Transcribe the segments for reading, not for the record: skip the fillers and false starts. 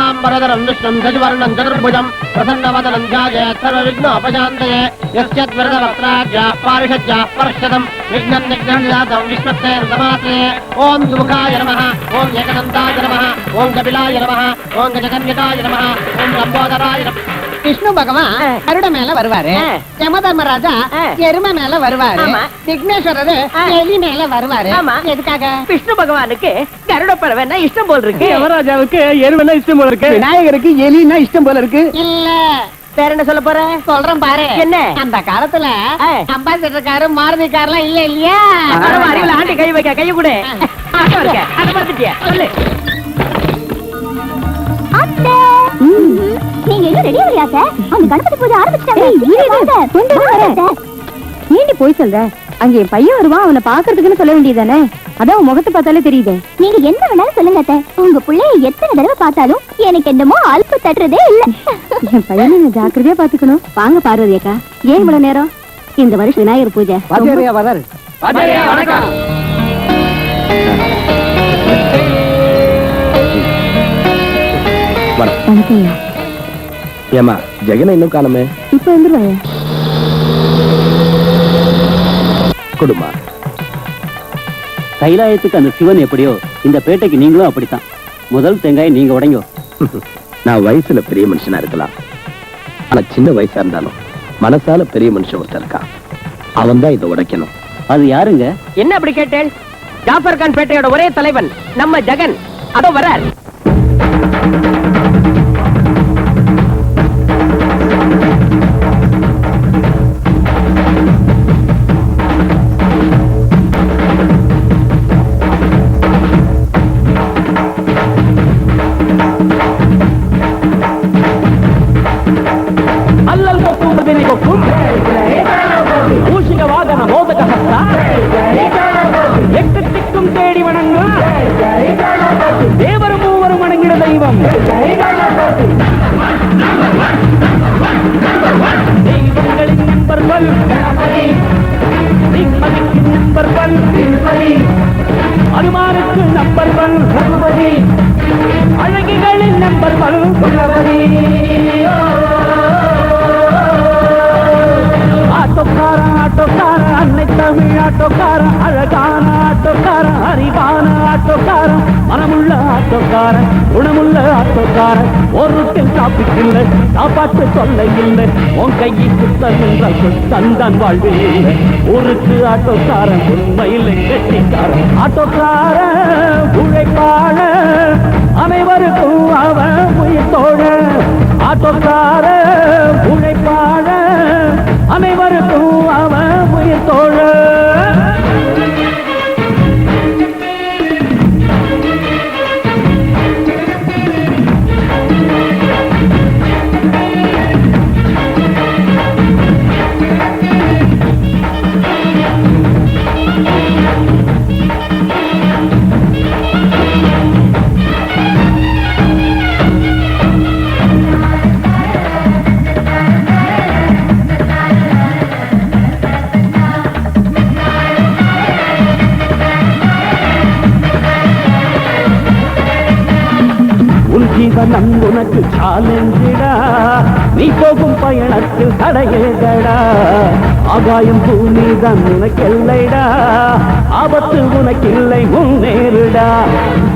शुक्लांबरधरं विष्णुं शशिवर्णं चतुर्भुजं प्रसन्नवदनं ध्यायेत् सर्वविघ्नोपशान्तये यस्यद्वरदवक्त्राद्याः पारिषद्याः परश्चदं विघ्नं निघ्ननिदातं विश्वक्सेन ओं सुमुखाय नमः ओं एकदन्ताय नमः ओं कपिलाय नमः ओं गजकन्यकाय नमः ओं लंबोदराय नमः விஷ்ணு பகவான் கருட மேல வருவாரு, யமதர்மராஜா எருமை மேல வருவாரு, விக்னேஸ்வரர் எலி மேல வருவாரு. எதுக்காக? விஷ்ணு பகவானுக்கு கருட பறவைன்னா இஷ்டம் போல இருக்கு, யமராஜாவுக்கு எருமைனா இஷ்டம் போல இருக்கு, விநாயகருக்கு எலினா இஷ்டம் போல இருக்கு. இல்ல வேற என்ன சொல்ல போற? சொல்றேன் பாரு. என்ன? அந்த காலத்துல அம்பாசிடர் காரு மாருதி கார்லாம் இல்ல இல்லையா? அறிவுல ஆண்டி கை வைக்க கைய கூட அதை பார்த்துட்டியா சொல்லு. நீங்க என்ன ரெடி ஆகலையா சார்? அந்த கணபதி பூஜை ஆரம்பிச்சிட்டாங்க. ஏண்டி போய் சொல்ற? அங்க என் பையன் வருவான், அவனை பாக்குறதுக்குன்னு சொல்ல வேண்டியதானே? அதான் உன் முகத்தை பார்த்தாலே தெரியுது. நீங்க என்ன வேணாலும் சொல்லுங்க அத்தை, உங்க பிள்ளைய எத்தனை தடவை பார்த்தாலும் எனக்கு என்னமோ அல்ப தட்டுறதே இல்ல. என் பையனை நான் ஜாக்கிரதையா பாத்துக்கணும். வாங்க பார்வதி அக்கா, ஏன் இவ்வளவு நேரம்? இந்த வருஷம் விநாயகர் பூஜை. ஏமா ஜெகனை இன்னும் காணுமே? இப்ப வந்துருவாயா? கொடுமா. கைலாயத்துக்கு அந்த சிவன் எப்படியோ இந்த பேட்டைக்கு நீங்களும் அப்படித்தான். முதல் தேங்காய் நீங்க உடைங்கோ. நான் வயசுல பெரிய மனுஷனா இருக்கலாம், ஆனா சின்ன வயசா இருந்தாலும் மனசால பெரிய மனுஷன் ஒருத்தர் இருக்கான், அவன் தான் இதை உடைக்கணும். அது யாருங்க? என்ன அப்படி கேட்டேன்? ஜாஃபர் கான் பேட்டையோட ஒரே தலைவன் நம்ம ஜெகன் அதோ வரார். தேடி வணங்கும் தேவரும் மூவரும் வணங்கிட தெய்வம் தெய்வங்களின் நம்பர்கள் நிம்மதிக்கு நம்பர்கள் அனுமானுக்கு நம்பர்கள் அழகிகளின் நம்பர்கள் ஆட்டோக்காரன் ஆட்டோக்காரன் அன்னை தமிழ் ஆட்டோக்காரன் அழகான ஆட்டோக்காரன் அறிவான ஆட்டோக்காரன் மனமுள்ள ஆட்டோக்காரன் குணமுள்ள ஆட்டோக்காரன் ஒரு டாபிக் இல்லை சாப்பாட்டு சொல்ல இல்லை உன் கையை சுத்தம் என்றால் தந்தான் வாழ்வில் இல்லை ஊருக்கு ஆட்டோக்காரன் உண்மையில் கெட்டிக்காரன் ஆட்டோக்காரன் உழைப்பாள அனைவருக்கும் அவன் உயிர்த்தோழ ஆட்டோக்காரன் உழைப்பாள அனைவருக்கும் அவன் உயிர்த்தோழ ஜீவனம் உனக்கு சாலெஞ்சிடா நீ போகும் பயணத்தில் தடையேடா ஆகாயம் பூமிதான் உனக்கு இல்லைடா ஆபத்து உனக்கு இல்லை முன்னேறுடா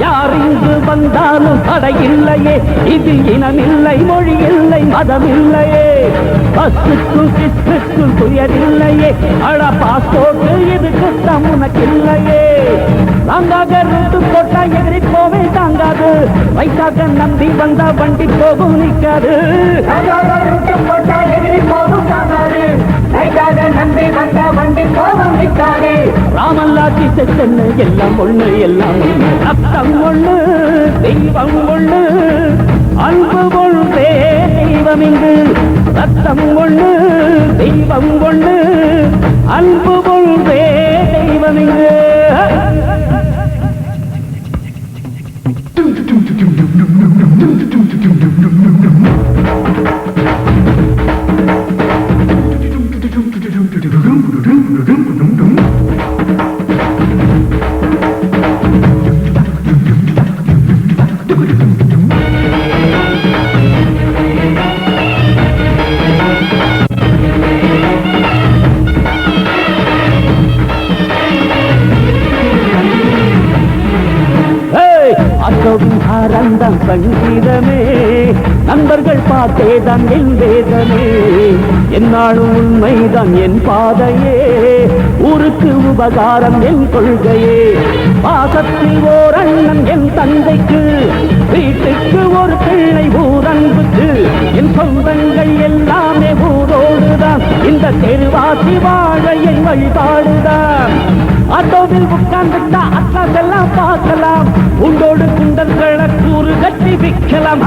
யார் இங்கு வந்தாலும் தடையில்லையே இதில் இனமில்லை மொழி இல்லை மதம் இல்லையே பஸ்ஸுக்கும் கிஸ்ஸுக்கும் துயரில்லையே அட பாஸ்போர்ட் இது குத்தம் உனக்கு இல்லையே தாங்காக ரூட்டு போட்டா எதிரி போவே தாங்காது வைசாக நம்பி வந்தா வண்டி போகும் நிற்காது ராமல்லாட்சி சென்னு எல்லாம் ஒண்ணு எல்லாம் ரத்தம் ஒண்ணு தெய்வம் ஒண்ணு அன்பு ஒன்றே தெய்வம் இங்கு ரத்தம் ஒண்ணு தெய்வம் ஒண்ணு அன்பு ஒன்றே தெய்வம் இங்கு நண்பர்கள் பார்த்தேதான் என் வேதனை, என்னாலும் உண்மைதான் என் பாதையே, ஊருக்கு உபகாரம் என் கொள்கையே. பாசத்தில் ஓர் அண்ணன் என் தந்தைக்கு, வீட்டுக்கு ஒரு பிள்ளை ஊரன்புக்கு, என் சொந்தங்கள் எல்லாமே ஊரோடுதான், இந்த தெருவாசி வாழ என் வழிபாடுதான். ஆட்டோவில் உட்கார்ந்துட்டா அட்லாஸ் எல்லாம் பார்க்கலாம், உண்டோடு குண்டர்களை கூறு கட்டி விற்கலாம்.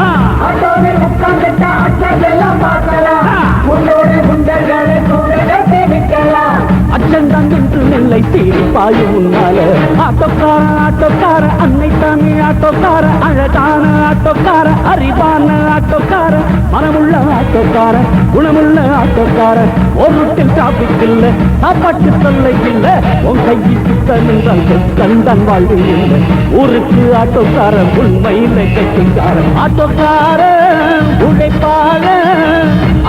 ஆட்டோவில் உட்கார்ந்துட்டா அட்லாஸ் எல்லாம் பார்க்கலாம், உண்டோடு குண்டர்களை கூறு கட்டி விற்கலாம். அச்சந்தான் என்று நெல்லை தேடி பாயும் முன்னால, ஆட்டோக்கார அன்னை தமிழ் ஆட்டோக்கார, அழகான ஆட்டோக்கார, அறிவான ஆட்டோக்கார, மனமுள்ள ஆட்டோக்கார, குணமுள்ள ஆட்டோக்கார. ஒரு ரூட்டில் டிராபிக் இல்ல, சாப்பாட்டு தொல்லை இல்ல, உன் கையில் சுத்தம் என்றால் கண்தான் வாழ்வு இல்லை. ஊருக்கு ஆட்டோக்கார, உண்மையில கட்சிக்கார. ஆட்டோக்கார உழைப்பாக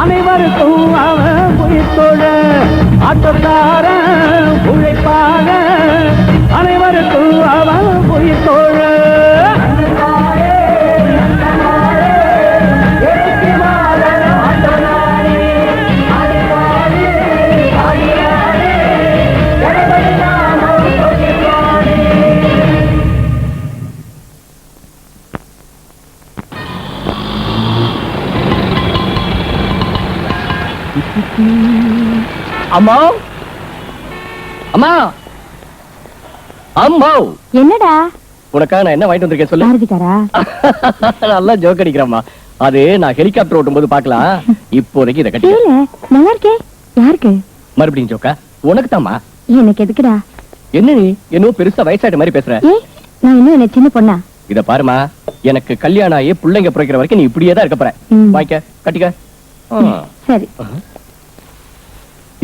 அனைவருக்கும் அவன் உயிர்த்தோழ. ஆட்டோக்கார உழைப்பாக அனைவருக்கும் அவன் உயிர்த்தோழ. அம்மா அம்மா அம்மா, என்னடா உனக்காக நான் என்ன வாங்கிட்டு வந்திருக்கேன் சொல்லு. பாரதிக்காரா? நல்லா ஜோக் அடிக்கிறம்மா. அது நான் ஹெலிகாப்டர் ஓட்டும் போது பாக்கலாம். இப்போதைக்கு இதை கட்டி. நல்லா இருக்கே. யாருக்கு? மறுபடியும் ஜோக்கா? உனக்கு தாமா. எனக்கு எதுக்குடா? என்ன நீ என்னவோ பெருசா வயசாயிட்ட மாதிரி பேசுற? நான் இன்னும் என்ன சின்ன பொண்ணா? இத பாருமா, எனக்கு கல்யாணம் ஆகி பிள்ளைங்க பிறக்கிற வரைக்கும் நீ இப்படியே தான் இருக்க போற. வாய்க்க கட்டிக்க. சரி.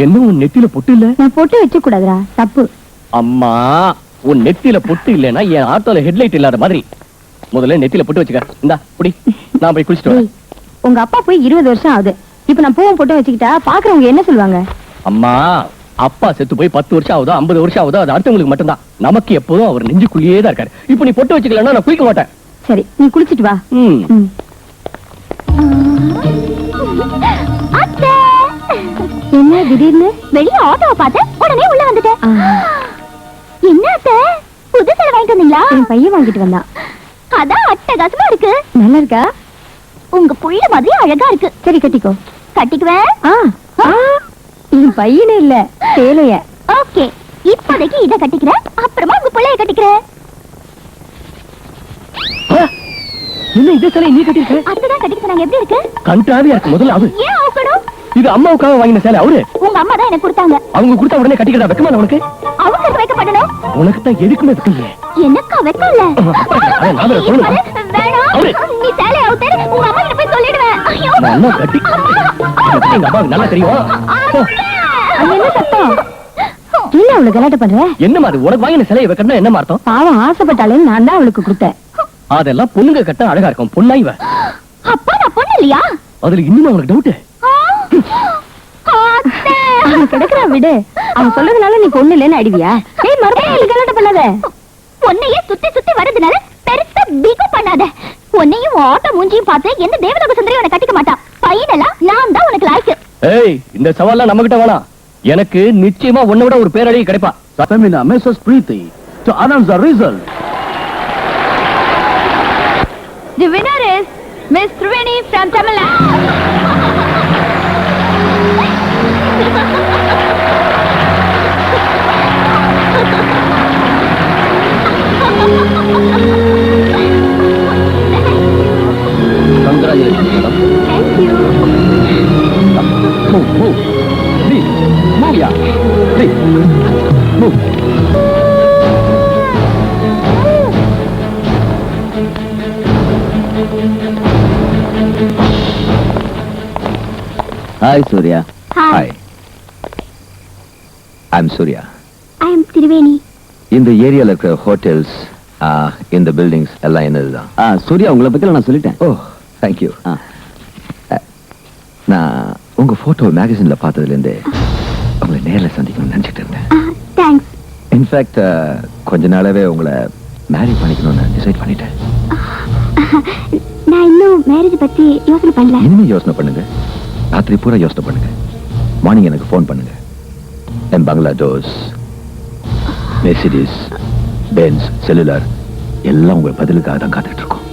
என்ன உன் நெத்தியில பொட்டு இல்ல? நான் பொட்டு வச்சு கூடாதுடா, தப்பு. அம்மா, உன் நெத்தியில பொட்டு இல்லன்னா என் ஆட்டோல ஹெட்லைட் இல்லாத மாதிரி. முதல்ல நெத்தியில பொட்டு வச்சுக்க. இந்தா புடி, நான் போய் குளிச்சுட்டு வரேன். உங்க அப்பா போய் 20 வருஷம் ஆகுது. இப்ப நான் பூவும் பொட்டு வச்சுக்கிட்டா பாக்குறவங்க என்ன சொல்லுவாங்க? அம்மா, அப்பா செத்து போய் 10 வருஷம் ஆகுதோ 50 வருஷம் ஆகுதோ அது அடுத்தவங்களுக்கு மட்டும்தான். நமக்கு எப்போதும் அவர் நெஞ்சுக்குள்ளேயே தான் இருக்காரு. இப்ப நீ பொட்டு வச்சுக்கலன்னா நான் குளிக்க மாட்டேன். சரி, நீ குளிச்சிட்டு வா. என்ன திடீர்னு? வெளிய ஆட்டோவை பார்த்தேன், உடனே உள்ள வந்துட்டேன். என்ன அத்தை, புது சேலை வாங்கிட்டு வந்தீங்களா? என் பையன் வாங்கிட்டு வந்தான். அதான் அட்டகாசமா இருக்கு. நல்லா இருக்கா? உங்க புள்ள மாதிரி அழகா இருக்கு. சரி, கட்டிக்கோ. கட்டிக்குவேன். என் பையனே இல்ல, சேலைய. ஓகே, இப்போதைக்கு இத கட்டிக்கிறேன், அப்புறமா உங்க புள்ளைய கட்டிக்கிறேன். என்ன இதே சேலை நீ கட்டிருக்க? அதுதான் கட்டிக்க சொன்னாங்க. எப்படி இருக்கு? கண்டாவியா இருக்கு. முதல்ல அது ஏன் அவுக்கணும்? இது அம்மாவுக்காக வாங்கின சேலை. அவரு உங்க அம்மா தான் எனக்கு கொடுத்தாங்க. அவங்க கொடுத்த உடனே கட்டிக்கிறதா வெக்கமா உனக்கு? அவங்களுக்கு வைக்கப்படணும். உனக்கு தான் எதுக்குமே வெக்கலையே. எனக்கா வெக்கம் இல்ல? வேணாம், வேணாம், நீ சேலை அவுத்தேன்னு உங்க அம்மா கிட்ட போய் சொல்லிடுவேன். ஐயோ, நல்லா கட்டி. எங்க அம்மாவுக்கு நல்லா தெரியும். அது என்ன சத்தம்? என்ன அவளுக்கு கலாட்ட பண்ற? என்னமா அது? உனக்கு வாங்கின சிலையை வைக்கணும் என்ன அர்த்தம்? பாவம், ஆசைப்பட்டாலேன்னு நான் தான் அவளுக்கு கொடுத்தேன். அதெல்லாம் பொண்ணுங்க கட்ட அழகா இருக்கும். பொண்ணா இவ? அப்பா நான் பொண்ணு இல்லையா? அதுல இன்னும் அவனுக்கு டவுட். அவன் கிடக்குறா விடு. அவன் சொல்றதுனால நீ பொண்ணு இல்லைன்னு அடிவியா? ஏய், மறுபடியும் கலாட்ட பண்ணாத. பொண்ணையே சுத்தி சுத்தி வரதுனால பெருசா பிகு பண்ணாத. உன்னையும் ஆட்டோ மூஞ்சியும் பார்த்து எந்த தேவலோக சுந்தரி உனக்கு கட்டிக்க மாட்டான். பையனெல்லாம் நான் தான் உனக்கு லாய்க்கு. ஏய், இந்த சவால்லாம் நம்ம கிட்ட வேணாம். எனக்கு நிச்சயமா உன்னை விட ஒரு பேரழகி கிடைப்பா. Femina, Mrs. Preeti, to announce the result. The winner is Miss Triveni from Tamil Nadu. Congratulations, madam. Thank you. Move. Please, move, yeah. Please, move. Hi, Surya. Hi. I'm Surya. I am Triveni. இந்த ஏரியால இருக்கிற hotels, இந்த buildings எல்லாம் என்னதுதான். சூர்யா, உங்களை பத்தி நான் சொல்லிட்டேன். ஓ, thank you. நான் உங்க போட்டோ மேகசின்ல பார்த்ததுல இருந்து உங்களை நேர்ல சந்திக்கணும்னு நினைச்சிட்டு இருந்தேன். Thanks. இன்ஃபேக்ட் கொஞ்ச நாளாவே உங்களை மேரி பண்ணிக்கணும்னு டிசைட் பண்ணிட்டேன். நான் இன்னும் மேரேஜ் பத்தி யோசனை பண்ணல. இனிமே யோசனை பண்ணுங்க, ராத்திரி பூரா யோசனை பண்ணுங்க, மார்னிங் எனக்கு ஃபோன் பண்ணுங்க. என் பங்களா டோர்ஸ், மெர்சிடிஸ், பென்ஸ், செல்லுலார் எல்லாம் உங்க பதிலுக்காக தான் காத்துட்டு இருக்கோம்.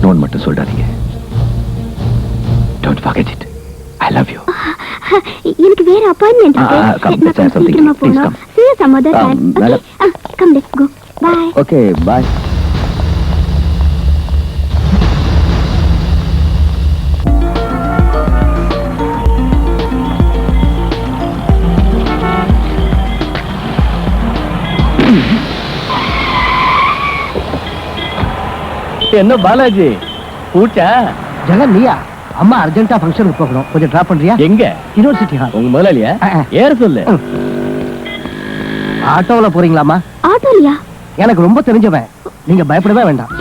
நோன் மட்டும் சொல்றாதீங்க. Don't forget it. I love you. எனக்கு வேற appointment come, let's have something. Please come. See you some other time. madam. Okay. Come, let's go. Bye. Okay, bye. என்ன பாலாஜி பூச்சா? ஜெகன் நீயா? அம்மா அர்ஜென்ட்டா ஃபங்க்ஷனுக்கு போகணும், கொஞ்சம் டிராப் பண்றியா? எங்க? University hall. உங்க முதலாளியா? ஏற சொல்லு. ஆட்டோல போறீங்களாமா? ஆட்டோலியா? எனக்கு ரொம்ப தெரிஞ்சவன், நீங்க பயப்படவே வேண்டாம்.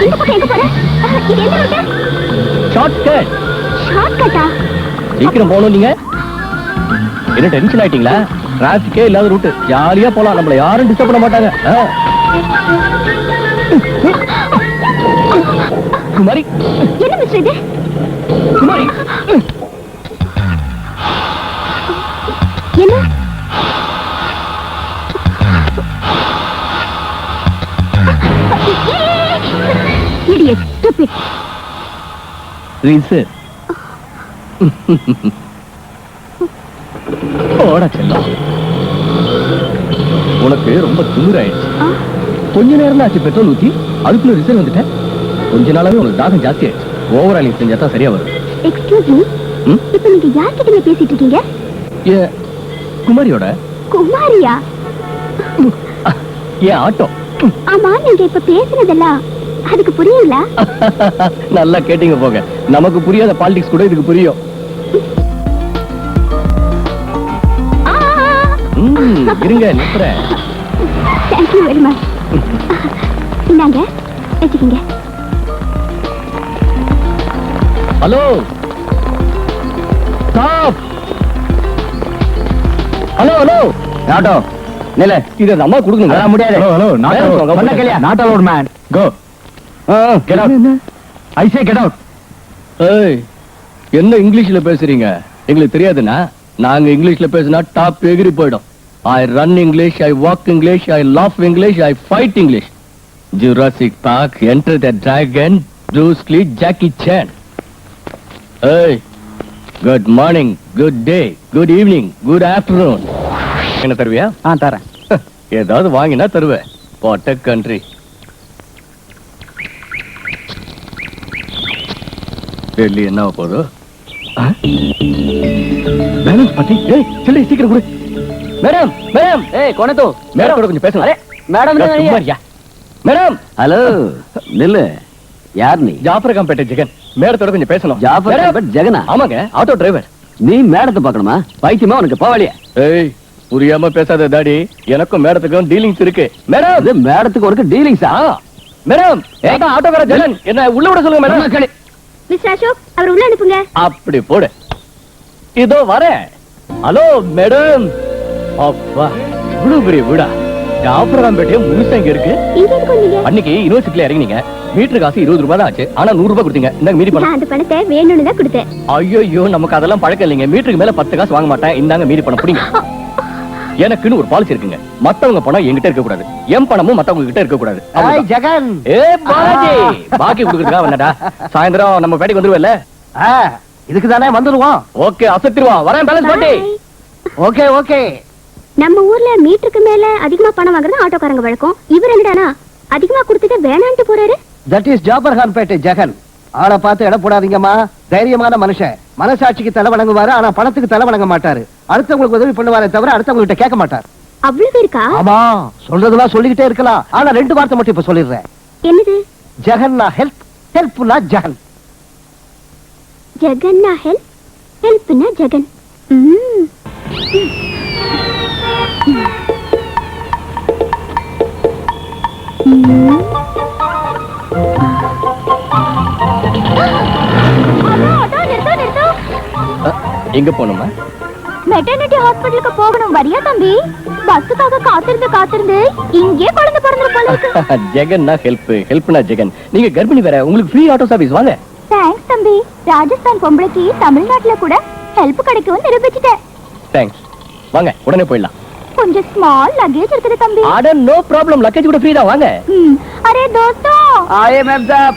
இந்த பக்கம் எங்க போற? இது எந்த ரூட்? Short cut. ஷார்ட் கட்டா? சீக்கிரம் போகணும். நீங்க என்ன டென்ஷன் ஆயிட்டீங்களா? டிராபிக்கே இல்லாத ரூட், ஜாலியா போலாம், நம்மள யாரும் டிஸ்டர்ப் பண்ண மாட்டாங்க. குமாரி, என்ன மிஸ்டர் இது? குமாரி, என்ன? Idiot, stupid. ரீசன் ஓட செல்லம், உனக்கு ரொம்ப திமிராயிடுச்சு. கொஞ்ச நேரம் ஆச்சு பெட்ரோல் ஊத்தி, அதுக்குள்ள ரிசல்ட் வந்துட்டேன். கொஞ்ச நாளாவே உனக்கு தாகம் ஜாஸ்தி ஆயிடுச்சு. ஓவராலிங் செஞ்சா தான் சரியா வரும். Excuse me. இப்ப நீங்க யார்கிட்ட பேசிட்டு இருக்கீங்க? ஏ குமாரியோட. குமாரியா? ஏன் ஆட்டோ? ஆமா, நீங்க இப்ப பேசுனதெல்லாம் அதுக்கு புரியுங்களா? நல்லா கேட்டீங்க போங்க. நமக்கு புரியாத பாலிடிக்ஸ் கூட இதுக்கு புரியும். இருங்க நிக்கிறேன். Thank you very much. இந்தாங்க வச்சுக்கீங்க. Hello stop. Hello hello auto நில. இத நம்ம கொடுக்கணுங்க. முடியாது. Hello, not allowed. பண்ண கேளியா? Not allowed, man. Go. Get out. I say get out. ஏய், என்ன இங்கிலீஷ்ல பேசுறீங்க? எங்களுக்கு தெரியாதுன்னா நாங்க இங்கிலீஷ்ல பேசினா டாப் எகிரி போயிடும். I run English, I walk English, I laugh English, I fight English. Jurassic Park, Enter the Dragon, Bruce Lee, Jackie Chan. Hey, good morning, good day, good evening, good afternoon. என்ன தருவியா? தரேன். ஏதாவது வாங்கினா தருவேன். What a country. Delhi என்ன போதோ? Balance பத்தி. ஏய் சொல்லி சீக்கிரம் கொடு. Madam madam. ஏய் கோனே தோ மேடம் கூட கொஞ்சம் பேசணும். அரே மேடம் சும்மாரியா? மேடம். ஹலோ நில்லு. யார் நீ? ஜாஃபர் காம்பேட்டை ஜெகன். மேடத்தோட கொஞ்சம் பேசணும். ஜாஃபர் மேடம். காம்பேட் ஜெகனா? ஆமாங்க, ஆட்டோ டிரைவர். நீ மேடத்தை பார்க்கணுமா? பைத்தியமா உனக்கு போவாளியா? ஏய் புரியாம பேசாத தாடி. எனக்கும் மேடத்துக்கும் டீலிங்ஸ் இருக்கு. மேடம். இது மேடத்துக்கு உனக்கு டீலிங்ஸா? மேடம் ஏதா ஆட்டோக்கார ஜெகன் என்ன உள்ள விட சொல்லுங்க மேடம். மிஸ்டர் அசோக், அவர் உள்ள அனுப்புங்க. அப்படி போடு. இதோ வரேன். Hello madam. அப்பா இவ்வளவு பெரிய வீடா? ஜாஃபர் காம்பேட்டே முழுசா இங்க இருக்கு. இங்க எதுக்கு வந்தீங்க? அன்னைக்கு யூனிவர்சிட்டில இறங்கினீங்க. மீட்டர் காசு 20 ரூபாய் தான் ஆச்சு. ஆனா 100 ரூபாய் கொடுத்தீங்க. இந்தாங்க மீதி பணம். நான் அந்த பணத்தை வேணும்னு தான் கொடுத்தேன். ஐயோ நமக்கு அதெல்லாம் பழக்கம் இல்லைங்க. மீட்டருக்கு மேல 10 காசு வாங்க மாட்டேன். இந்தாங்க மீதி பணம் புடிங்க. எனக்குன்னு ஒரு பாலிசி இருக்குங்க. மத்தவங்க பணம் என்கிட்ட இருக்க கூடாது. என் பணமும் மத்தவங்க கிட்ட இருக்க கூடாது. ஹாய் ஜெகன். ஏ பாலாஜி, பாக்கி கொடுக்கறதுக்காக வந்தடா. சாயந்தரம் நம்ம பேட்டைக்கு வந்துருவல்ல? இதுக்கு தானே வந்துருவோம். ஓகே அசத்திடுவா. வரேன் பேலன்ஸ் பாட்டி. Okay okay. நம்ம ஊர்ல மீட்டருக்கு மேல அதிகமா பணம் வாங்குறது ஆட்டோக்காரங்க வழக்கம். இவர் என்னடானா அதிகமா கொடுத்துட்டு வேணான்ட்டு போறாரு. That is Jaffer Khanpettai Jagan. ஆளை பார்த்து இட போடாதீங்கம்மா. தைரியமான மனுஷன். மனசாட்சிக்கு தலை வணங்குவாரு, ஆனா பணத்துக்கு தலை வணங்க மாட்டாரு. அடுத்தவங்களுக்கு உதவி பண்ணுவாரே தவிர அடுத்தவங்க கிட்ட கேட்க மாட்டார். அவ்வளவு இருக்கா? ஆமா, சொல்றதெல்லாம் சொல்லிக்கிட்டே இருக்கலாம். ஆனா 2 வார்த்தை மட்டும் இப்ப சொல்லிடுறேன். என்னது? ஜெகன்னா ஹெல்ப், ஹெல்ப்னா ஜெகன். ஜெகன்னா ஹெல்ப், ஹெல்ப்னா ஜெகன். எங்க போணுமா? மெட்டர்னிட்டி ஹாஸ்பிடலுக்கு போகணும். வரியா தம்பி? பஸ்ஸுக்காக காத்திருந்து இங்கே குழந்தை பிறந்து போல இருக்கு. ஜெகன் ஹெல்ப்னா ஜெகன். நீங்க கர்ப்பிணி வேற, உங்களுக்கு ஃப்ரீ ஆட்டோ சர்வீஸ். வாங்க. தேங்க்ஸ் தம்பி. ராஜஸ்தான் பொம்பளைக்கு தமிழ்நாட்டுல கூட ஹெல்ப் கிடைக்கும் நிரூபிச்சிட்டேன். தேங்க்ஸ். வாங்க, உடனே போயிடலாம். கொஞ்சம் ஸ்மால் லக்கேஜ் இருக்குது தம்பி. அட நோ ப்ராப்ளம், லக்கேஜ் கூட ஃப்ரீ தான். வாங்க. அரே தோஸ்தோ, आए मैम साहब।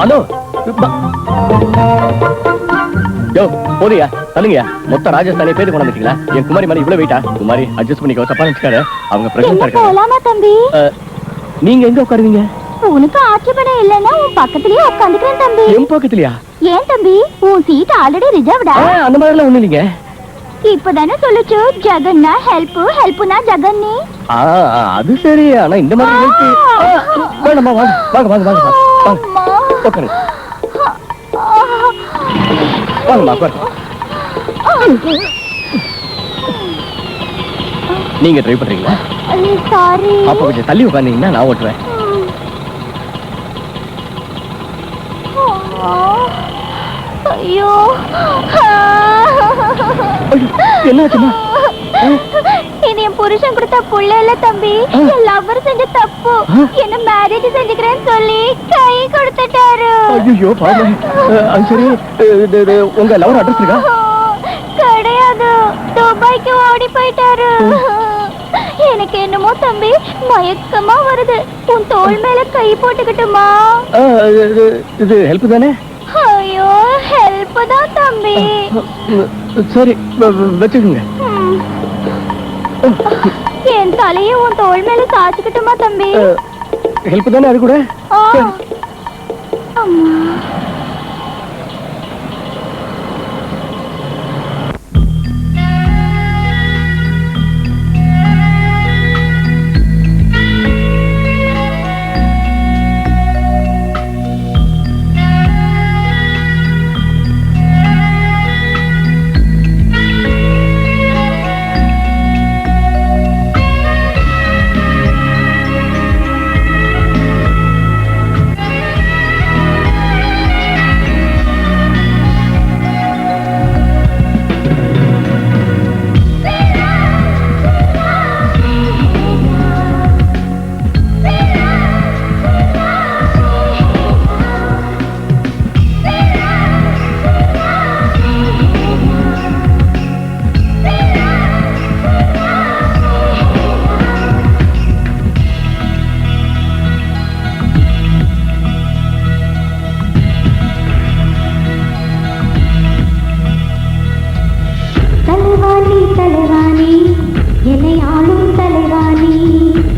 ஹலோ. யோ போதியா சொல்லுங்கயா. மொத்த ராஜஸ்தானே பேரு கொண்டு வந்துட்டீங்களா? என் குமாரி மாதிரி இவ்வளவு வெயிட்டா? குமாரி அட்ஜஸ்ட் பண்ணிக்கோ, தப்பா நினைச்சுக்காரு. அவங்க பிரச்சனை இருக்காங்க. போலாமா தம்பி? நீங்க எங்க உட்காருவீங்க? உனக்கு ஆட்சேபணம் இல்லைன்னா உன் பக்கத்துலயே உட்காந்துக்கிறேன் தம்பி. என் பக்கத்துலயா? ஏன் தம்பி, உன் சீட் ஆல்ரெடி ரிசர்வ்டா. அந்த மாதிரி எல்லாம் ஒண்ணு இல்லைங்க. இப்பதானே சொல்லுச்சு ஜெகன்னா ஹெல்ப்னா ஜெகன்னி. அது சரி. ஆனா இந்த மாதிரி வேண்டாமா? வாங்க வாங்க வாங்க வாங்க வாங்க உட்காருங்க. வாங்கம்மா உட்காருங்க. நீங்க ட்ரை பண்றீங்களா? சாரி. அப்ப கொஞ்சம் தள்ளி உட்கார்ந்தீங்கன்னா நான் ஓட்டுவேன். ஐயோ என்னாச்சுமா? இது என் புருஷன் கொடுத்த புள்ள இல்ல தம்பி, என் லவ்வர் செஞ்ச தப்பு. என்ன மேரேஜ் செஞ்சுக்கிறேன்னு சொல்லி கை கொடுத்துட்டாரு. ஐயோ பாவம். அது சரி, உங்க லவர் அட்ரஸ் இருக்கா? கிடையாது, துபாய்க்கு ஓடி போயிட்டாரு. எனக்கு என்னமோ தம்பி மயக்கமா வருது. உன் தோள் மேல கை போட்டுக்கிட்டுமா? இது ஹெல்ப் தானே? ஐயோ ஹெல்ப் தான் தம்பி. சரி வச்சுக்கோங்க. என் தலையை உன் தோள் மேல சாச்சுக்கிட்டுமா தம்பி? ஹெல்ப் தானே அது கூட? அம்மா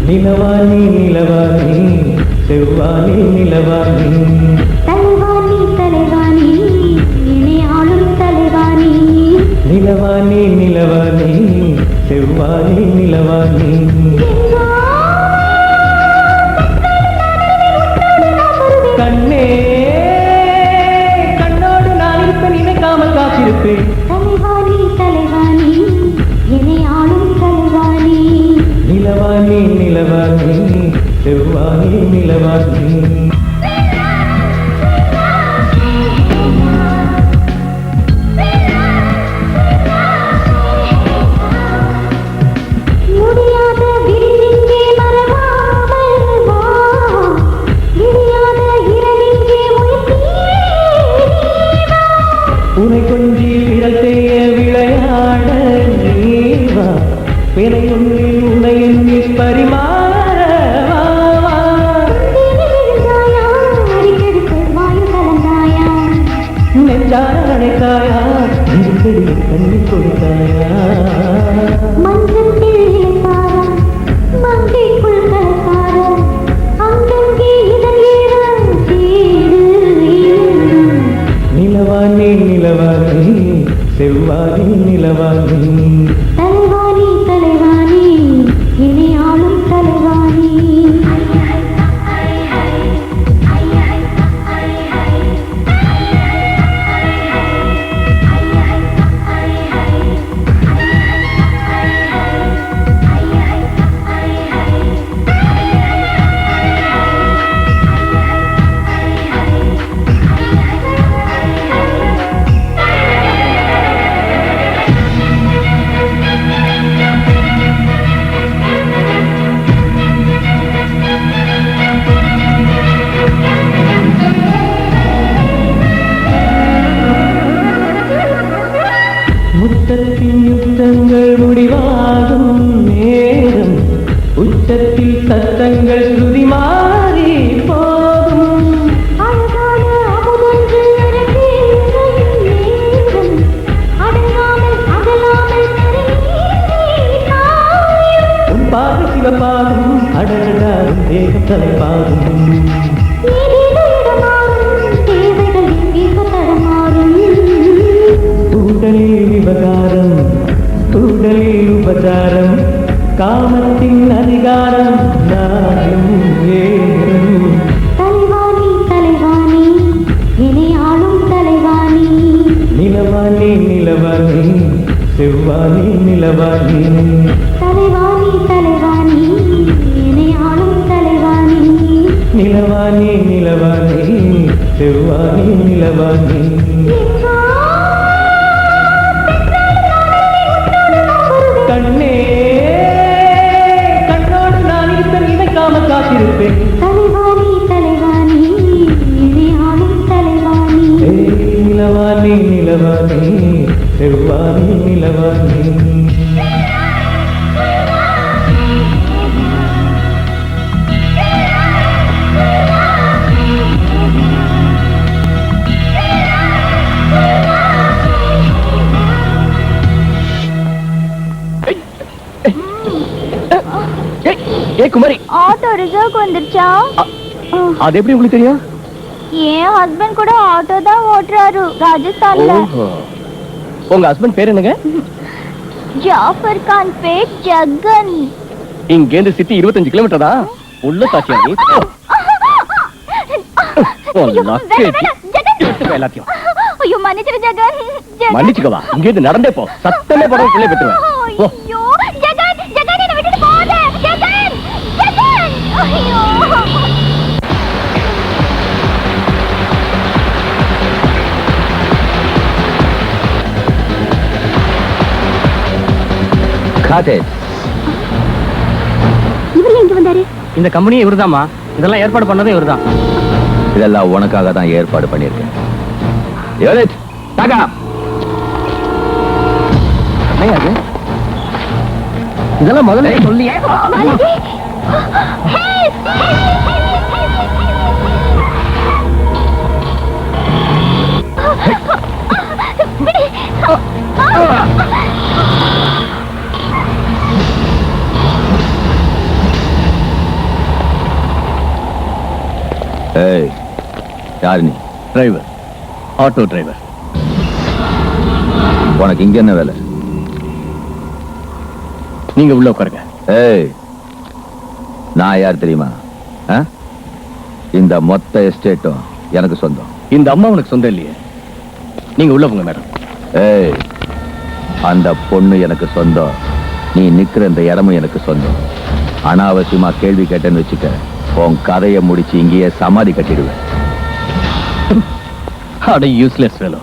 நிலவாணி நிலவாணி செவ்வாணி நிலவாணி தலைவாணி தலைவாணி என்னை ஆளும் தலைவாணி. நிலவாணி நிலவாணி செவ்வாணி நிலவாணி கண்ணே கண்ணோடு நான் இருப்பேன், நினைக்காமல் காத்திருப்பேன். தலைவாணி தலைவாணி என்னை ஆளும் தலைவாணி. நிலவாணி நிலவாணி செவ்வாணி நிலவாணி முடியாத விரிஞ்சே மறவாமல் வா, விரியாத இரவிங்கே முயற்சியேவா. உனை கொஞ்சி விரல் செய்ய விளையாட நீவா, பிறை ஒன்றில் உனை எண்ணி பரிமாற நெஞ்சார அடைத்தாயா, நெருக்கடி கண்ணி கொடுத்தாயா. மஞ்சத்தில் இழைத்தாரா, மங்கைக்குள் கலத்தாரா, அங்கங்கே இதன் ஈரம் தேடு. நிலவாணி நிலவாணி செவ்வாணி நிலவாணி தலைவாணி தலைவாணி என்னை ஆளும் தலைவாணி. சத்தங்கள் ஸ்ருதி மாறி போகும். அழகான அமுதொன்று அரங்கேறும் அடங்காமல் அகலாமல் உன் பாதை சிவப்பாகும், அடடா உன் தேகம் தலைப்பாகும். தூண்டலில் விவகாரம், தூண்டலில் உபச்சாரம், காமத்தின் அதிகாரம் நானும் ஏறும். தலைவாணி தலைவாணி என்னை ஆளும் தலைவாணி நிலவாணி நிலவாணி செவ்வாணி நிலவாணி. தலைவாணி தலைவாணி என்னை ஆளும் தலைவாணி நிலவாணி நிலவாணி செவ்வாணி நிலவாணி. கண்ணே கண்ணோடு நான் இருக்க நினைக்காமல் காத்திருப்பேன். தலைவாணி தலைவாணி என்னை ஆளும் தலைவாணி நிலவாணி நிலவாணி செவ்வாணி நிலவாணி. ஏய் குமாரி, ஆட்டோ ரிசர்வ் வந்துருச்சா? அது எப்படி உங்களுக்கு தெரியும்? என் ஹஸ்பண்ட் கூட ஆட்டோ தான் ஓட்டுறாரு ராஜஸ்தான்ல. ஓஹோ. உங்க ஹஸ்பண்ட் பேர் என்னங்க? ஜாஃபர் கான் பேட் ஜகன். இங்க இருந்து சிட்டி 25 கிலோமீட்டர் தான். உள்ள சாட்சியா நீ? எல்லாத்தையும் ஐயோ மன்னிச்சிரு ஜகன். மன்னிச்சுக்கவா, இங்க இருந்து நடந்தே போ. சத்தமே போட பிள்ளை பெற்றுவேன். ஐயோ ஜகன் ஜகன் என்ன விட்டுட்டு போகாத. ஜகன் ஜகன் ஐயோ. இவர் எங்க வந்தாரு? இந்த கம்பெனியே இவர்தாம்மா. இதெல்லாம் ஏற்பாடு பண்ணதே இவர்தான். இதெல்லாம் உனக்காக தான் ஏற்பாடு பண்ணியிருக்கேன். இதெல்லாம் முதல்ல சொல்லியே. பாலாஜி ஏய், யார் நீ? Driver, auto driver. உனக்கு இங்க என்ன வேலை? நீங்க உள்ள உட்காருங்க. ஏய், நான் யார் தெரியுமா? ஆ? இந்த மொத்த எஸ்டேட்டும் எனக்கு சொந்தம். இந்த அம்மா உனக்கு சொந்தம் இல்லையே. நீங்க உள்ள போங்க மேடம். ஏய், அந்த பொண்ணு எனக்கு சொந்தம். நீ நிக்கிற இந்த இடமும் எனக்கு சொந்தம். அனாவசியமா கேள்வி கேட்டேன்னு வச்சுக்க, உன் கதையை முடிச்சு இங்கேயே சமாதி கட்டிடுவேன். அட யூஸ்லெஸ் ஃபெலோ.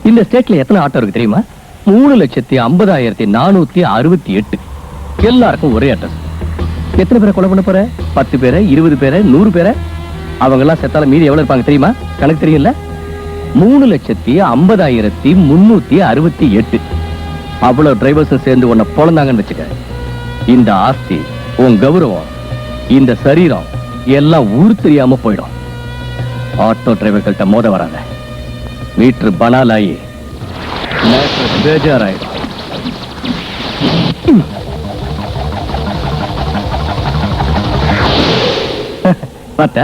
இந்த ஸ்டேட்ல எத்தனை ஆட்டோ இருக்கு தெரியுமா? 3,50,468. எல்லாருக்கும் ஒரே அட்ரஸ். எத்தனை பேரை கொலை பண்ண போற? 10 பேரை, 20 பேரை, 100 பேரை? அவங்க எல்லாம் செத்தால மீதி எவ்வளவு இருப்பாங்க தெரியுமா? கணக்கு தெரியல. 3,50,368. அவ்வளவு டிரைவர்ஸும் சேர்ந்து உன்னை பொழந்தாங்கன்னு வச்சுக்க. இந்த ஆஸ்தி, உன் கௌரவம், இந்த சரீரம் எல்லாம் ஊர் தெரியாம போயிடும். ஆட்டோ டிரைவர்கள்ட்ட மோத வராங்க. மீட்டர் பனாலாயி பேஜாராயிடும். பார்த்தா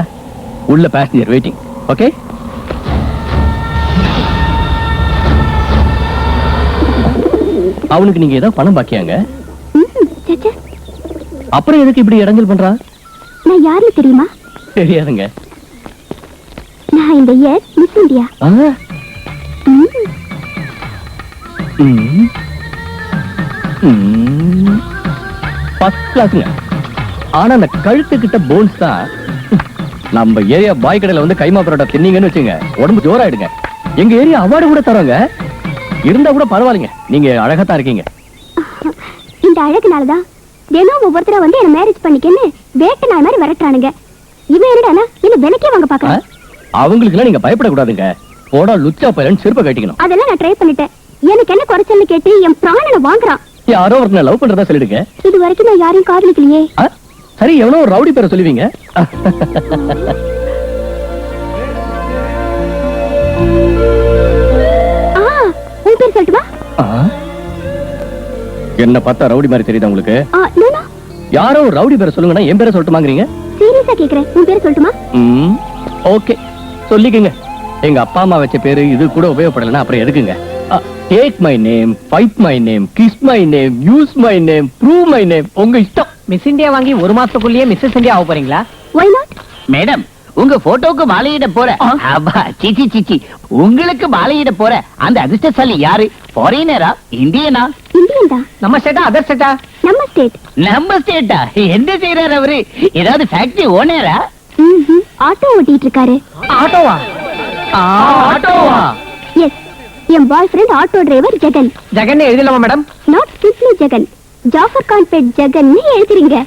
உள்ள பேசஞ்சர் வெயிட்டிங். ஓகே, அவனுக்கு நீங்க ஏதோ பணம் பாக்கியாங்க. அப்புறம் எதுக்கு இப்படி இடைஞ்சல் பண்றா? நான் யாருன்னு தெரியுமா? தெரியாதுங்க. நான் இந்த இயர் மிஸ் இந்தியா. ஃபர்ஸ்ட் கிளாஸ்ங்க. ஆனா அந்த கழுத்து கிட்ட போன்ஸ் தான். நம்ம ஏரியா பாய் கடையில வந்து கைமா பரோட்டா தின்னீங்கன்னு வச்சுங்க, உடம்பு ஜோராயிடுங்க. எங்க ஏரியா அவார்டு கூட தரோங்க. இருந்தா கூட பரவாயில்லைங்க, நீங்க அழகாத்தான் இருக்கீங்க. இந்த அழகுனாலதான் தினம் ஒவ்வொருத்தர வந்து என்ன மேரேஜ் பண்ணிக்கன்னு வேட்டை நாய் மாதிரி விரட்டுறானுங்க. இவன் என்னடானா என்ன விலைக்கே வாங்க பாக்குறான். அவங்களுக்கு எல்லாம் நீங்க பயப்படக்கூடாதுங்க. போடா லுச்சா பையன் செருப்ப கட்டிக்கணும். அதெல்லாம் நான் ட்ரை பண்ணிட்டேன். எனக்கு என்ன குறைச்சல்னு கேட்டு என் பிராணனை வாங்குறான். யாரோ ஒருத்தனை லவ் பண்றதா சொல்லிடுங்க. இது வரைக்கும் நான் யாரையும் காதலிக்கலையே. சரி எவனோ ஒரு ரவுடி பேரை சொல்லுவீங்க. உன் பேர் சொல்லட்டுமா? என்ன பார்த்தா ரவுடி மாதிரி தெரியுதா உங்களுக்கு? நோனா, யாரோ ஒரு ரவுடி பேரை சொல்லுங்கன்னா என் பேரை சொல்லட்டுமாங்கிறீங்க? சீரியஸா கேக்குறேன், உன் பேர் சொல்லட்டுமா? ஓகே சொல்லிக்கங்க. எங்க அப்பா அம்மா வச்ச பேரு இது கூட உபயோகப்படலன்னா அப்புறம் எதுக்குங்க? Take my name, fight my name, kiss my name, use my name, prove my name, உங்க இஷ்டம். மிஸ் இந்தியா வாங்கி ஒரு மாசத்துக்குள்ளேயே மிஸ்ஸஸ் இந்தியா ஆக போறீங்களா? Why not? மேடம், உங்க போட்டோக்கு மாலையிட போற சிச்சி சிச்சி உங்களுக்கு மாலையிட போற அந்த அதிர்ஷ்டசாலி யாரு? ஃபாரினரா இந்தியனா? இந்தியன் தான். நம்ம ஸ்டேட்டா அதர் ஸ்டேட்டா? நம்ம ஸ்டேட். நம்ம ஸ்டேட்டா? என்ன செய்யறாரு அவரு? ஏதாவது ஃபேக்டரி ஓனரா? ஆட்டோ ஓட்டிட்டு இருக்காரு. ஆட்டோவா? ஆட்டோவா? எஸ், என் boy friend auto driver Jagan. Jagan எழுதலாமா madam? Not simply Jagan, Jaffer Khan Pet Jagan எழுதுறீங்க.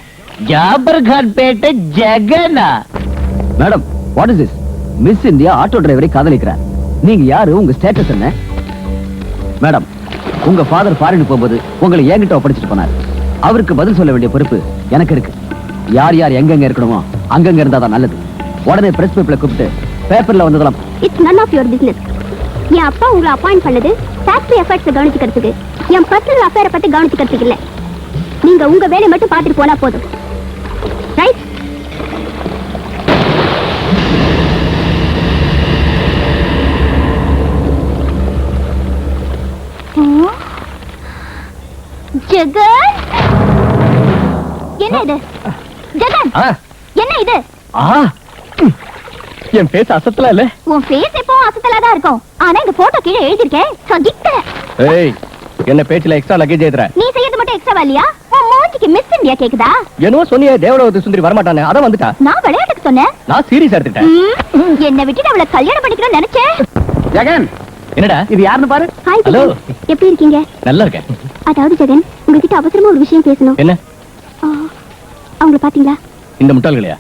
ஜாபர் கான் பேட்ட ஜெகனா? Madam, what is this? Miss India auto டிரைவரை காதலிக்கிறார். நீங்க யாரு? உங்க ஸ்டேட்டஸ் என்ன? மேடம், உங்க ஃபாதர் ஃபாரின் போகும்போது உங்களை என்கிட்ட ஒப்படைச்சிட்டு போனார். அவருக்கு பதில் சொல்ல வேண்டிய பொறுப்பு எனக்கு இருக்கு. யார் யார் எங்கெங்க இருக்கணுமோ அங்கங்க இருந்தாதான் நல்லது. உடனே பிரஸ் பேப்பர்ல கூப்பிட்டு பேப்பர்ல வந்ததெல்லாம் it's none of your business. என் அப்பா உங்களை அப்பாயிண்ட் பண்ணது ஃபேக்டரி எஃபர்ட்ஸ் கவனிச்சுக்கிறதுக்கு, என் பர்சனல் அஃபேரை பத்தி கவனிச்சுக்கிறதுக்கு இல்ல. நீங்க உங்க வேலையை மட்டும் பார்த்துட்டு போனா போதும். ரைட்? ஜெகன், என்ன இது? ஜெகன், என்ன இது? என் பேச அசத்தல இல்ல? உன் ஃபேஸ் எப்போ அசத்தலா தான் இருக்கும். ஆனா இந்த போட்டோ கீழே எழுதிருக்கேன் சகிக்கல. ஏய், என்ன பேச்சுல எக்ஸ்ட்ரா லக்கேஜ் ஏத்துற? நீ செய்யறது மட்டும் எக்ஸ்ட்ரா இல்லையா? உன் மூஞ்சிக்கு மிஸ் இந்தியா கேக்குதா? என்னவோ சொன்னியே தேவலோகத்து சுந்தரி வரமாட்டானே, அத வந்துட்டா. நான் விளையாட்டுக்கு சொன்னேன். நான் சீரியஸா எடுத்துட்டேன். என்ன விட்டுட்டு அவளை கல்யாணம் பண்ணிக்கணும்னு நினைச்சேன். ஜெகன், என்னடா இது யாருன்னு பாரு. Hi hello. ஜெகன், எப்படி இருக்கீங்க? நல்லா இருக்கேன். அதாவது ஜெகன், உங்ககிட்ட அவசரமா ஒரு விஷயம் பேசணும். என்ன? அவங்கள பாத்தீங்களா? இந்த முட்டாள்களையா?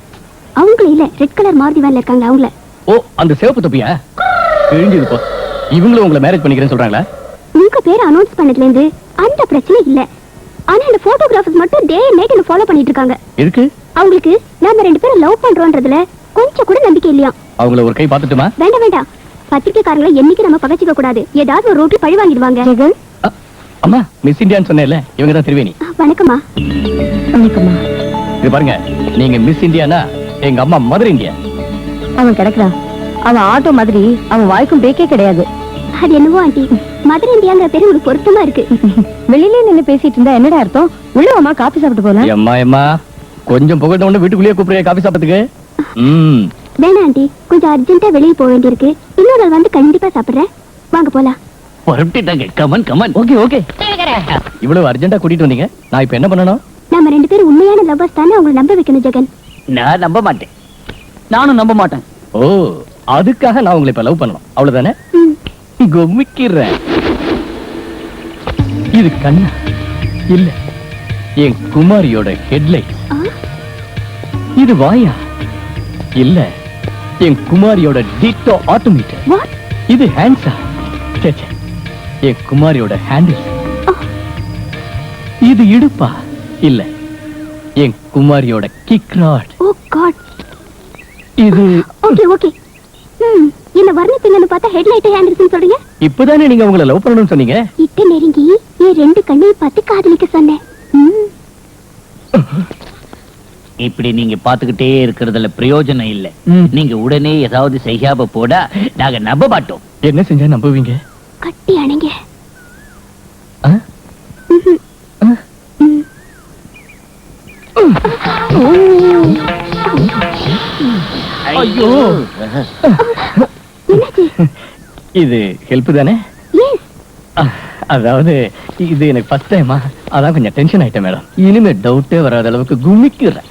அவங்கள இல்ல, ரெட் கலர் மாருதி வேன்ல இருக்காங்க அவங்கள. ஓ, அந்த சிவப்பு தொப்பியா? கிழிஞ்சது போ. இவங்களும் உங்களை மேரேஜ் பண்ணிக்கிறேன்னு சொல்றாங்களா? உங்க பேரை அனௌன்ஸ் பண்ணதுல இருந்து அந்த பிரச்சனை இல்ல. ஆனா இந்த போட்டோகிராஃபர்ஸ் மட்டும் டே அண்ட் நைட் என்ன ஃபாலோ பண்ணிட்டு இருக்காங்க. எதுக்கு? அவங்களுக்கு நாம ரெண்டு பேரும் லவ் பண்றோம்ன்றதுல கொஞ்சம் கூட நம்பிக்கை இல்லையா? அவங்கள ஒரு கை பார்த்துட்டுமா? வேண்டாம் வேண்டாம், பத்திரிக்கைக்காரங்களை என்னைக்கு நம்ம பகச்சிக்க கூடாது. ஏதாவது ஒரு ரோட்டில் பழி வாங்கிடுவாங்க. ஜெகன், அம்மா, மிஸ் இந்தியான்னு சொன்னேன்ல, இவங்க தான் திருவேணி. வணக்கம்மா. வணக்கம்மா. இது பாருங்க, நீங்க மிஸ் இந்தியானா எங்க அம்மா மதர் இந்தியா. அவன் கிடக்குறான். அவன் ஆட்டோ மாதிரி, அவன் வாய்க்கும் பிரேக்கே கிடையாது. அது என்னவோ ஆண்டி, மதர் இந்தியாங்கிற பேரு உங்களுக்கு பொருத்தமா இருக்கு. வெளியிலே நின்னு பேசிட்டு இருந்தா என்னடா அர்த்தம்? உள்ளவமா காபி சாப்பிட்டு போலாம். எம்மா எம்மா, கொஞ்சம் புகழ்ந்த உடனே வீட்டுக்குள்ளேயே கூப்பிடுறியா காபி சாப்பிட்டதுக்கு? வேணாம் ஆண்டி, கொஞ்சம் அர்ஜென்ட்டா வெளியே போக வேண்டியிருக்கு. இன்னொரு நாள் வந்து கண்டிப்பா சாப்பிடுறேன். வாங்க போலாம். புறப்பட்டுட்டாங்க. Come on come on. Okay okay. இவ்வளவு அர்ஜென்ட்டா கூட்டிட்டு வந்தீங்க, நான் இப்ப என்ன பண்ணணும்? நாம ரெண்டு பேரும் உண்மையான லவ்வர்ஸ் தானே, அவங்களை நம்ப வைக்கணும் ஜெகன். நான் நம்ப மாட்டேன். நானும் நம்ப மாட்டேன். ஓ, அதுக்காக நான் உங்களை இப்ப லவ் பண்ணணும், அவ்வளவுதானே? கொம்மிக்கிறேன். இது கண்ணா இல்ல என் குமாரியோட ஹெட்லைட். இது வாயா இல்ல என் குமாரியோட டிட்டோ ஆட்டோமீட்டர். இது ஹேண்ட்ஸா என் குமாரியோட ஹேண்டில். இது இடுப்பா இல்ல என் குமாரியோட கிக் ராட். ஓ காட். இது ஓகே ஓகே. என்ன வர்ணிப்பீங்கன்னு பார்த்தா ஹெட்லைட் ஹேண்டில்ஸ் சொல்றீங்க. இப்பதானே நீங்க உங்களை லவ் பண்ணணும்னு சொன்னீங்க. இட்ட நெருங்கி என் ரெண்டு கண்ணையும் பார்த்து காதலிக்க சொன்னேன். இப்படி நீங்க பாத்துக்கிட்டே இருக்கிறதுல பிரயோஜனம் இல்ல. நீங்க உடனே ஏதாவது செய்யாம போடா நாங்க நம்ப மாட்டோம். என்ன செஞ்சா நம்புவீங்க? கட்டி அணைங்க. ஐயோ, இது ஹெல்ப் தானே? அதாவது இது எனக்கு ஃபர்ஸ்ட் டைமா, அதான் கொஞ்சம் டென்ஷன் ஆயிட்டேன் மேடம். இனிமே டவுட்டே வராத அளவுக்கு குமிக்கிறேன்.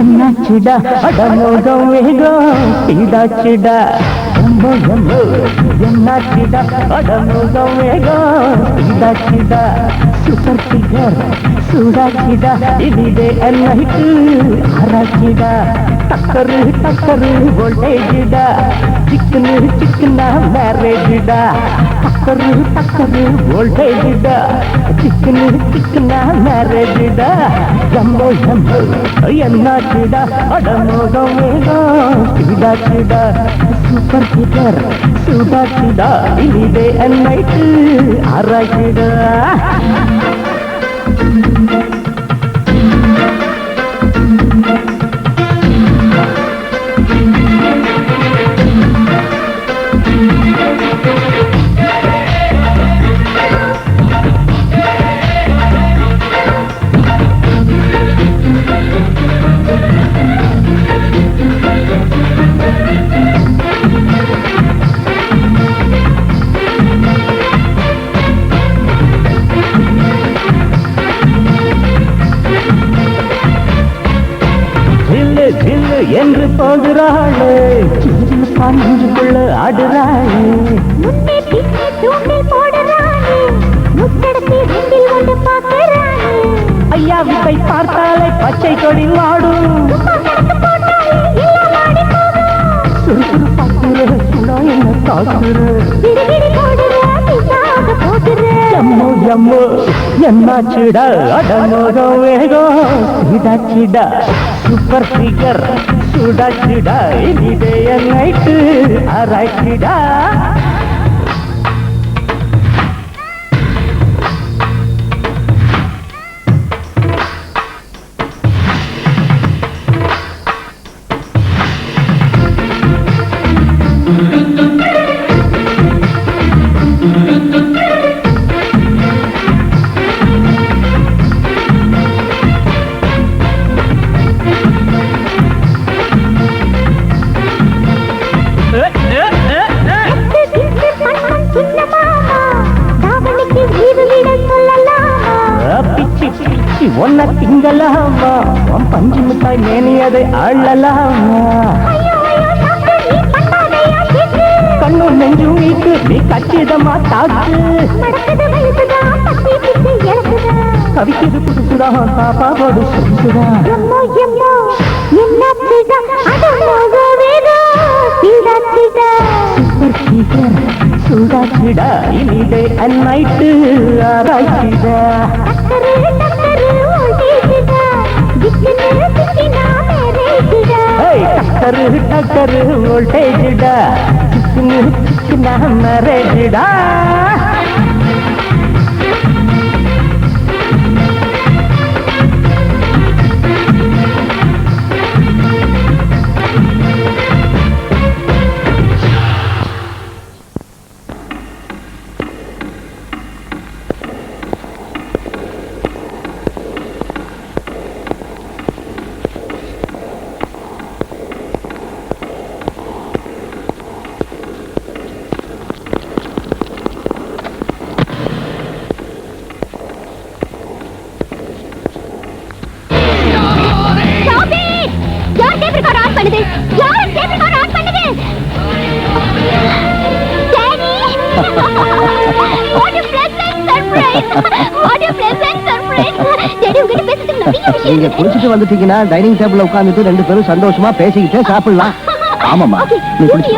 என்னாச்சுடா அடமோகம் வேகம் இதாச்சுடா என்னாச்சுடா அடமோகம் வேகம் இதாச்சுடா சூப்பர் ஃபிகர் சூடாச்சுடா இனிதே நைட்டு ஆராய்ச்சிடா டக்கரு டக்கரு வோல்டேஜ்டா சிக்கனு சிக்கனா மேரேஜ்டா டக்கரு டக்கரு வோல்டேஜ்டா சிக்கனு சிக்கனா மேரேஜ்டா ஜம்போ ஜம்போ என்னாச்சுடா அடமோகம் வேகம் இதாச்சுடா சூப்பர் ஃபிகர் சூடாச்சுடா இனிதே நைட்டு ஆராய்ச்சிடா என்று போகிறாளே நெஞ்சுக்குள்ள ஆடுறாளே முன்னே பின்னே தூண்டில் போடுறானே முத்தடத்தி ரெண்டில் ஒன்று பார்க்கறானே ஐயா வித்தை பார்த்தாலே பச்சை கொடி வாடும் சுறுசுறு பார்க்கிற சுடா என்ன காக்குற கிடுகிடு போடுற பிசாக போடுற ஜம்மு ஜம்மு என்னாச்சுடா அடமோகம் வேகம் இதாச்சுடா சூப்பர் ஃபிகர் சுடாச்சுடா இனிதே நைட்டு ஆராய்ச்சிடா ஒன்ன திங்கலாமா உன் பஞ்சு மிட்டாய் மேனியதை அள்ளலாமா கண்ணு நெஞ்சு வீட்டு நீ கச்சிதமா தாக்கு கவிக்குது புதுசுடா பாப்பாவோடு சொல்லுடா சூடாச்சிடா இனிதே நைட்டு ஆராய்ச்சிடா டக்கரு டக்கரு வோல்டேஜ்டா சிக்கனு சிக்கனா மேரேஜ்டா நீங்க குடிச்சிட்டு வந்துட்டீங்கன்னா டைனிங் டேபிள்ல உட்கார்ந்துட்டு ரெண்டு பேரும் சந்தோஷமா பேசிக்கிட்டே சாப்பிடலாம். ஆமாமா, நீ குடிச்சு.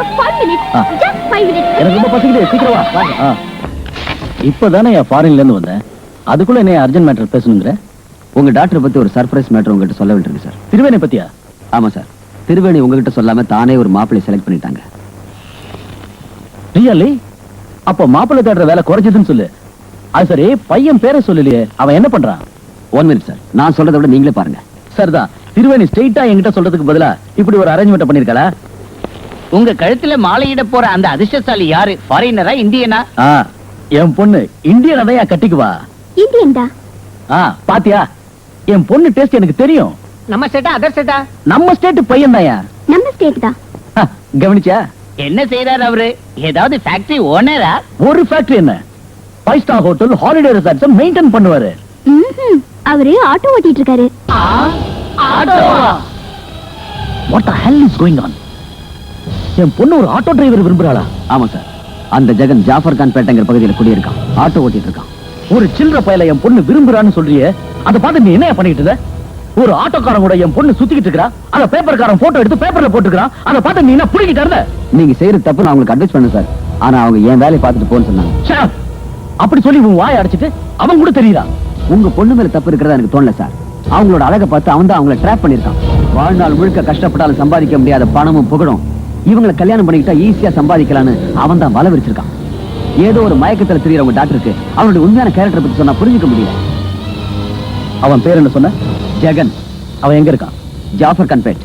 எனக்கு ரொம்ப பசிக்குது, சீக்கிரம் வா. இப்பதானே என் ஃபாரின்ல இருந்து வந்தேன், அதுக்குள்ள என்ன அர்ஜென்ட் மேட்டர் பேசணுங்கிற? உங்க டாக்டர் பத்தி ஒரு சர்ப்ரைஸ் மேட்டர் உங்ககிட்ட சொல்ல வேண்டியிருக்கு சார். திருவேணி பத்தியா? ஆமா சார், திருவேணி உங்ககிட்ட சொல்லாம தானே ஒரு மாப்பிள்ளை செலக்ட் பண்ணிட்டாங்க. ரியலி? அப்ப மாப்பிள்ளை தேடுற வேலை குறைஞ்சதுன்னு சொல்லு. அது சரி, பையன் பேரை சொல்லலையே, அவன் என்ன பண்றான்? 1 minute சார், நான் சொல்றதை விட நீங்களே பாருங்க. சரிதான், திருவேணி ஸ்ட்ரெயிட்டா என்கிட்ட சொல்றதுக்கு பதிலா இப்படி ஒரு அரேஞ்ச்மெண்ட் பண்ணிருக்கா? உங்க கழுத்துல மாலையிட போற அந்த அதிர்ஷ்டசாலி யாரு? ஃபாரினரா இந்தியனா? என் பொண்ணு இந்தியன் அதையா கட்டிக்குவா. இந்தியன் தான். பாத்தியா, என் பொண்ணு டேஸ்ட் எனக்கு தெரியும். நம்ம ஸ்டேட்டா அதர் ஸ்டேட்டா? நம்ம ஸ்டேட் பையன் தாயா. நம்ம ஸ்டேட் தான். கவனிச்சா? என்ன செய்யறாரு அவரு? ஏதாவது ஃபேக்டரி ஓனரா? ஒரு ஃபேக்டரி என்ன, 5 star hotel, holiday resorts maintain பண்ணுவாரு. அவரு ஆட்டோ ஓட்டிட்டு இருக்காரு. What the hell is going on? என் பொண்ணு ஒரு ஆட்டோ டிரைவர் விரும்புறாளா? ஆமா சார். அந்த ஜெகன் ஜாஃபர் கான் பேட்டைங்கிற பகுதியில் குடியிருக்கான். ஆட்டோ ஓட்டிட்டு இருக்கான். ஒரு சில்லற பயல என் பொண்ணு விரும்புறான்னு சொல்றியே, அதை பார்த்து நீ என்ன பண்ணிட்டு இருந்த? ஒரு ஆட்டோக்காரன் கூட என் பொண்ணு சுத்திக்கிட்டு இருக்கா, அத பேப்பர்காரன் போட்டோ எடுத்து பேப்பர்ல போட்டுக்கிறான். அதை பார்த்து நீ என்ன புடிக்கிட்டு இருந்த? நீங்க செய்யற தப்பு நான் உங்களுக்கு அட்வைஸ் பண்ணேன் சார். ஆனா அவங்க என் வேலையை பார்த்துட்டு போன்னு சொன்னாங்க. அப்படி சொல்லி உன் வாயை அடைச்சிட்டு அவன் கூட தெரியுதா? உங்க பொண்ணு மேல தப்பு இருக்கிறதா எனக்கு தோணல சார். அவங்களோட அழகை பார்த்து அவன் தான் அவங்கள ட்ராப் பண்ணிருக்கான். வாழ்நாள் முழுக்க கஷ்டப்பட்டாலும் சம்பாதிக்க முடியாத பணமும் புகழும் இவங்களை கல்யாணம் பண்ணிக்கிட்டா ஈஸியா சம்பாதிக்கலான்னு அவன் தான் வலை விரிச்சிருக்கான். ஏதோ ஒரு மயக்கத்துல தெரியறவங்க டாக்டருக்கு அவனுடைய உண்மையான கேரக்டர் பத்தி சொன்னா புரிஞ்சுக்க முடியல. அவன் பேர் என்ன சொன்ன? ஜெகன். அவன் எங்க இருக்கான்? ஜாஃபர் கான் பேட்.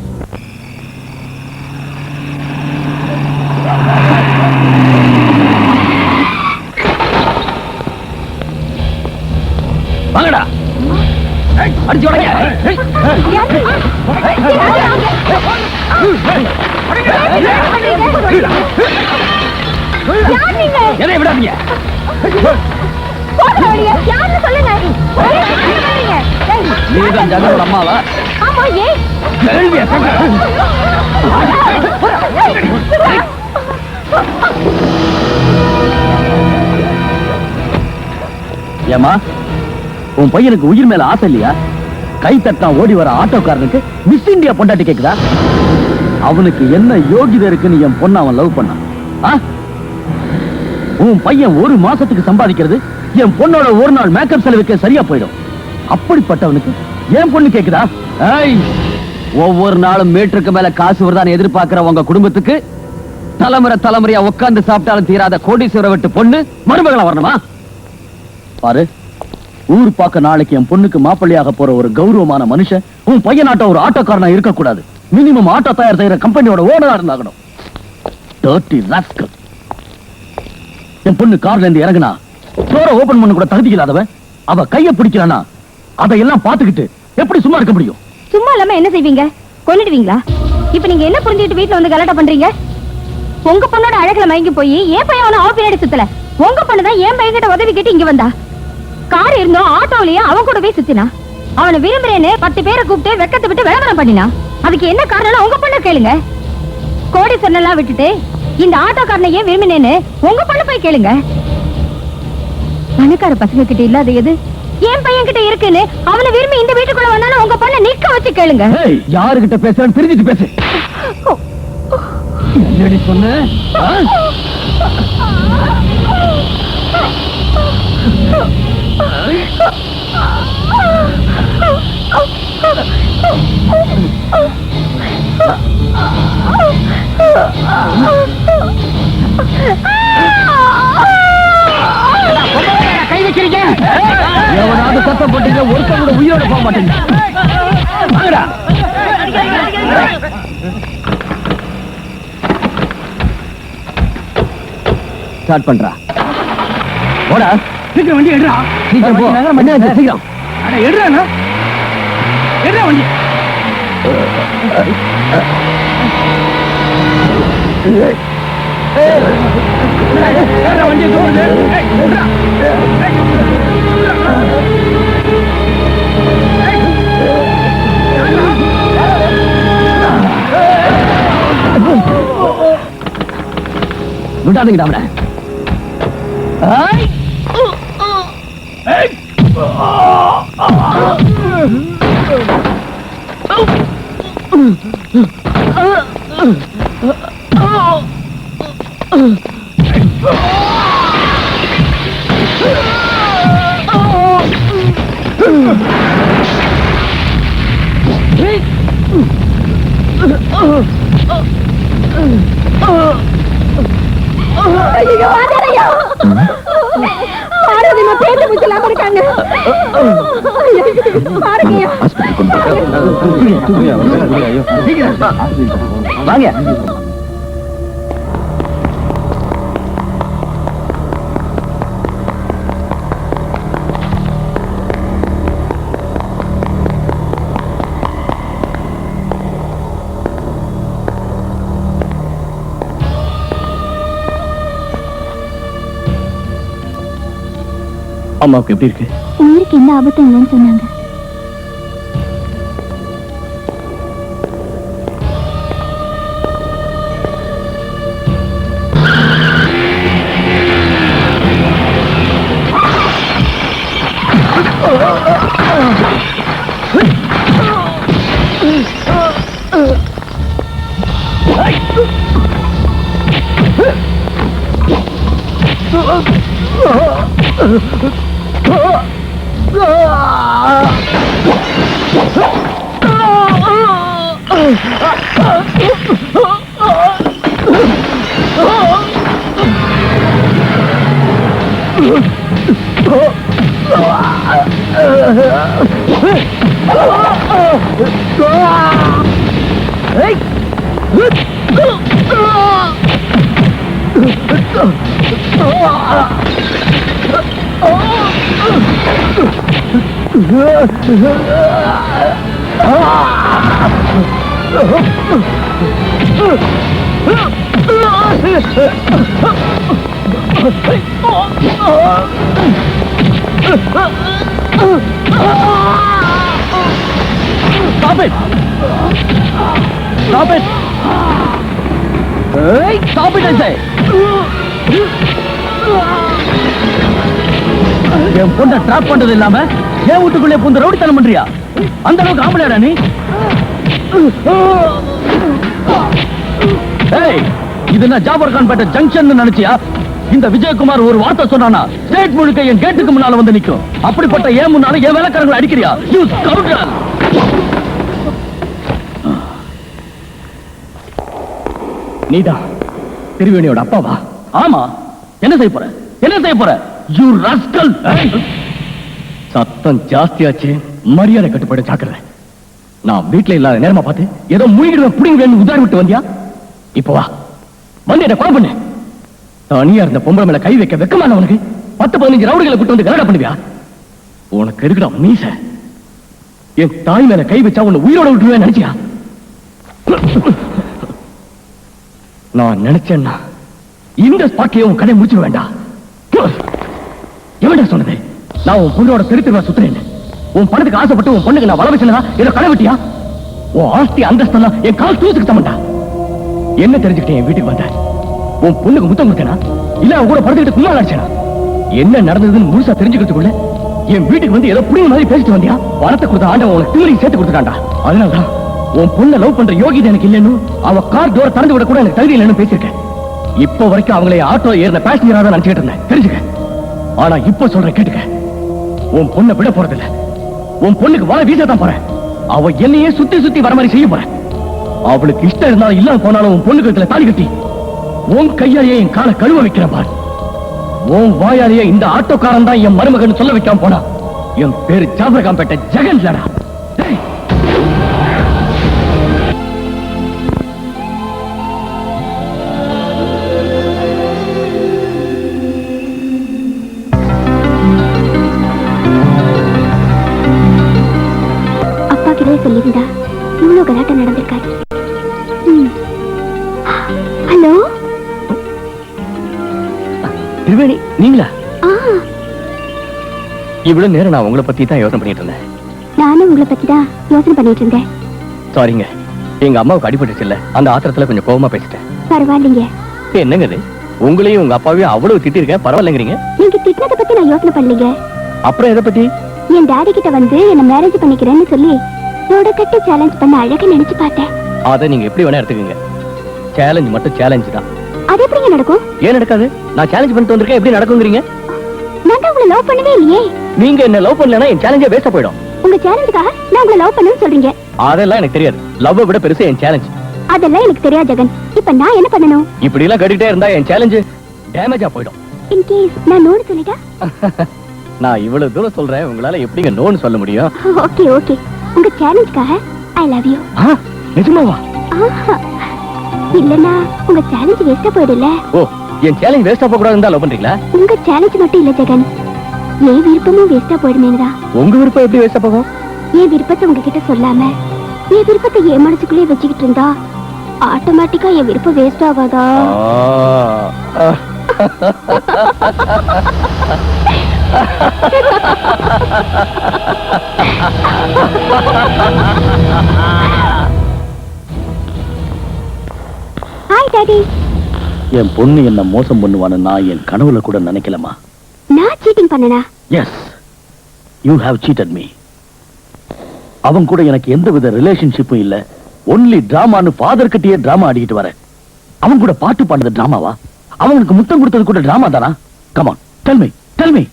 வாங்கடா, அடிச்சு உடைங்க. எதை விடாதீங்க. நீதான் ஜெகனோட அம்மாவா? கேள்வியா ஏமா, உன் பையனுக்கு உயிர் மேல ஆசை இல்லையா? கை தட்டா ஓடி வர ஆட்டோக்காரனுக்கு மிஸ் இந்தியா பொண்டாட்டி கேக்குதா? அவனுக்கு என்ன யோகிதை இருக்குன்னு என் பொண்ணு அவன் லவ் பண்ணான். உன் பையன் ஒரு மாசத்துக்கு சம்பாதிக்கிறது என் பொண்ணோட ஒரு நாள் மேக்கப் செலவுக்கு சரியா போயிடும். அப்படிப்பட்டவனுக்கு என் பொண்ணு கேக்குதா? ஒவ்வொரு நாளும் மீட்டருக்கு மேல காசு வருதான்னு எதிர்பார்க்கிற உங்க குடும்பத்துக்கு தலைமுறை தலைமுறையா உட்கார்ந்து சாப்பிட்டாலும் தீராத கோடீஸ்வர விட்டு பொண்ணு மருமகளா வரணுமா? பாரு, ஊர் பார்க்க நாளைக்கு என் பொண்ணுக்கு மாப்பிள்ளையாக போற ஒரு கௌரவமான மனுஷன் உன் பையனாட்ட ஒரு ஆட்டோக்காரனா இருக்க கூடாது. மினிமம் ஆட்டோ தயார் செய்யற கம்பெனியோட ஓனரா இருந்தாகணும். Dirty rascal. என் பொண்ணு கார்ல இருந்து இறங்குனா டோரை ஓபன் பண்ண கூட தகுதி இல்லாதவன் அவ கைய பிடிக்கிறானா அதையெல்லாம் பாத்துக்கிட்டு எப்படி சும்மா இருக்க முடியும்? சும்மா இல்லாம என்ன செய்வீங்க? கொன்னுடுவீங்களா? இப்ப நீங்க என்ன புரிஞ்சுட்டு வீட்டுல வந்து கலாட்டா பண்றீங்க? உங்க பொண்ணோட அழகுல மயங்கி போய் ஏன் பையன் அவன அவ பின்னாடி சுத்தல. உங்க பொண்ணுதான் என் பையன் கிட்ட உதவி கேட்டு இங்க வந்தா. கார் இருந்தோம் ஆட்டோலயே அவன் கூடவே சுத்தினா. அவனை விரும்புறேன்னு 10 பேரை கூப்பிட்டு வெக்கத்தை விட்டு விளம்பரம் பண்ணினா. அதுக்கு என்ன காரணம் உங்க பொண்ணு கேளுங்க. கோடி சொன்னெல்லாம் விட்டுட்டு இந்த ஆட்டோக்காரனை ஏன் விரும்பினேன்னு உங்க பொண்ணு போய் கேளுங்க. பணக்கார பசங்க கிட்ட இல்லாத எது என் பையன் கிட்ட இருக்குன்னு அவனை விரும்பி இந்த வீட்டுக்குள்ள வந்தாலும் உங்க பொண்ணை நிக்க வச்சு கேளுங்க. யாருகிட்ட பேசுறேன்னு தெரிஞ்சுட்டு பேசு. என்னடி சொன்ன? கை வச்சிருக்க எவனாவது சத்தம் போட்டீங்க ஒருத்தரோட உயிரோட போக மாட்டீங்க. ஸ்டார்ட் பண்றா. போடா, சீக்கிரம் வண்டி எடுறா. சீக்கிரம் போ. என்ன சீக்கிரம் எடுறா. எடுறா வண்டி. வண்டி விடாதீங்கடா அவனை. வாங்க. அம்மாவுக்கு எப்படி இருக்கு? உயிருக்கு எந்த ஆபத்தும் இல்லைன்னு சொன்னாங்க. Stop it! Stop it! Hey, stop it, I say! என் பொண்ணை ட்ராப் பண்றது இல்லாம என் வீட்டுக்குள்ளே பூந்த ரவுடித்தனம் பண்றியா? அந்த அளவுக்கு ஆம்பளையாடா நீ? ஏய், இது என்ன ஜாபர் கான் பேட்டை ஜங்ஷன் நினைச்சியா? இந்த விஜயகுமார் ஒரு வார்த்தை சொன்னானா ஸ்டேட் முழுக்க என் கேட்டுக்கு முன்னால வந்து நிக்கும். அப்படிப்பட்ட ஏன் முன்னால என் வேலைக்காரங்களை அடிக்கிறியா? யூ ஸ்கவுண்டர்! நீதான் திருவேணியோட அப்பாவா? ஆமா. என்ன செய்ய போற? என்ன செய்ய போற? You rascal! சத்தம் ஜாஸ்தியாச்சு, மரியாதை கட்டுப்பாடு ஜாக்கிரதை. நான் வீட்டுல இல்லாத நேரமா பார்த்து ஏதோ மூழ்கிடுவேன் புடிங்க உதாரி விட்டு வந்தியா? இப்ப வா, வந்து என்ன கொலை பண்ணு. தனியா இருந்த பொம்பளை மேல கை வைக்க வெக்கமான உனக்கு 10-15 ரவுடிகளை கூட்டு வந்து கலடா பண்ணுவியா? உனக்கு இருக்குடா மீச. என் தாய் மேல கை வச்சா உன்னை உயிரோட விட்டுருவேன் நினைச்சியா? நான் நினைச்சேன்னா இந்த ஸ்பாட்லயே உன் கடை முடிச்சிட வேண்டாம். எவன்டா சொன்னது நான் உன் பொண்ணோட திருத்திருவா சுத்துறேன்? உன் பணத்துக்கு ஆசைப்பட்டு உன் பொண்ணுக்கு நான் வள வச்சுனா இதை கடை விட்டியா? உன் ஆஸ்தி அந்தஸ்தெல்லாம் என் கால் தூசுக்கு தமண்டா. என்ன தெரிஞ்சுக்கிட்டேன் என் வீட்டுக்கு வந்த? உன் பொண்ணுக்கு முத்தம் கொடுத்தேனா இல்ல அவன் கூட படுத்துக்கிட்டு கும்மா அடிச்சேனா? என்ன நடந்ததுன்னு முழுசா தெரிஞ்சுக்கிறதுக்குள்ள என் வீட்டுக்கு வந்து ஏதோ புடிங்க மாதிரி பேசிட்டு வந்தியா? பணத்தை கொடுத்த ஆண்டவன் உனக்கு திமிரி சேர்த்து கொடுத்துட்டான்டா. அதனாலதான் உன் பொண்ணை லவ் பண்ற யோகிதை எனக்கு இல்லைன்னு, அவ கார் டோரை திறந்து விட கூட எனக்கு தகுதி இல்லைன்னு பேசியிருக்கேன். இப்போ வரைக்கும் அவங்களை ஆட்டோ ஏறின பேசஞ்சரா தான் நினைச்சிட்டு இருந்தேன், தெரிஞ்சுக்க. ஆனா இப்ப சொல்றேன் கேட்டுக்க, உன் பொண்ணை விட போறதில்ல. உன் பொண்ணுக்கு வாழ வீச தான் போறேன். அவ என்னையே சுத்தி சுத்தி வர மாதிரி செய்ய போறேன். அவளுக்கு இஷ்டம் இருந்தாலும் இல்லாம போனாலும் உன் பொண்ணுக்கு இதுல தாலி கட்டி உன் கையாலேயே என் காலை கழுவ வைக்கிறேன் பார். உன் வாயாலேயே இந்த ஆட்டோக்காரன் தான் என் மருமகன் சொல்ல வைக்காம போனா என் பேரு ஜாபர்காம்பேட்டை ஜெகன் இல்லடா. சொல்லியிருந்தா இவ்வளவு கலாட்டம் நடந்திருக்காரு. ஹலோ திருவேணி, நீங்களா? இவ்வளவு நேரம் நான் உங்களை பத்தி தான் யோசனை பண்ணிட்டு இருந்தேன். நானும் உங்களை பத்தி தான் யோசனை பண்ணிட்டு இருந்தேன். சாரிங்க, எங்க அம்மாவுக்கு அடிபட்டுச்சு இல்ல, அந்த ஆத்திரத்துல கொஞ்சம் கோவமா பேசிட்டேன். பரவாயில்லைங்க. என்னங்க இது, உங்களையும் உங்க அப்பாவையும் அவ்வளவு திட்டிருக்கேன், பரவாயில்லைங்கிறீங்க? நீங்க திட்டினதை பத்தி நான் யோசனை பண்ணலீங்க. அப்புறம் எதை பத்தி? என் டாடி கிட்ட வந்து என்ன மேரேஜ் பண்ணிக்கிறேன்னு சொல்லி கட்டி சேலஞ்ச் பண்ண அழகா நினைச்சு பார்த்தேன். அதை நீங்க எப்படி வேணா எடுத்துக்கங்க. சேலஞ்ச் மட்டும் சேலஞ்ச் தான். அது எப்படிங்க நடக்கும்? ஏன் நடக்காது? நான் சேலஞ்ச் பண்ணிட்டு வந்திருக்கேன், எப்படி நடக்குங்கிறீங்க? நான் தான் உங்களை லவ் பண்ணவே இல்லையே. நீங்க என்ன லவ் பண்ணலனா என் சேலஞ்சே வேஸ்டா போய்டும். உங்க சேலஞ்சுக்காக நான் உங்களை லவ் பண்ணனும் சொல்றீங்க. அதெல்லாம் எனக்கு தெரியாது. லவ்வை விட பெருசு என் சேலஞ்ச். அதெல்லாம் எனக்கு தெரியாது ஜெகன். இப்போ நான் என்ன பண்ணனும்? இப்படி எல்லாம் கேட்டுட்டே இருந்தா என் சேலஞ்ச் டேமேஜா போய்டும். இன் கேஸ் நான் நோன்னு சொல்லிட்டா? நான் இவ்வளவு தூரம் சொல்றேன், உங்களால எப்படிங்க நோன்னு சொல்ல முடியும்? Okay okay. உங்க சேலஞ்சுக்காக ஐ லவ் யூ. நிஜமாவா? இல்லனா உங்க சேலஞ்ச் வேஸ்டா போயிடுல. ஓ, என் சேலஞ்ச் வேஸ்டா போக கூடாதுன்னு தான் லவ் பண்றீங்களா? உங்க சேலஞ்ச் மட்டும் இல்ல ஜெகன், என் விருப்பமும் வேஸ்டா போயிடுமேங்கடா. உங்க விருப்பம் எப்படி வேஸ்டா போகும்? என் விருப்பத்தை உங்ககிட்ட சொல்லாம என் விருப்பத்தை என் மனசுக்குள்ளே வச்சுக்கிட்டு இருந்தா ஆட்டோமேட்டிக்கா என் விருப்பம் வேஸ்ட் ஆகாதா? Hi daddy. என் பொண்ணு என்ன மோசம் பண்ணுவான்னு நான் என் கனவுல கூட நினைக்கலமா. நான் சீட்டிங் பண்ணனா? Yes, you have cheated me. அவன் கூட எனக்கு எந்தவித ரிலேஷன்ஷிப்பும் இல்ல. ஒன்லி டிராமான்னு ஃபாதர் கிட்டயே டிராமா ஆடிக்கிட்டு வர. அவன் கூட பாட்டு பாடுறது டிராமாவா? அவனுக்கு முத்தம் கொடுத்தது கூட டிராமா தானா? கம் ஆன் டெல் மீ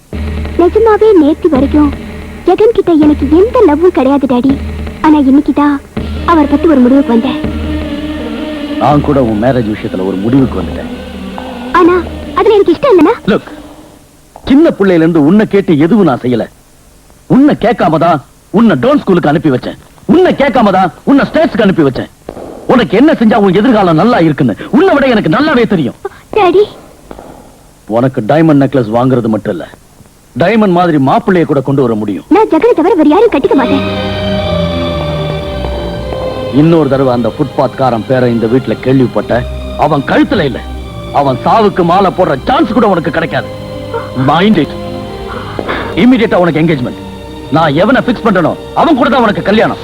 நிஜமாவே நேத்து வரைக்கும் ஜெகன் கிட்ட எனக்கு எந்த லவ்வும் கிடையாது டாடி. ஆனா இன்னைக்குதான் அவர் பத்தி ஒரு முடிவுக்கு வந்தேன். நான் கூட உன் மேரேஜ் விஷயத்துல ஒரு முடிவுக்கு வந்துட்டேன். ஆனா அதுல எனக்கு இஷ்டம் இல்லைன்னா லுக், சின்ன பிள்ளையில இருந்து உன்னை கேட்டு எதுவும் நான் செய்யல. உன்னை கேட்காமதான் உன்னை டோன் ஸ்கூலுக்கு அனுப்பி வச்சேன். உன்னை கேட்காமதான் உன்னை ஸ்டேட்ஸ்க்கு அனுப்பி வச்சேன். உனக்கு என்ன செஞ்சா உன் எதிர்காலம் நல்லா இருக்குன்னு உன்னை விட எனக்கு நல்லாவே தெரியும். டாடி, உனக்கு டைமண்ட் நெக்லஸ் வாங்குறது மட்டும் இல்ல, டைமண்ட் மாதிரி மாப்பிள்ளைய கூட கொண்டு வர முடியும். நான் ஜெகனை தவிர வேற யாரும் கட்டிக்க மாட்டேன். இன்னொரு தடவை அந்த ஃபுட்பாத் காரன் பேரை இந்த வீட்டுல கேள்விப்பட்ட, அவன் கழுத்துல இல்ல, அவன் சாவுக்கு மாலை போடுற சான்ஸ் கூட உனக்கு கிடைக்காது. Mind it. இமிடியேட்டா உனக்கு என்கேஜ்மெண்ட். நான் எவனை பிக்ஸ் பண்றனோ அவன் கூட தான் உனக்கு கல்யாணம்.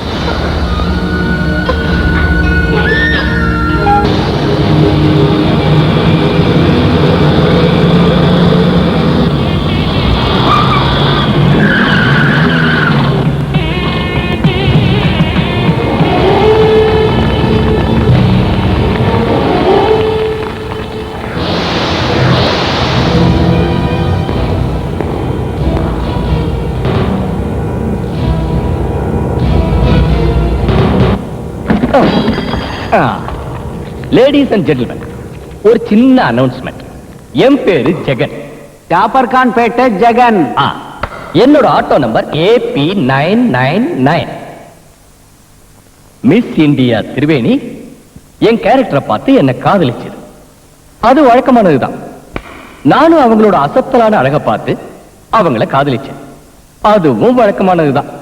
லேடிஸ் அண்ட் ஜென்டில்மேன், ஒரு சின்ன அனௌன்ஸ்மெண்ட். என் பேரு ஜெகன், ஜாபர்கான் பேட்டை ஜெகன். என்னோட auto number AP999. Miss India Triveni என் கேரக்டரை பார்த்து என்ன காதலிச்சது. அது வழக்கமானதுதான். நானும் அவங்களோட அசத்தலான அழகை பார்த்து அவங்கள காதலிச்சேன். அதுவும் வழக்கமானதுதான்.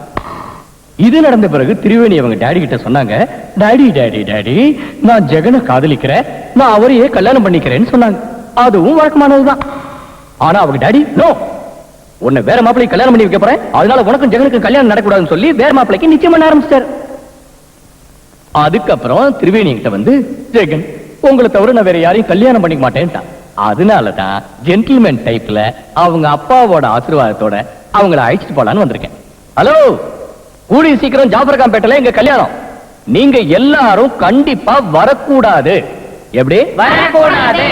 இது நடந்த பிறகு திரிவேணி அவங்க டாடி கிட்ட சொன்னாங்க, டாடி டாடி டாடி நான் ஜெகனை காதலிக்கிறேன், நான் அவரையே கல்யாணம் பண்ணிக்கிறேன்னு சொன்னாங்க. அதுவும் வழக்கமானதுதான். ஆனா அவங்க டாடி, நோ, உன்னை வேற மாப்பிள்ளை கல்யாணம் பண்ணி வைக்க போறேன், அதனால உனக்கும் ஜெகனுக்கு கல்யாணம் நடக்கூடாதுன்னு சொல்லி வேற மாப்பிள்ளைக்கு நிச்சயம் பண்ண ஆரம்பிச்சிட்டாரு. அதுக்கப்புறம் திரிவேணி கிட்ட வந்து, ஜெகன் உங்களை தவிர நான் வேற யாரையும் கல்யாணம் பண்ணிக்க மாட்டேன்ட்டான். அதனாலதான் ஜென்டில்மேன் டைப்ல அவங்க அப்பாவோட ஆசீர்வாதத்தோட அவங்கள அழைச்சிட்டு போலான்னு வந்திருக்கேன். ஹலோ, கூடி சீக்கிரம் ஜாபர்கான் பேட்டையில எங்க கல்யாணம். நீங்க எல்லாரும் கண்டிப்பா வரக்கூடாது. எப்படி வரக்கூடாது?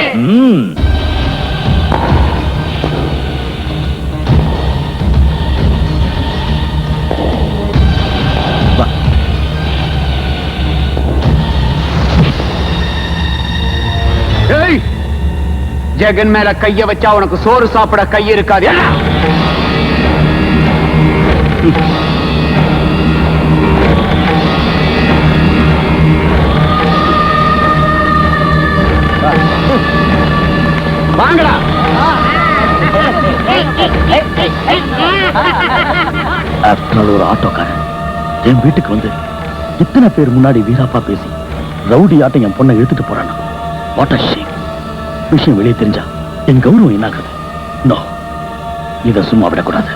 ஜெகன் மேல கைய வச்சா உனக்கு சோறு சாப்பிட கை இருக்காது. வாங்கடா. ஒரு ஆட்டோக்காரன் என் வீட்டுக்கு வந்து இத்தனை பேர் முன்னாடி வீராப்பா பேசி ரவுடி ஆட்டம் என் பொண்ணை இழுத்துட்டு போறானா? What a shame. விஷயம் வெளியே தெரிஞ்சா என் கௌரவம் என்னாகுது? நோ, இதை சும்மா விடக்கூடாது.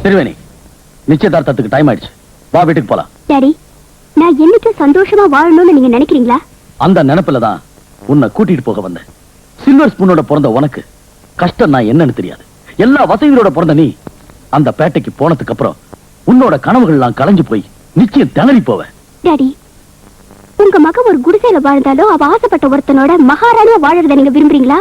திரிவேணி, நிச்சயதார்த்தத்துக்கு டைம் ஆயிடுச்சு, வா வீட்டுக்கு போலாம். டாடி, நான் என்னைக்கு சந்தோஷமா வாழணும்னு நீங்க நினைக்கிறீங்களா? அந்த நினைப்புலதான் உன்னை கூட்டிட்டு போக வந்தேன். சில்வர் ஸ்பூனோட பிறந்த உனக்கு கஷ்டம் நான் என்னன்னு தெரியாது. எல்லா வசதிகளோட பிறந்த நீ அந்த பேட்டைக்கு போனதுக்கு அப்புறம் உன்னோட கனவுகள்லாம் கலைஞ்சு போய் நிச்சயம் திணறி போவேன். டாடி, உங்க மகன் ஒரு குடிசையில வாழ்ந்தாலும் அவ ஆசைப்பட்ட ஒருத்தனோட மகாராணியா வாழறத நீங்க விரும்புறீங்களா?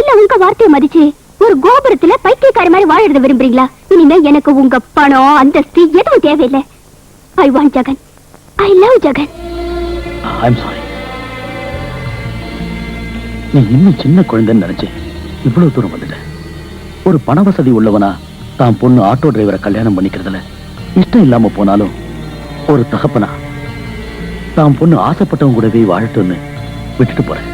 இல்ல உங்க வார்த்தையை மதிச்சு ஒரு கோபுரத்துல பைத்தியக்கார மாதிரி வாழறத விரும்புறீங்களா? இனிமே எனக்கு உங்க பணம் அந்தஸ்து எதுவும் தேவையில்லை. I want Jagan. I love Jagan. I'm sorry. நீ இன்னும் சின்ன குழந்தைன்னு நினைச்சு இவ்வளவு தூரம் வந்துட்ட. ஒரு பண வசதி உள்ளவனா தான் பொண்ணு ஆட்டோ டிரைவரை கல்யாணம் பண்ணிக்கிறதுல இஷ்டம் இல்லாம போனாலும் ஒரு தகப்பனா தான் பொண்ணு ஆசைப்பட்டவங்க கூடவே வாழட்டும்னு விட்டுட்டு போறேன்.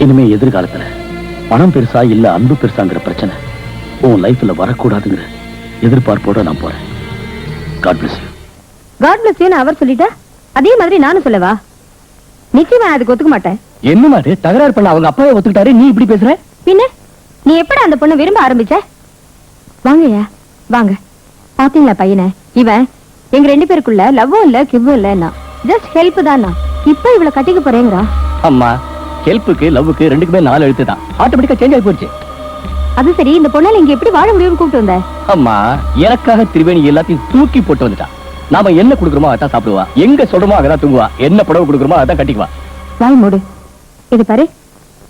இனிமே எதிர்காலத்துல பணம் பெருசா இல்ல அன்பு பெருசாங்கிற பிரச்சனை உன் லைஃப்ல வரக்கூடாதுங்கிற எதிர்பார்ப்போட நான் போறேன். God bless you. God bless யூன்னு அவர் சொல்லிட்டா அதே மாதிரி நானும் சொல்லவா? நிச்சயமா நான் அதுக்கு ஒத்துக்க மாட்டேன். என்னமா அது தகராறு பண்ண அவங்க அப்பாவே ஒத்துக்கிட்டாரு, நீ இப்படி பேசுற? பின்ன நீ எப்படி அந்த பொண்ணை விரும்ப ஆரம்பிச்ச? வாங்கய்யா வாங்க. பாத்தீங்களா பையனை? இவன் எங்க 2 பேருக்குள்ள லவ்வும் இல்ல கிவ்வும் இல்லன்னா ஜஸ்ட் ஹெல்ப் தானா. இப்ப இவளை கட்டிக்க போறேங்கிறா. அம்மா, ஹெல்ப்புக்கு லவ்வுக்கு ரெண்டுக்குமே 4 எழுத்து தான். ஆட்டோமேட்டிக்கா சேஞ்ச் ஆகி போச்சு. அது சரி, இந்த பொண்ணால இங்க எப்படி வாழ முடியும்னு கூப்பிட்டு வந்த? அம்மா, எனக்காக திரிவேணி எல்லாத்தையும் தூக்கி போட்டு வந்துட்டான். நாம என்ன கொடுக்குறோமோ அதான் சாப்பிடுவா, எங்க சொல்றோமோ அதான் தூங்குவா, என்ன புடவை கொடுக்குறோமோ அதான் கட்டிக்குவா. வாய் மூடு. இது பாரு,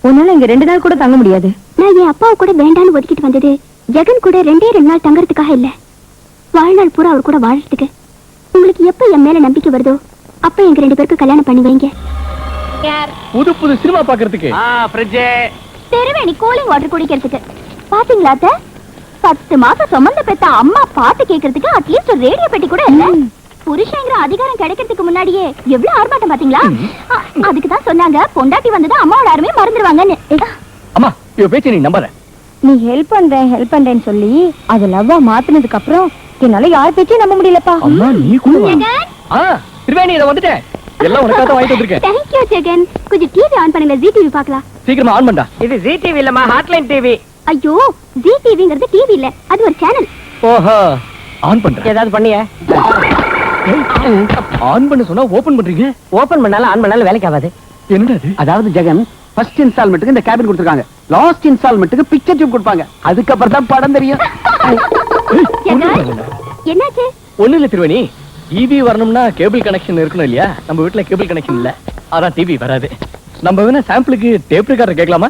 உன்னால இங்க 2 நாள் கூட தங்க முடியாது. நான் என் அப்பாவை கூட வேண்டான்னு ஒதுக்கிட்டு வந்தது ஜெகன் கூட 2 நாள் தங்கறதுக்காக இல்ல, வாழ்நாள் பூரா அவர் கூட வாழறதுக்கு. உங்களுக்கு எப்ப என் மேல நம்பிக்கை வருதோ அப்ப எங்க 2 பேருக்கு கல்யாணம் பண்ணி வைங்க. புது புது சினிமா பாக்குறதுக்கு தெருவேணி கூலிங் வாட்டர் குடிக்கிறதுக்கு. பாத்தீங்களா அத்தை, 10 மாசம் சுமந்த பெத்த அம்மா பாட்டு கேட்கறதுக்கு அட்லீஸ்ட் ஒரு ரேடியோ பெட்டி கூட இல்ல. புருஷங்கிற அதிகாரம் கிடைக்கிறதுக்கு முன்னாடியே எவ்வளவு ஆர்ப்பாட்டம் பாத்தீங்களா? அதுக்கு தான் சொன்னாங்க பொண்டாட்டி வந்தது அம்மாவோட அருமையை மறந்துடுவாங்கன்னு. அம்மா, இவ பேச்ச நீ நம்பாத. நீ ஹெல்ப் பண்றேன்னு சொல்லி அது லவ்வா மாத்தினதுக்கு அப்புறம் என்னால யார் பேச்சையும் நம்ப முடியலப்பா. அம்மா, நீ கூட வா. திரிவேணி, இத வந்துட்டேன். எல்லாம் உனக்காக தான் வாங்கிட்டு வந்திருக்கேன். Thank you Jagan. கொஞ்சம் டிவி ஆன் பண்ணுங்க, ஜி டிவி பார்க்கலாம். சீக்கிரமா ஆன் பண்ணடா. இது ஜி டிவி இல்லம்மா, ஹாட்லைன் டிவி. ஐயோ, ஜி டிவிங்கிறது டிவி இல்ல, அது ஒரு சேனல். ஓஹோ, ஆன் பண்றேன். ஏதாவது பண்ணிய? ஆன் பண்ண சொன்னா ஓபன் பண்றீங்க? ஓபன் பண்ணாலும் ஆன் பண்ணாலும் வேலைக்கு ஆகாது. என்னடா இது? அதாவது ஜெகன், ஃபர்ஸ்ட் இன்ஸ்டால்மெண்ட்டுக்கு இந்த கேபின் கொடுத்துருக்காங்க, லாஸ்ட் இன்ஸ்டால்மெண்ட்டுக்கு பிக்சர் டியூப் கொடுப்பாங்க, அதுக்கப்புறம் தான் படம் தெரியும். என்னாச்சு? ஒண்ணு இல்ல திரிவேணி, டிவி வரணும்னா கேபிள் கனெக்ஷன் இருக்கணும் இல்லையா? நம்ம வீட்டுல கேபிள் கனெக்ஷன் இல்ல, அதான் டிவி வராது. நம்ம வேணா சாம்பிளுக்கு டேப் ரெக்கார்டர் கேட்கலாமா?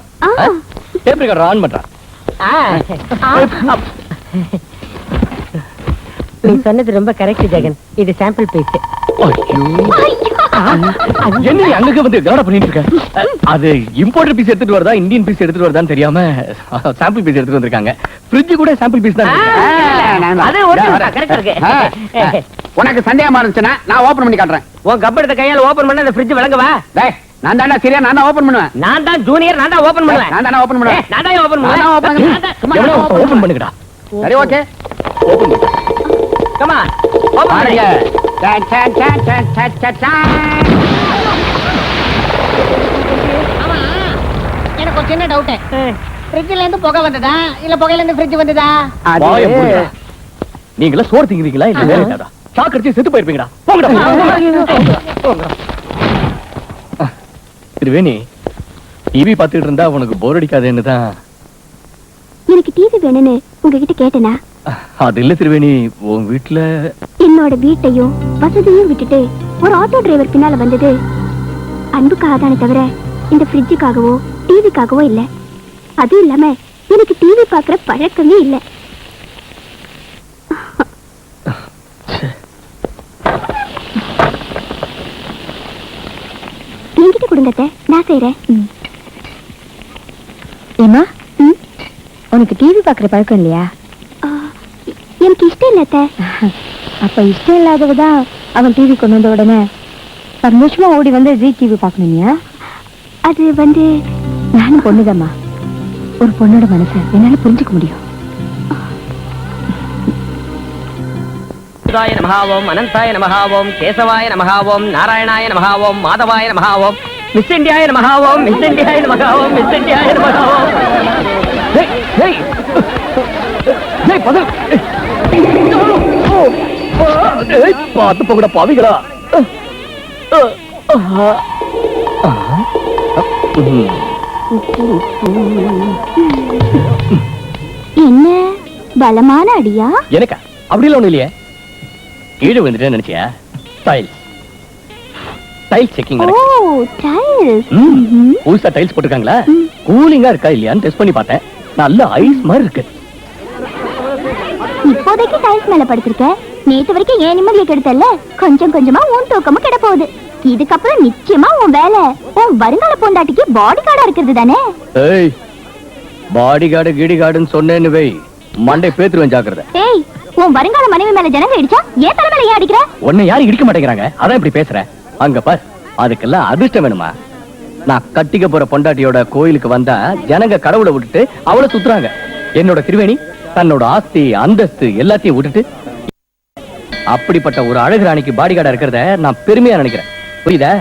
டேப் ரெக்கார்டர் ஆன் பண்றா. நீ சொன்னது ரொம்ப கரெக்ட் ஜெகன், இது சாம்பிள் பீஸ். என்ன நீ அங்க வந்து கவனம் பண்ணிட்டு இருக்க? அது இம்போர்ட்டட் பீஸ் எடுத்துட்டு வரதா இந்தியன் பீஸ் எடுத்துட்டு வரதான்னு தெரியாம சாம்பிள் பீஸ் எடுத்துட்டு வந்திருக்காங்க. ஃப்ரிட்ஜ் கூட சாம்பிள் பீஸ் தான். அது கரெக்ட் இருக்கு. உனக்கு சந்தேகமா இருந்துச்சுன்னா நான் ஓபன் பண்ணி காட்டுறேன். உன் கப்பெடுத்த கையால ஓபன் பண்ண அந்த ஃப்ரிட்ஜ் விளங்கவா? டேய், நான் தான்டா சரியா, நான் தான் ஓபன் பண்ணுவேன். நான் தான் ஜூனியர், நான் தான் ஓபன் பண்ணுவேன். நான் தானே ஓபன் பண்ணுவேன். நான் தான் ஓபன் பண்ணுவேன். ஓபன் பண்ணுங்கடா. சரி, ஓகே, ஓபன் பண்ணு. கமா ஓபன் பாருங்க. எனக்கு ஒரு சின்ன டவுட். ஃப்ரிட்ஜ்ல இருந்து புகை வந்ததா இல்ல புகையில இருந்து ஃப்ரிட்ஜ் வந்ததா? வாயை மூடுடா. நீங்களா சோறு திங்கிறீங்களா இல்ல வேற ஏதாவது சாக்கு அடிச்சு செத்து போயிருப்பீங்கடா. போங்கடா. திருவேணி, டிவி பார்த்துட்டு இருந்தா உனக்கு போர் அடிக்காதுன்னு தான். எனக்கு டிவி வேணும்னு உங்ககிட்ட கேட்டேனா? அது இல்ல திருவேணி, உன் வீட்டுல என்னோட வீட்டையும் வசதியும் விட்டுட்டு ஒரு ஆட்டோ டிரைவர் பின்னால வந்தது அன்புக்காக தானே தவிர இந்த ஃப்ரிட்ஜுக்காகவோ டிவிக்காகவோ இல்ல. அதுவும் இல்லாம எனக்கு டிவி பாக்குற பழக்கமே இல்ல. என்கிட்ட கொடுங்க அத்தை, நான் செய்யறேன். ஏமா, உனக்கு டிவி பாக்குற பழக்கம் இல்லையா? எனக்கு இஷ்டம் இல்ல அத்தை. அப்ப இஷ்டம் இல்லாதவதான் அவன் டிவி கொண்டு வந்த உடனே சந்தோஷமா ஓடி வந்து ஜி டிவி பாக்கணுமியா? அது வந்து நானும் பொண்ணுதாம்மா, ஒரு பொண்ணோட மனசை என்னால புரிஞ்சுக்க முடியும். நமஹாவோம், அனந்தாய நமஹாவோம், கேசவாய நமஹாவோம், நாராயணாய நமஹாவோம், மாதவாய நமஹாவோம், மிஸ் இந்தியாய நமஹாவோம், மிஸ் இந்தியாய நமஹாவோம், மிஸ் இந்தியாய நமஹாவோம். பார்த்து போங்கடா பாவிகளா. என்ன பலமான அடியா? எனக்கா? அப்படிலாம் ஒண்ணு இல்லையே. கீழே வந்துட்டேன்னு நினைச்சியா? Tiles checking. Oh, tiles. புதுசா டைல்ஸ் போட்டுருக்காங்களா? கூலிங்கா இருக்கா இல்லையான்னு டெஸ்ட் பண்ணி பார்த்தேன். நல்ல ஐஸ் மாதிரி இருக்கு. இப்போதைக்கு டைல்ஸ் மேல படுத்திருக்க, நேத்து வரைக்கும் ஏன் நிம்மதியை கெடுத்தல்ல, கொஞ்சம் கொஞ்சமா உன் தூக்கமும் கெட போகுது. இதுக்கப்புறம் நிச்சயமா உன் வேலை உன் வருங்கால பொண்டாட்டிக்கு பாடி கார்டா இருக்கிறது தானே? ஏய், பாடி கார்டு கீடி கார்டுன்னு சொன்னேன்னு வை, மண்டை பேத்துருவேன், ஜாக்கிரதை. ஏய், உன் வருங்கால மனைவி மேல ஜனங்க இடிச்சா ஏன் தலைமையில ஏன் அடிக்கிற? உன்னை யாரும் இடிக்க மாட்டேங்கிறாங்க, அதான் இப்படி பேசுற. அங்க பார், அதுக்கெல்லாம் அதிர்ஷ்டம் வேணுமா? நான் கட்டிக்க போற பொண்டாட்டியோட கோயிலுக்கு வந்தா ஜனங்க கடவுளை விட்டுட்டு அவளை சுத்துறாங்க. என்னோட திருவேணி தன்னோட ஆஸ்தி அந்தஸ்து எல்லாத்தையும் விட்டுட்டு அப்படிப்பட்ட ஒரு அழகு ராணிக்கு பாடி கார்டா இருக்கிறத நான் பெருமையா நினைக்கிறேன். புரியுதா?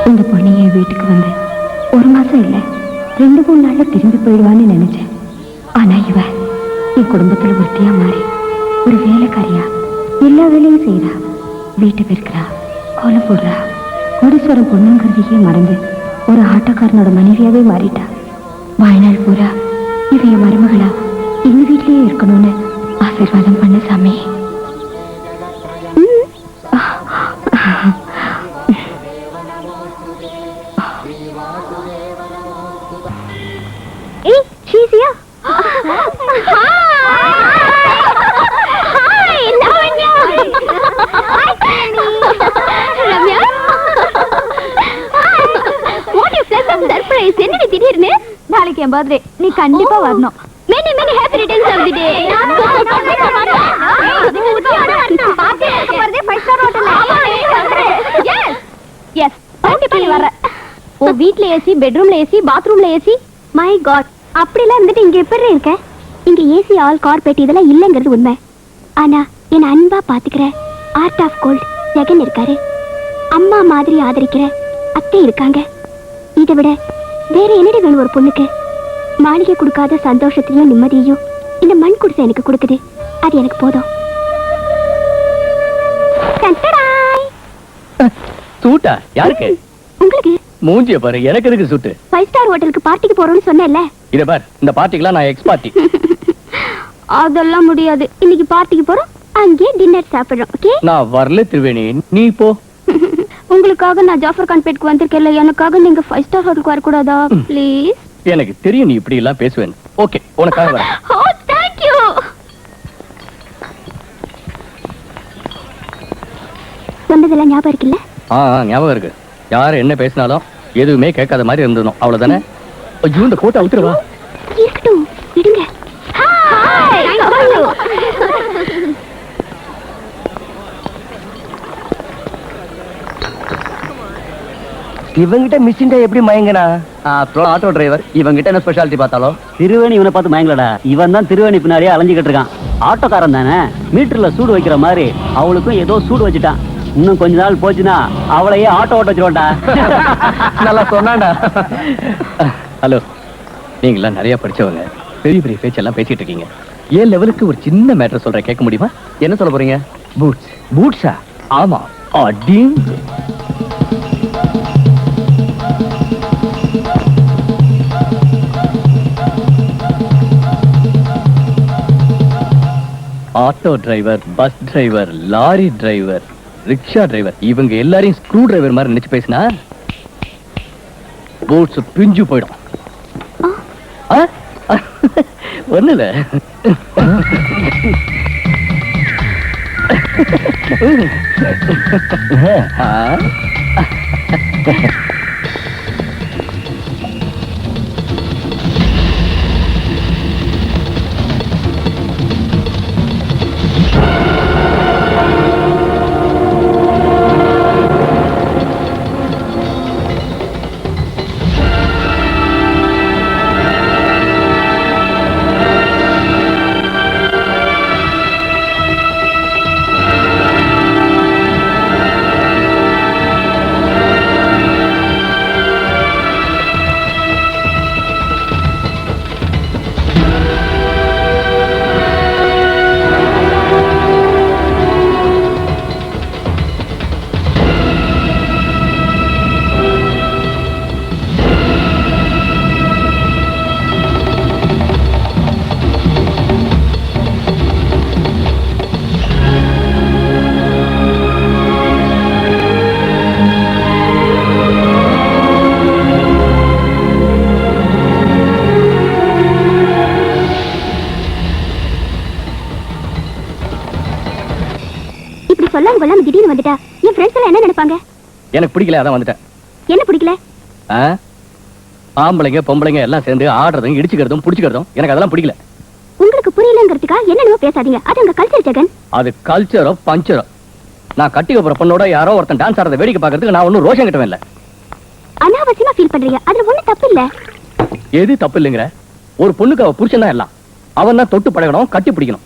இந்த பொண்ணைய வீட்டுக்கு வந்து 1 மாசம் இல்ல 2-3 நாள்ல திரும்பி போயிடுவான்னு நினைச்சேன். ஆனா இவ என் குடும்பத்துல ஒருத்தியா மாறி ஒரு வேலைக்காரியா எல்லா வேலையும் செய்யறா. வீட்டை பெருக்கிறா, கோலம் போடுறா. கோடீஸ்வரம் பொண்ணுங்கிறதையே மறந்து ஒரு ஆட்டோக்காரனோட மனைவியாவே மாறிட்டா. வாழ்நாள் பூரா இவ என் மருமகளா இந்த வீட்லயே இருக்கணும்னு ஆசீர்வாதம் பண்ண சாமி. நாளைக்கு என் பர்த்டே, நீ கண்டிப்பா வரணும். many many happy returns of the day. Yes, கண்டிப்பா நீ வர. ஓ வீட்ல ஏசி, பெட்ரூம்ல ஏசி, பாத்ரூம்ல ஏசி. My God, அப்படிலாம் இருந்துட்டு இங்க எப்படி இருக்க? இங்க ஏசி ஆல் கார்பெட் இதெல்லாம் இல்லங்கிறது உண்மை. ஆனா என்ன அன்பா பாத்துக்கிற ஆர்ட் ஆஃப் கோல்ட் ஜெகன் இருக்காரு. அம்மா மாதிரி ஆதரிக்கிற அத்தை இருக்காங்க. இதை விட வேற என்னடி வேணும் ஒரு பொண்ணுக்கு? மாளிகை கொடுக்காத சந்தோஷத்தையும் நிம்மதியையும் இந்த மண் குடிசை எனக்கு கொடுக்குது. அது எனக்கு போதும். சூட்டா யாருக்கு? உங்களுக்கு. மூஞ்சிய பாரு, எனக்கு எதுக்கு சூட்டு? 5 ஸ்டார் ஹோட்டலுக்கு பார்ட்டிக்கு போறோம்னு சொன்னேன்ல. இத பார், இந்த பார்ட்டிக்குலாம் நான் எக்ஸ் பார்ட்டி. அதெல்லாம் முடியாது. இன்னைக்கு பார்ட்டிக்கு போறோம், அங்கே டின்னர் சாப்பிடுறோம். ஓகே? நான் வரல திருவேணி, நீ போ. உங்களுக்காக நான் ஜாஃபர் கான் பேட்க்கு வந்திருக்கேன்ல, எனக்காக நீங்க 5 ஸ்டார் ஹோட்டலுக்கு வர கூடாதா? ப்ளீஸ். எனக்கு தெரியும் நீ இப்படி எல்லாம் பேசுவேன். ஓகே, உனக்காக வரேன். ஓ தேங்க் யூ. சொன்னதெல்லாம் ஞாபகம் இருக்குல்ல? ஞாபகம் இருக்கு. யார் என்ன பேசினாலும் எதுவுமே கேட்காத மாதிரி இருந்தணும், அவ்வளவுதானே? ஐயோ, இந்த கோட்டை அவுத்துறவா? இருக்கட்டும், விடுங்க. Hi, how are you? இவங்கிட்ட மிஷின்டா எப்படி மயங்கனா? ஆட்டோ டிரைவர் இவங்கிட்ட என்ன ஸ்பெஷாலிட்டி பார்த்தாலும் திருவேணி இவனை பார்த்து மயங்கலடா. இவன் தான் திருவேணி பின்னாடியே அலைஞ்சிக்கிட்டு இருக்கான். ஆட்டோக்காரன் தானே, மீட்டர்ல சூடு வைக்கிற மாதிரி அவளுக்கும் ஏதோ சூடு வச்சுட்டான். இன்னும் கொஞ்ச நாள் போச்சுன்னா அவளையே ஆட்டோ ஓட்ட வச்சிருவான்டா. நல்லா சொன்னான்டா. ஹலோ, நீங்களாம் நிறைய படிச்சவங்க, பெரிய பெரிய பேச்செல்லாம் பேசிட்டு இருக்கீங்க. ஏன் லெவலுக்கு ஒரு சின்ன மேட்டர் சொல்றேன், கேட்க முடியுமா? என்ன சொல்ல போறீங்க? பூட்ஸ். பூட்ஸா? ஆமா. அடிங். Auto driver, bus driver, lorry driver, rickshaw driver, இவங்க எல்லாரையும் ஸ்க்ரூ டிரைவர் மாதிரி நினைச்சு பேசினா பூட்ஸ் பிஞ்சு போயிடும். ஒண்ணுல திடீர்னு வந்துட்டா என் ஃப்ரெண்ட்ஸ் எல்லாம் என்ன நினைப்பாங்க? எனக்கு பிடிக்கல, அதான் வந்துட்டேன். என்ன பிடிக்கல? ஆம்பளைங்க பொம்பளைங்க எல்லாம் சேர்ந்து ஆடுறதும் இடிச்சுக்கிறதும் புடிச்சுக்கிறதும் எனக்கு அதெல்லாம் பிடிக்கல. உங்களுக்கு புரியலங்கிறதுக்கா என்னென்னவோ பேசாதீங்க. அது உங்க கல்ச்சர் ஜெகன். அது கல்ச்சரோ பஞ்சரோ. நான் கட்டிக்க போற பொண்ணோட யாரோ ஒருத்தன் டான்ஸ் ஆடுறத வேடிக்கை பார்க்கறதுக்கு நான் ஒன்னும் ரோஷம் கிட்டவே இல்ல. அனாவசியமா ஃபீல் பண்றீங்க, அதுல ஒண்ணும் தப்பு இல்ல. எது தப்பு இல்லைங்கிற? ஒரு பொண்ணுக்கு அவ புருஷன் தான் எல்லாம். அவன் தான் தொட்டு பழகணும், கட்டி பிடிக்கணும்.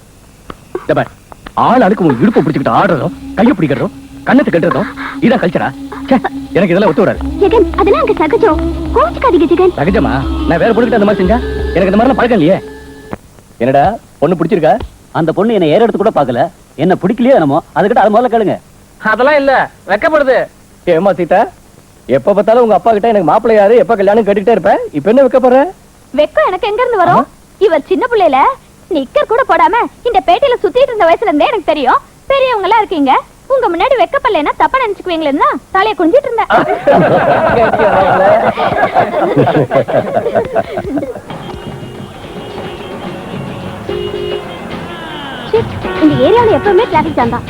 ஆள் அடுக்கு உங்க இடுப்பு பிடிச்சுக்கிட்டு ஆடுறதும் கையை பிடிக்கிறதும் கண்ணத்தை கட்டுறதும் இதான் கல்ச்சரா? எனக்கு இதெல்லாம் ஒத்து வராது. ஜெகன், அதெல்லாம் அங்க சகஜம். கோச்சுக்காதீங்க ஜெகன். சகஜமா? நான் வேற பொண்ணுகிட்ட அந்த மாதிரி செஞ்சா எனக்கு இந்த மாதிரிலாம் பழக்கம் இல்லையே. என்னடா பொண்ணு பிடிச்சிருக்கா? அந்த பொண்ணு என்ன ஏற எடுத்து கூட பாக்கல. என்ன பிடிக்கலையோ என்னமோ அதுக்கிட்ட அது முதல்ல கேளுங்க. அதெல்லாம் இல்ல, வெக்கப்படுது. ஏமா சீதா, எப்ப பார்த்தாலும் உங்க அப்பா கிட்ட எனக்கு மாப்பிள்ளை யாரு, எப்ப கல்யாணம் கேட்டுக்கிட்டே இருப்பேன். இப்ப என்ன வெக்கப்படுற? வெக்கம் எனக்கு எங்க இருந்து வரும்? இவர் சின்ன பிள்ளையில நிக்கர் கூட போடாம இந்த பேட்டையில சுத்திட்டு இருந்த வயசுல இருந்தே எனக்கு தெரியும். பெரியவங்க எல்லாம் இருக்கீங்க, உங்க முன்னாடி வெக்கப்படலைன்னா தப்பா நினைச்சுக்குவீங்களா? தலையை குனிஞ்சிட்டு இருந்தேன். இந்த ஏரியால எப்பவுமே டிராபிக் ஜாம் தான்.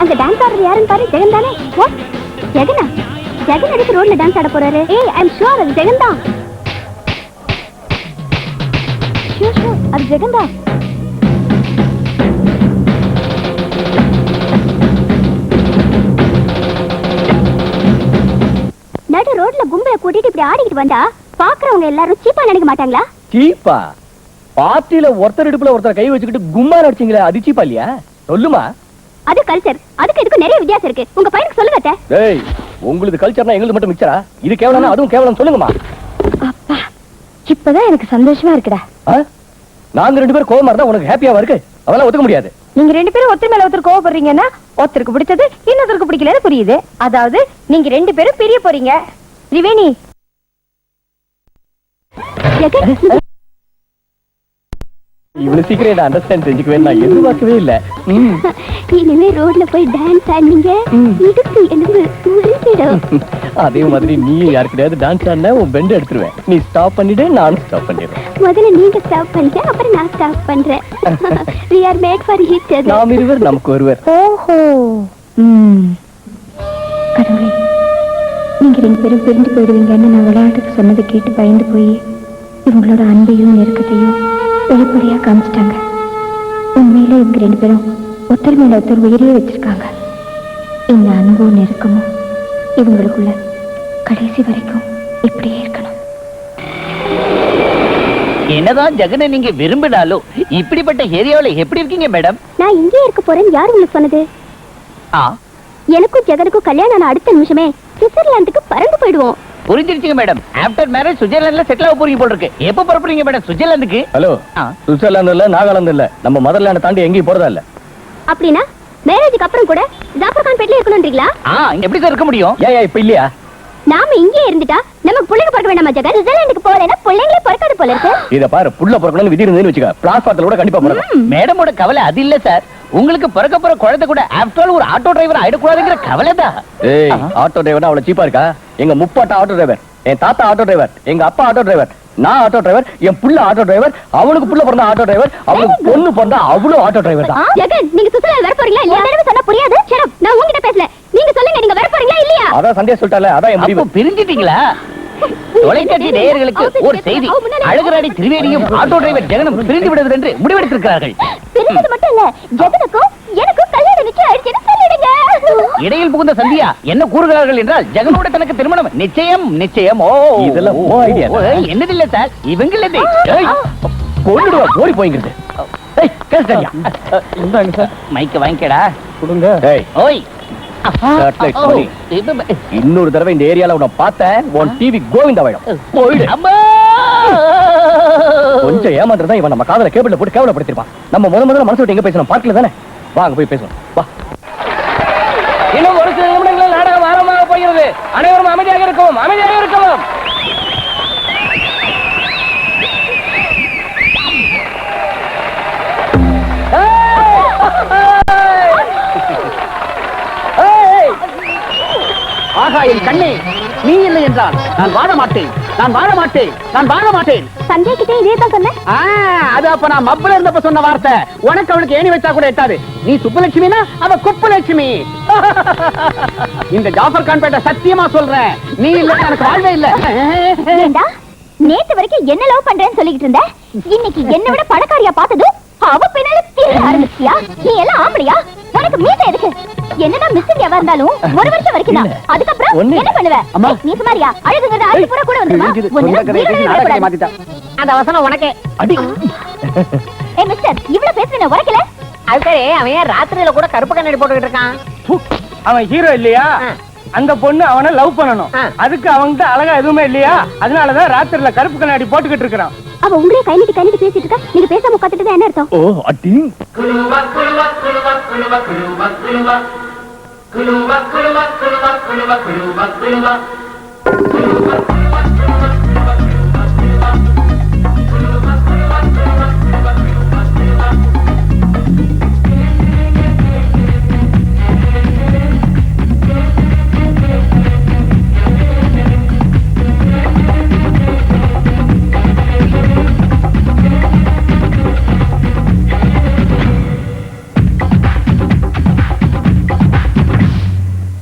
அந்த டான்ஸ் ஆடுறது யாருன்னு பாரு. ஜெகன் தானே? ஜெகனா? ஜெகன் எதுக்கு ரோட்ல டான்ஸ் ஆட போறாரு? ஏய், ஐ அம் ஷூர் அது ஜெகன் தான். ஷூர் அது ஜெகன் தான். நடு ரோட்ல கும்பல கூட்டிட்டு இப்படி ஆடிக்கிட்டு வந்தா பாக்குறவங்க எல்லாரும் சீப்பா நினைக்க மாட்டாங்களா? சீப்பா? பார்ட்டில ஒருத்தர் இடுப்புல ஒருத்தர் கை வச்சுக்கிட்டு கும்மா நடிச்சீங்களே, அது சீப்பா இல்லையா? சொல்லுமா. அது கல்ச்சர், அதுக்கு இதுக்கு நிறைய வித்தியாசம் இருக்கு. உங்க பையனுக்கு சொல்லுங்க அத்தை. ஏய், உங்களுக்கு கல்ச்சர்னா எங்களுக்கு மட்டும் மிக்சரா? இது கேவலம்னா அதுவும் கேவலம், சொல்லுங்கம்மா. அப்பா, இப்பதான் எனக்கு சந்தோஷமா இருக்குடா. நாங்க ரெண்டு பேரும் கோவமா இருந்தா உனக்கு ஹாப்பியாவா இருக்கு? அதெல்லாம் ஒத்துக்க முடியாது. நீங்க ரெண்டு பேரும் ஒருத்தர் மேல ஒருத்தர் கோவப்படுறீங்கன்னா ஒருத்தருக்கு பிடிச்சது இன்னொருத்தருக்கு பிடிக்கலன்னு புரியுது. அதாவது நீங்க ரெண்டு பேரும் பிரிய போறீங்க. திரிவேணி, ஜெகன், இவ்வளவு சீக்கிரம் அண்டர்ஸ்டாண்ட் செஞ்சுக்கவே நான் எதிர்பார்க்கவே இல்ல. இனிமே ரோட்ல போய் டான்ஸ் ஆடுனீங்க, இடுப்பு எலும்பு முறிஞ்சிடும். அதே மாதிரி நீ யாருக்கிட்டயாவது டான்ஸ் ஆடினா உன் பெண்ட் எடுத்துருவேன். நீ ஸ்டாப் பண்ணிடு, நானும் ஸ்டாப் பண்ணிடுறேன். முதல்ல நீங்க ஸ்டாப் பண்ணுங்க, அப்புறம் நான் ஸ்டாப் பண்றேன். We are made for each other. நாம் இருவர் நமக்கு ஒருவர். ஓஹோ. கடவுளே, நீங்க ரெண்டு பேரும் பிரிந்து போயிடுவீங்கன்னு நான் விளையாட்டுக்கு சொன்னதை கேட்டு பயந்து போய் இவங்களோட அன்பையும் நெருக்கத்தையும் வெளிப்படையா காமிச்சிட்டாங்க. உண்மையில இவங்க ரெண்டு பேரும் ஒருத்தர் மேல ஒருத்தர் உயிரே வச்சிருக்காங்க. இந்த அன்பும் நெருக்கமும் இவங்களுக்குள்ள கடைசி வரைக்கும் இப்படியே இருக்கணும். என்னதான் ஜெகனை நீங்க விரும்பினாலும் இப்படிப்பட்ட ஏரியாவுல எப்படி இருக்கீங்க மேடம்? நான் இங்கே இருக்க போறேன்னு யார் உங்களுக்கு சொன்னது? எனக்கும் ஜெகனுக்கும் கல்யாணம் ஆன அடுத்த நிமிஷமே சுவிட்சர்லாந்துக்கு பறந்து போயிடுவோம். புரிஞ்சிருச்சுங்க மேடம். ஆஃப்டர் மேரேஜ் சுவிட்சர்லாந்துல செட்டில் ஆக போறீங்க போல இருக்கு. எப்ப புறப்படுறீங்க மேடம் சுவிட்சர்லாந்துக்கு? ஹலோ, சுவிட்சர்லாந்து இல்ல, நாகாலாந்து இல்ல, நம்ம மதர்லாந்து தாண்டி எங்கேயும் போறதா இல்ல. அப்படின்னா மேரேஜுக்கு அப்புறம் கூட ஜாஃபர்கான் பேட்ல இருக்கணும்ன்றீங்களா? எப்படி சார் இருக்க முடியும்? ஏன் இப்ப இல்லையா? நாம இங்கே இருந்துட்டா நமக்கு பிள்ளைங்க பிறக்க வேண்டாமா ஜெகன்? சுவிட்சர்லாந்துக்கு போறேன்னா பிள்ளைங்களே பிறக்காது போல இருக்கு. இத பாரு, புள்ள பிறக்கணும்னு விதி இருந்ததுன்னு வச்சுக்க, பிளாட்ஃபார்ம்ல கூட கண்டிப்பா பிறக்கும். மேடமோட கவலை அது இல்ல சார். உங்களுக்கு பிறக்க போற குழந்தை கூட ஆஃப்டர் ஆல் ஒரு ஆட்டோ டிரைவர் ஆயிடக்கூடாதுங்கிற கவலை தான். ஏய், ஆட்டோ டிரைவர் அவ்வளவு சீப்பா இருக்கா? எங்க முப்பாட்டா ஆட்டோ டிரைவர், என் தாத்தா ஆட்டோ டிரைவர், எங்க அப்பா ஆட்டோ டிரைவர், நான் ஆட்டோ டிரைவர், என் புள்ள ஆட்டோ டிரைவர், அவனுக்கு புள்ள பிறந்தா ஆட்டோ டிரைவர், அவனுக்கு பொண்ணு பிறந்தா அவளும் ஆட்டோ டிரைவர் தான். ஜெகன், நீங்க சுவிட்சர்லாந்து வர போறீங்களா இல்லையா? என்ன சொன்னா புரியாது. ஷட் அப், நான் உன்கிட்ட பேசல. நீங்க சொல்லுங்க, நீங்க வர போறீங்களா இல்லையா? அதான் சந்தேஷ் சொல்லிட்டால, அதான் என் முடிவு. பிரிஞ்சிட்டீங்களா? தொலைக்காட்சி நேயர்களுக்கு ஒரு செய்தி. அழகராடி திரிவேணியும் ஆட்டோ டிரைவர் ஜெகனும் பிரிந்து விடுவது என்று முடிவெடுத்திருக்கிறார்கள். பிரிஞ்சது மட்டும் இல்ல, ஜெகனுக்கும் எனக்கும் கல்யாணம் நிச்சயம் ஆயிடுச்சுன்னு சொல்லிடுங்க. இடையில் புகுந்த சந்தியா என்ன கூறுகிறார்கள் என்றால் ஜெகனோட தனக்கு திருமணம் நிச்சயம் நிச்சயம். ஓ, இதெல்லாம் ஓ ஐடியா. என்னது இல்ல சார், இவங்களது கொண்டுடுவா ஓடி போய்ங்கிறது. ஏய், கேஸ்டரியா இந்தாங்க சார், மைக்க வாங்கிக்கடா கொடுங்க. ஏய், ஓய், இன்னொரு தடவை இந்த ஏரியால உன்னை பார்த்தேன், உன் டிவி கோவிந்தாவாயிடும். போயிடு. கொஞ்சம் ஏமாந்துதான் இவன் நம்ம காதல கேபிள்ல போட்டு கேவலப்படுத்திருப்பான். நம்ம முதல்ல மனசு விட்டு எங்க பேசணும்? பார்க்கல தானே? வாங்க போய் பேசணும். வா. இன்னும் ஒரு சில நிமிடங்களில் நாடகம் ஆரம்பமாக போகிறது. அனைவரும் அமைதியாக இருக்கவும், அமைதியாக இருக்கவும். ஆகா என் கண்ணே, நீ இல்லை என்றால் நான் வாழ மாட்டேன், நான் வாழ மாட்டேன், நான் வாழ மாட்டேன். சந்தேகிட்டே இதே தான் சொன்னேன். அது அப்ப நான் மப்பல இருந்தப்ப சொன்ன வார்த்தை. உனக்கு அவளுக்கு ஏணி வச்சா கூட எட்டாது. நீ சுப்புலட்சுமினா அவ குப்புலட்சுமி. இந்த ஜாஃபர் கான் பேட்டை சத்தியமா சொல்றேன், நீ இல்ல எனக்கு வாழ்வே இல்ல. ஏண்டா, நேத்து வரைக்கும் என்ன லவ் பண்றேன்னு சொல்லிட்டு இருந்த, இன்னைக்கு என்ன விட பணக்காரியா பார்த்தது அவ பின்னால தீர ஆரம்பிச்சியா? நீ எல்லாம் ஆம்பளையா? உனக்கு மீசை எதுக்கு? என்னதான் மிஸ் இந்தியாவா இருந்தாலும் ஒரு வருஷம் வரைக்கும் தான். அதுக்கப்புறம் என்ன பண்ணுவ? நீ சுமாரியா? அழுகுங்கிறது ஆறு புறா கூட வந்துமா? அந்த வசனம் உனக்கே. அடி. ஏ மிஸ்டர், இவ்வளவு பேசுறேன் உரைக்கல? அது சரி, அவன் ராத்திரியில கூட கருப்பு கண்ணாடி போட்டுக்கிட்டு இருக்கான். அவன் ஹீரோ இல்லையா? அந்த பொண்ணு அவனை லவ் பண்ணணும். அதுக்கு அவன்கிட்ட அழகா எதுவுமே இல்லையா? அதனாலதான் ராத்திரில கருப்பு கண்ணாடி போட்டுக்கிட்டு இருக்கான். அவ உங்களே கை நீட்டி பேசிட்டு இருக்கா. நீங்க பேசாம உட்காந்துட்டு என்ன அர்த்தம்? ஓ, அடி.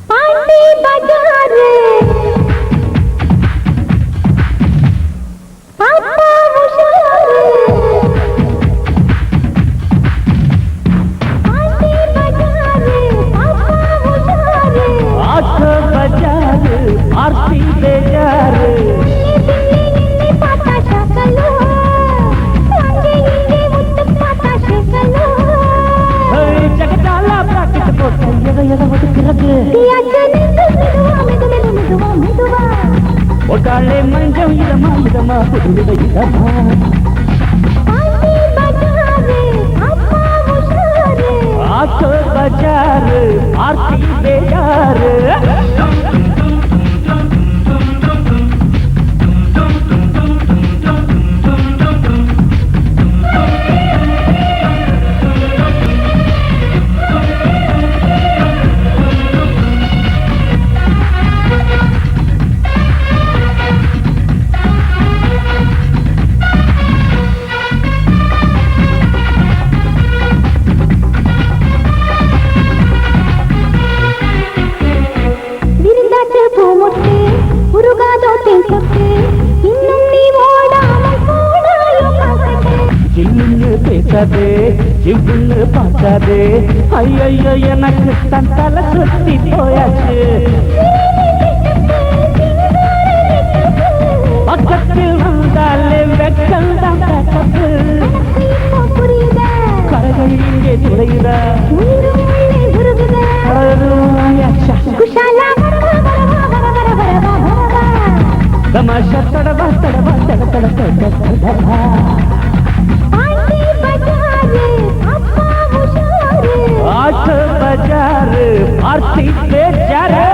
பாண்டி பஜாரு பார்த்தி பேஜாரு ஜகதாலா பிராக்கெட் போட்டு எதை எதை ஒதுக்கிறது ஒட்டாளே மஞ்சம் இதமா இதமா புதுவித இதமா ஆட்டோ பஜாரு பார்த்தி பேஜாரு பேசாதே ஜிவ்வுன்னு பார்க்காதே ஐயோ எனக்கு தன் தலை சுத்தி போயாச்சு பக்கத்தில் வந்தாலே வெக்கல் தான் பேக்கப்பு கரைகள் இங்கே துறையுத தமாஷா தடவா தடவா தட தட தட தடவா ஆட்டோ பஜாரு பார்த்தி பேஜாரு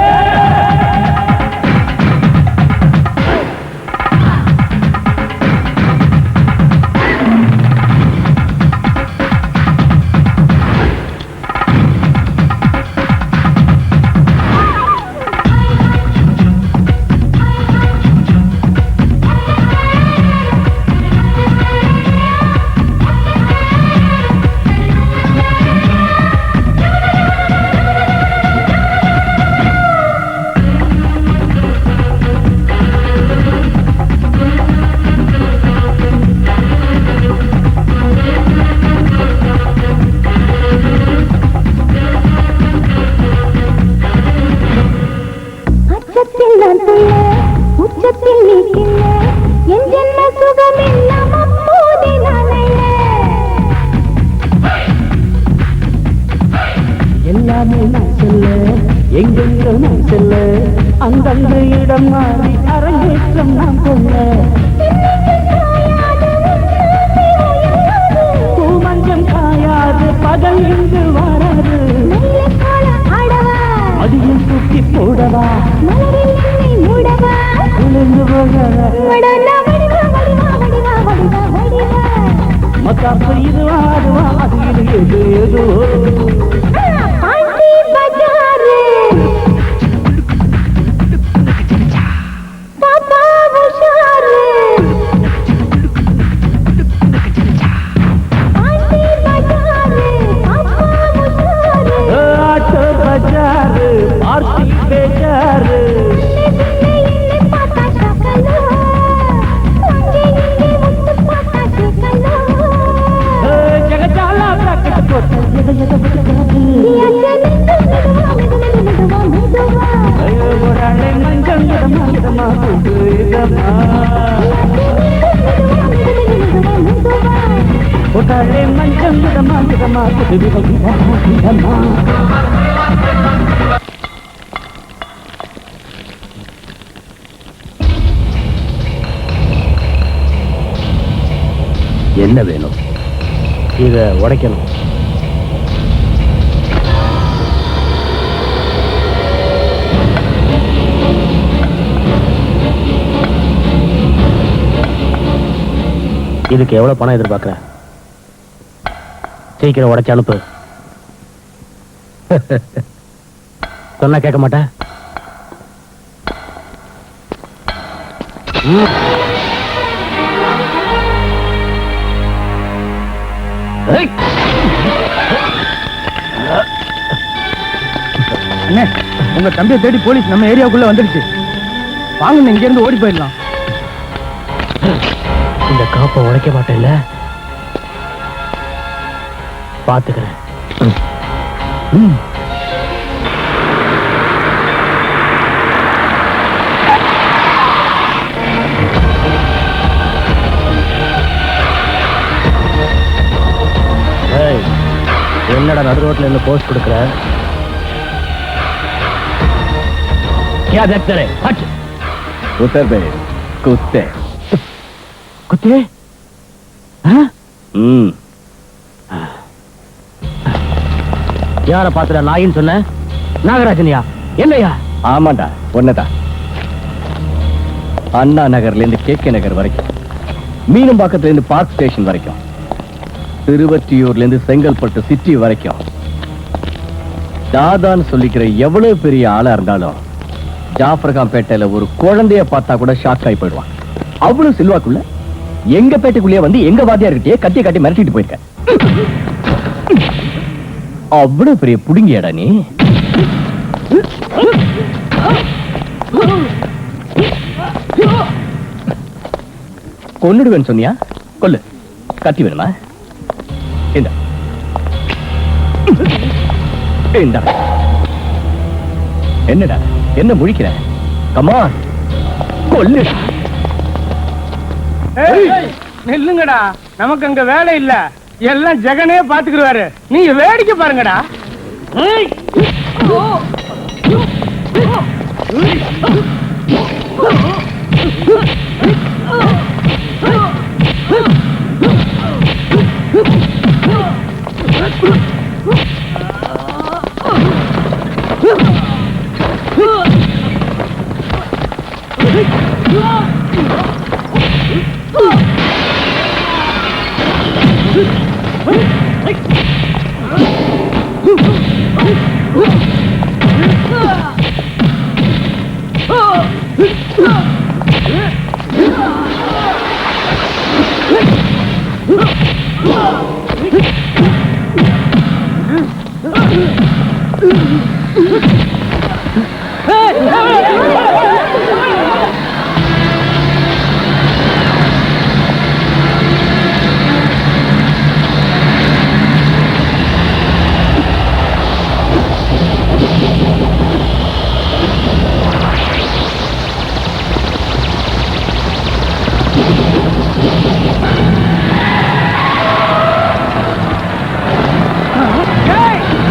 எல்லாமே நான் சொல்ல எங்கெங்க நான் செல்ல அந்தந்த இடம் மாறி அரங்கேற்றம் நான் கொள்ள பூமஞ்சம் காயாது பகல் இங்கு வராது அடியில் தூக்கி போடவா குளிர்ந்து மக்காப்பு இது ஆடுவா அது இது எது ஏதோ ஆட்டோ பஜாரு பார்த்தி பேஜாரு ஜகஜாலா பிராக்கெட் போட்டு எதை எதை ஐயோ ஒராளே மஞ்சள் இதமா இதமா புது இதமா ஒராளே மஞ்சள் இதமா இதமா புது இதமா என்ன வேணும்? இத உடைக்கணும். இதுக்கு எவ்வளவு பணம் எதிர்பார்க்கிற? சீக்கிரம் உடைச்சு அனுப்பு. சொன்னா கேட்க மாட்டேன். அண்ணே, உங்க தம்பியை தேடி போலீஸ் நம்ம ஏரியாவுக்குள்ள வந்துடுச்சு. வாங்க, இங்க இருந்து ஓடி போயிடலாம். இந்த காப்பை உடைக்க மாட்டேன்ல, பாத்துக்கிறேன். என்னடா நடு ரோட்ல இருந்து போஸ்ட் கொடுக்குற? क्या देखते रहे? हट! उतर बे कुत्ते कुत्ते யார பாத்துற நாயின்னு சொன்ன? நாகராஜனியா? என்னையா? ஆமாண்டா ஒன்னதான். அண்ணா நகர்ல இருந்து கேகே நகர் வரைக்கும், மீனம்பாக்கத்துல இருந்து பார்க் ஸ்டேஷன் வரைக்கும், திருவற்றியூர்ல இருந்து செங்கல்பட்டு சிட்டி வரைக்கும் தாதான்னு சொல்லிக்கிற எவ்வளவு பெரிய ஆளா இருந்தாலும் ஜாஃபர்காம்பேட்டையில ஒரு குழந்தைய பார்த்தா கூட ஷாக் ஆகி போயிடுவான். அவ்வளவு செல்வாக்குள்ள எங்க பேட்டைக்குள்ளேயே வந்து எங்க வாத்தியார்கிட்டயே கத்திய காட்டி மிரட்டிட்டு போயிருக்க. அவ்வளவு பெரிய புடுங்கியடா நீ. கொன்னுடுவேன்னு சொன்னியா? கொல்லு. கத்தி வேணுமா? இந்த என்னடா என்ன முழிக்கிற? கமான் கொல்லுடா. நில்லுங்கடா, நமக்கு அங்க வேலை இல்ல, எல்லாம் ஜெகனே பாத்துக்குருவாரு, நீங்க வேடிக்கை பாருங்கடா.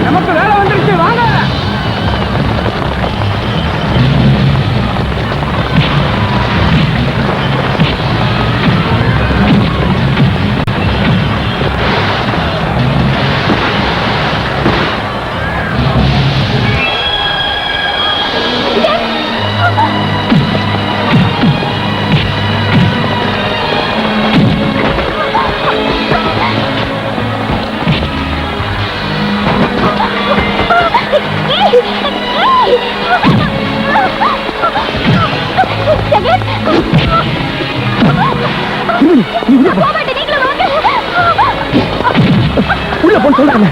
நமக்கு வேலை வந்துருச்சு, வாங்க. உள்ள போன்னு சொல்றாங்க.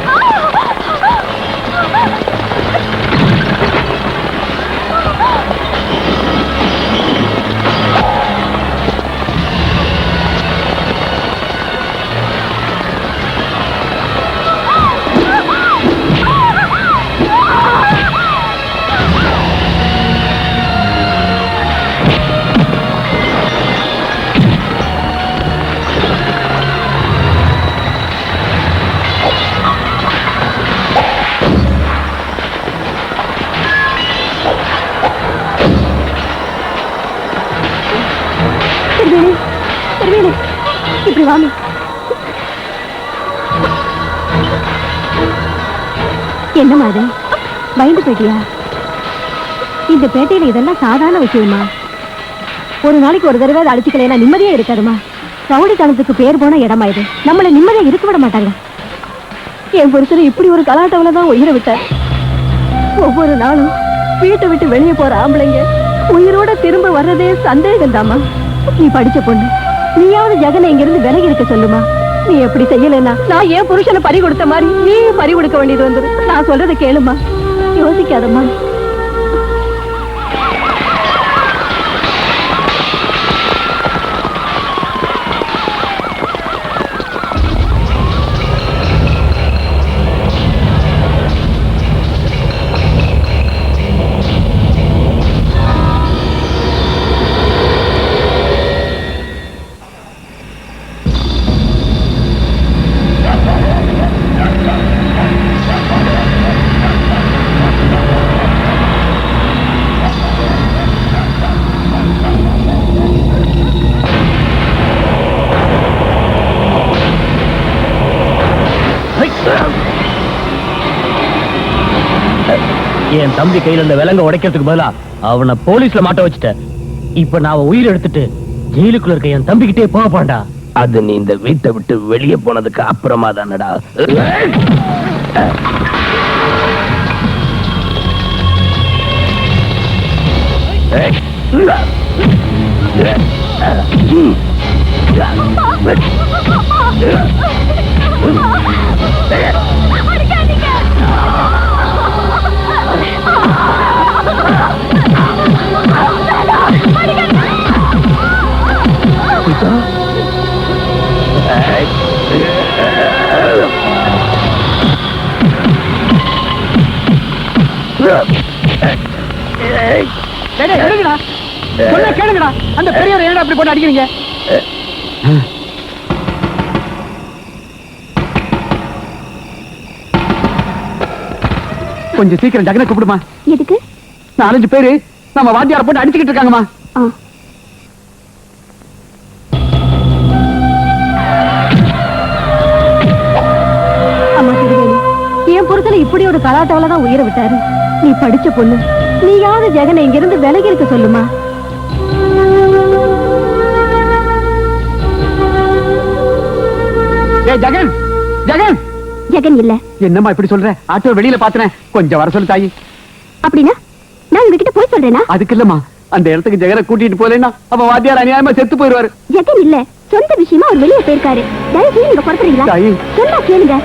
இப்படி வாங்க. என்னம்மா அது, பயந்து போயிட்டியா? இந்த பேட்டையில இதெல்லாம் சாதாரண விஷயமா? ஒரு நாளைக்கு ஒரு தடவை அடிச்சுக்கலையா நிம்மதியா இருக்காதுமா. ரவுடித்தனத்துக்கு பேர் போன இடமா இது, நம்மள நிம்மதியா இருக்க விட மாட்டாங்க. என் புருஷனை இப்படி ஒரு கலாட்டவுல தான் உயிரை விட்டார். ஒவ்வொரு நாளும் வீட்டை விட்டு வெளியே போற ஆம்பளைங்க உயிரோட திரும்ப வர்றதே சந்தேகம் தாமா. நீ படிச்ச பொண்ணு, நீயாவது ஜெகனை இங்க இருந்து விலகி இருக்க சொல்லுமா. நீ எப்படி செய்யலன்னா நான் ஏன் புருஷனை பறி கொடுத்த மாதிரி நீ பறி கொடுக்க வேண்டியது வந்துரு. நான் சொல்றதை கேளுமா, யோசிக்காதம்மா. என் தம்பி கையில இந்த விலங்க உடைக்கிறதுக்கு பதிலா அவனை போலீஸ்ல மாட்ட வச்சுட்டேன். இப்ப நான் உயிர் எடுத்துட்டு ஜெயிலுக்குள்ள இருக்க என் தம்பிக்கிட்டே போக போண்டா. அது நீ இந்த வீட்டை விட்டு வெளியே போனதுக்கு அப்புறமா தானடா. கேளுங்கடா, அந்த பெரியவர் ஏன் அப்படி போட்டு அடிக்கிறீங்க? கொஞ்சம் சீக்கிரம் ஜெகனை கூப்பிடுமா. எதுக்கு? 4-5 பேரு நம்ம வாத்தியார போட்டு அடிச்சுக்கிட்டு இருக்காங்கம்மா. அம்மா திருவேணி, என் புருஷனை இப்படி ஒரு கலாட்டாவில தான் உயிரை விட்டாரு. நீ படிச்ச பொண்ணு, நீயாவது ஜெகனை இங்க இருந்து விலகி இருக்க சொல்லுமா. ஜெகன் ஜெகன் ஜெகன் இல்ல. என்னம்மா இப்படி சொல்ற? ஆட்டோ வெளியில பாத்துனேன், கொஞ்சம் வர சொல்லு தாயி. அப்படின்னா நான் உங்ககிட்ட போய் சொல்றேனா? அதுக்கு இல்லம்மா, அந்த இடத்துக்கு ஜெகனை கூட்டிட்டு போலேன்னா அவன் வாத்தியார் அநியாயமா செத்து போயிருவாரு. ஜெகன் இல்ல, சொந்த விஷயமா அவர் வெளியே போயிருக்காரு. தயவு செய்து நீங்க புறப்படுறீங்களா? தாயி சொன்னா கேளுங்க.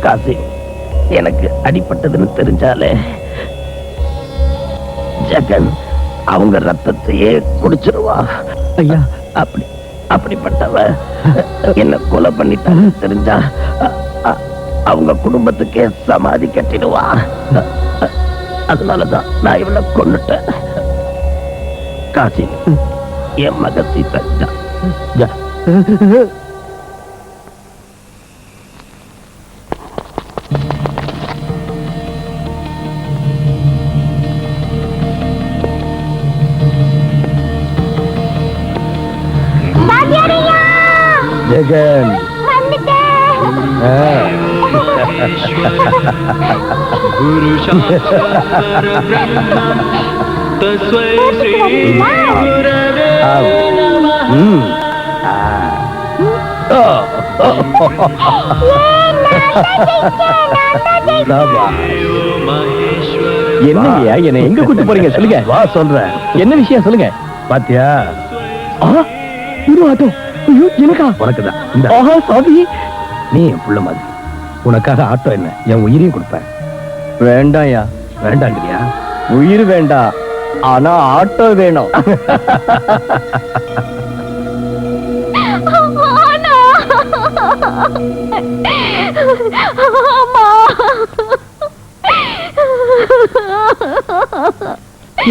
காசி, எனக்கு அடிபட்டதுன்னு தெரிஞ்சாலே ஜெகன் அவங்க ரத்தத்தையே குடிச்சிருவா. ஐயா, அப்படிப்பட்டவ என்ன கொலை பண்ணிட்டான்னு தெரிஞ்சா அவங்க குடும்பத்துக்கே சமாதி கட்டிடுவா. அதனாலதான் நான் இவளை கொன்னுட்டேன். காசி, என் மக சீதா. ஜெகன் குரு சாஸ்திர பிரம்ம தஸ்மை ஸ்ரீ குருவே நமः. என்னையா என்ன எங்க கூட்டு போறீங்க சொல்லுங்க. வா சொல்றேன். என்ன விஷயம் சொல்லுங்க. பாத்தியா, ஆட்டோ எனக்கா? உனக்குதான். சாமி, நீ என் புள்ள மாதிரி. உனக்காக ஆட்டோ என்ன, என் உயிரையும் கொடுப்பேன். வேண்டாம்யா. வேண்டாங்கிறியா? உயிர் வேண்டாம், ஆனா ஆட்டோ வேணும்.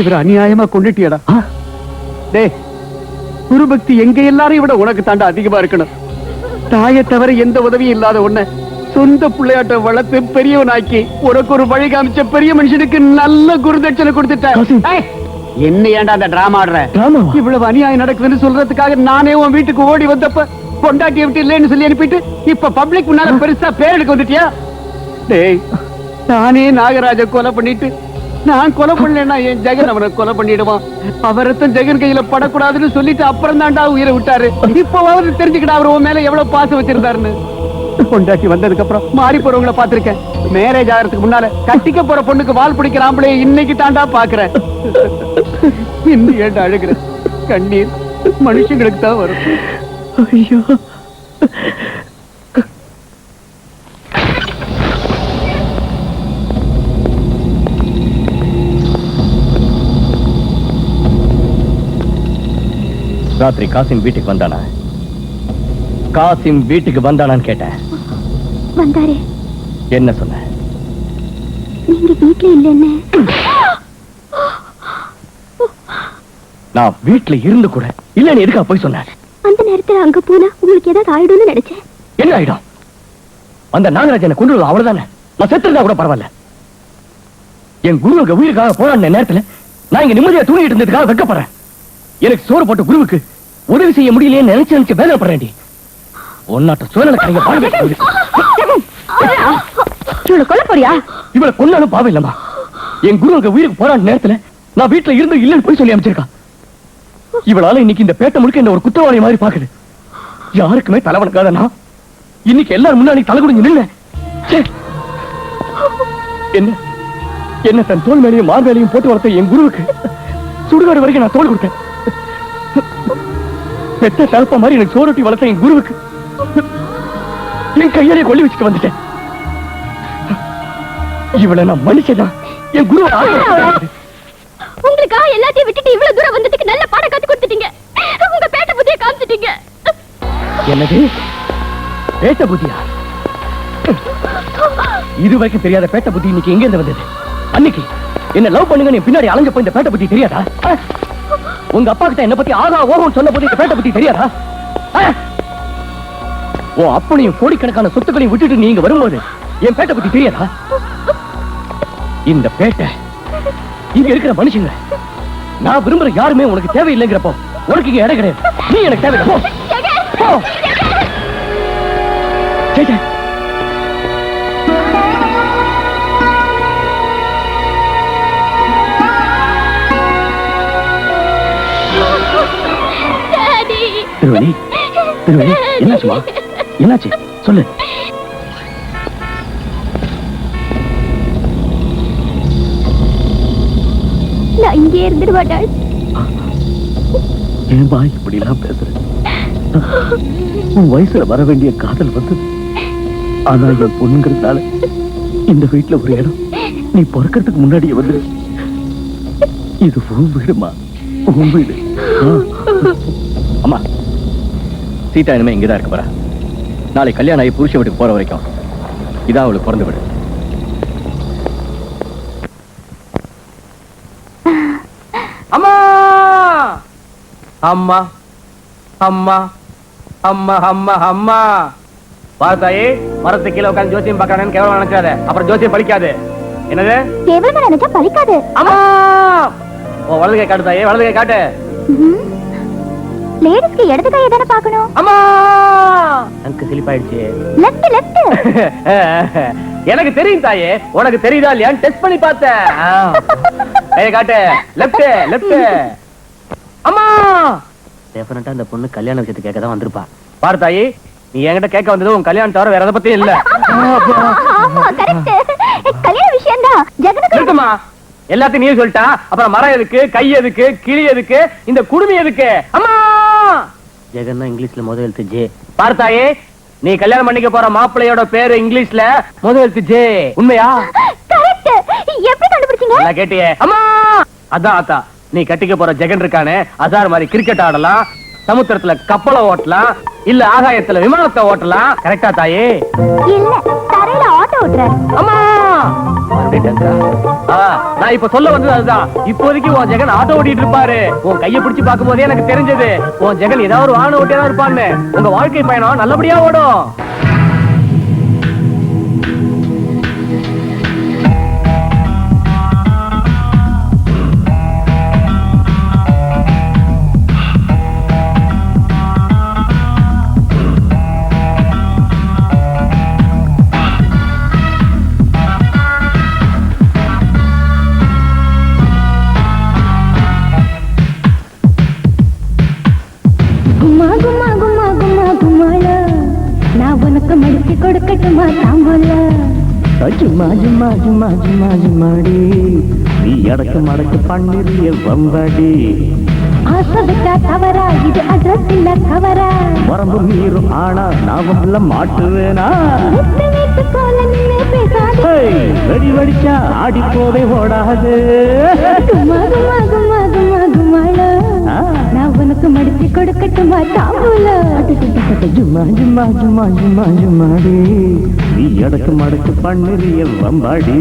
இவர் அநியாயமா கொண்டுட்டியடா. டே, குருபக்தி எங்க எல்லாரையும் விட உனக்கு தாண்டா அதிகமா இருக்கணும். தாயை தவிர எந்த உதவியும் இல்லாத உன்னை சொந்த பிள்ளையாட்ட வளர்த்து பெரியவனாக்கி உனக்கு ஒரு வழி காமிச்ச பெரிய மனுஷனுக்கு நல்ல குருதட்சணை கொடுத்துட்ட. என்ன ஏன்டா அந்த டிராமா ஆடுற? இவ்வளவு அநியாயம் நடக்குதுன்னு சொல்றதுக்காக நானே உன் வீட்டுக்கு ஓடி வந்தப்ப கொண்டாட்டிய விட்டு இல்லைன்னு சொல்லி அனுப்பிட்டு இப்ப பப்ளிக் முன்னால பெருசா பேர் எடுக்க வந்துட்டியா? டேய், நானே நாகராஜ கொலை பண்ணிட்டு நான் கொலை பண்ணலன்னா என் ஜெகன் அவனை கொலை பண்ணிடுவான். அவரத்தான் ஜெகன் கையில படக்கூடாதுன்னு சொல்லிட்டு அப்புறம் தாண்டா உயிரை விட்டாரு. இப்பவாவது தெரிஞ்சுக்கிட்டா அவர் உன் மேல எவ்வளவு பாசம் வச்சிருந்தாருன்னு. கொண்டாட்டி வந்ததுக்கு அப்புறம் மாறி போறவங்களை பாத்திருக்கேன். மேரேஜ் ஆகிறதுக்கு முன்னால கட்டிக்க போற பொண்ணுக்கு வால் பிடிக்கிற ஆம்பளைய இன்னைக்கு தாண்டா பாக்குறேன். இன்னும் ஏண்டா அழுகிற? கண்ணீர் மனுஷங்களுக்கு தான் வரும். ஐயோ, ராத்திரி காசிம் வீட்டுக்கு வந்தானா? காசிம் வீட்டுக்கு வந்தானான்னு கேட்டேன். வந்தாரே. என்ன சொன்ன? நீங்க வீட்டுல இல்லைன்னு. நான் வீட்டுல இருந்து கூட இல்லன்னு எதுக்கா போய் சொன்னேன்? அந்த நேரத்துல அங்க போனா உங்களுக்கு ஏதாவது ஆயிடும்னு நினைச்சேன். என்ன ஆயிடும்? அந்த நாகராஜனை கொண்டு வருவது அவ்வளவுதானே. நான் செத்துருந்தா கூட பரவாயில்ல. என் குருவுக்கு உயிருக்காக போராடின நேரத்துல நான் இங்க நிம்மதியா தூங்கிட்டு இருந்ததுக்காக வெட்கப்படுறேன். எனக்கு சோறு போட்ட குருவுக்கு உதவி செய்ய முடியலையே நினைச்சு நினைச்சு வேதனைப்படுறேன். ஒன்னாட்ட சோழனை கடைங்க பாருங்க. இவளை கொல்ல போறியா? இவளை கொன்னாலும் பாவம் இல்லம்மா. என் குருவுக்கு உயிருக்கு போராடின நேரத்துல நான் வீட்டுல இருந்து இல்லன்னு போய் சொல்லி அமைச்சிருக்கா. இவளால இன்னைக்கு இந்த பேட்டை முழுக்க இந்த ஒரு குற்றவாளி மாதிரி பாக்குது. யாருக்குமே தலைவனுக்காத நான் இன்னைக்கு எல்லாரும் முன்னாடி தலை குடிஞ்சு நில்ல. என்ன என்ன தன் தோல் மேலையும் மார் மேலையும் போட்டு வளர்த்த என் குருவுக்கு சுடுகாடு வரைக்கும் நான் தோல் கொடுத்தேன். பெத்த தலப்ப மாதிரி எனக்கு சோரட்டி வளர்த்த என் குருவுக்கு என் கையாலே கொல்லி வச்சுட்டு வந்துட்டேன். இவளை நான் மன்னிச்சதான் என் குரு. உங்களுக்காக எல்லாத்தையும் விட்டுட்டு இவ்வளவு தூரம் வந்ததுக்கு நல்ல பாடம் கத்து கொடுத்துட்டீங்க. உங்க பேட்ட புத்தியை காமிச்சிட்டீங்க. என்னது பேட்ட புத்தியா? இது வரைக்கும் தெரியாத பேட்ட புத்தி இன்னைக்கு எங்க இருந்து வந்தது? அன்னைக்கு என்ன லவ் பண்ணுங்க நீ பின்னாடி அலைஞ்சப்ப இந்த பேட்ட புத்தி தெரியாதா? உங்க அப்பா கிட்ட என்ன பத்தி ஆகா ஓகம் சொன்ன போது இந்த பேட்ட புத்தி தெரியாதா? ஓ அப்பனையும் கோடிக்கணக்கான சொத்துக்களையும் விட்டுட்டு நீங்க வரும்போது என் பேட்ட புத்தி தெரியாதா? இந்த பேட்டை இங்க இருக்கிற மனுஷங்க நான் விரும்புற யாருமே உனக்கு தேவையில்லைங்கிறப்போ உனக்கு இங்க இடம் கிடையாது. நீ எனக்கு தேவையில்லை. போ போ. சே திருவணி, திருவணி, என்னாச்சுமா? என்னாச்சு சொல்லு. நான் இங்கே இருந்துடுவாடாள். ஏன்பா இப்படி எல்லாம் பேசுற? உன் வயசுல வர வேண்டிய காதல் வந்து ஆனா என் பொண்ணுங்கிறதுனால இந்த வீட்டுல ஒரு இடம் நீ பிறக்கிறதுக்கு முன்னாடியே வந்து இது உன் வீடுமா, உன் வீடு. அம்மா சீதா இனிமே இங்கதான் இருக்க போறா. நாளை கல்யாணம் ஆகி புருஷ வீட்டுக்கு போற வரைக்கும் இதான் அவளுக்கு பிறந்து விடு. அம்மா அம்மா அம்மா அம்மா அம்மா அம்மா பார்த்தாயே மரத்து கீழே உட்காந்து ஜோசியம் பார்க்கறேன்னு கேவலம் நினைக்காத. அப்புறம் ஜோசியம் பலிக்காது. என்னது கேவலமா நினைச்சா பலிக்காது. அம்மா ஓ வலது கை காட்டு தாயே, வலது கை காட்டு. லேடிஸ்க்கு இடது கையை தானே பார்க்கணும். அம்மா எனக்கு சிலிப்பாயிடுச்சு. Left left. எனக்கு தெரியும் தாயே, உனக்கு தெரியுதா இல்லையா டெஸ்ட் பண்ணி பார்த்தேன். கையை காட்டு. Left left. அம்மா டெஃபினட்டா இந்த பொண்ணு கல்யாண விஷயத்தை கேட்க தான் வந்திருப்பா. பாரு தாயே, நீ என்கிட்ட கேட்க வந்தது உன் கல்யாணம் தவிர வேற எதை பத்தியும் இல்ல. கல்யாண விஷயம் தான். ஜெகனுக்கு இருக்குமா? எல்லாத்தையும் நீ சொல்லிட்டா அப்புறம் மரம் எதுக்கு, கை எதுக்கு, கிளி எதுக்கு, இந்த குடுமி எதுக்கு? அம்மா ஜெகன்னா இங்கிலீஷ்ல முதல் எழுத்து ஜே. பார்த்தாயே, நீ கல்யாணம் பண்ணிக்க போற மாப்பிள்ளையோட பேரு இங்கிலீஷ்ல முதல் எழுத்து ஜே. உண்மையா? கரெக்ட். எப்படி கண்டுபிடிச்சீங்க? நான் கேட்டியே. அம்மா அதான் ஆத்தா, நீ கட்டிக்க போற ஜெகன் இருக்கானே அசார் மாதிரி கிரிக்கெட் ஆடலாம், சமுத்திரத்துல கப்பலை ஓட்டலாம், இல்ல ஆகாயத்துல விமானத்தை ஓட்டலாம். கரெக்டா தாயே? இல்ல, தரையில ஆட்டோ ஓட்டுறாரு. அம்மா நான் இப்ப சொல்ல வந்தது அதுதான். இப்போதைக்கு உன் ஜெகன் ஆட்டோ ஓட்டிட்டு இருப்பாரு. உன் கையை பிடிச்சு பார்க்கும் போதே எனக்கு தெரிஞ்சது உன் ஜெகன் ஏதாவது ஒரு வாகனம் ஓட்டியா இருப்பான்னு. உங்க வாழ்க்கை பயணம் நல்லபடியா ஓடும். நீ அடக்க மடக்க பண்ணிருக்க வம்பாடி. ஆசை வச்சா தவறா இது அட்ரஸ் இல்ல கவரா வரம்பு மீறும் ஆனா நாவம்ல மாட்டுவேனா வீட்டு போல நின்னு பேசாதே வெடி வெடிச்சா ஆடி போவே ஓடாது குமா குமா குமா குமா குமாளோ நான் உனக்கு மடிச்சு கொடுக்கட்டுமா தாம்பூல ஜும்மா ஜும்மா ஜும்மா ஜும்மா ஜும்மாடி நீ எடக்கு மடக்கு பண்ணுறிய வம்பாடி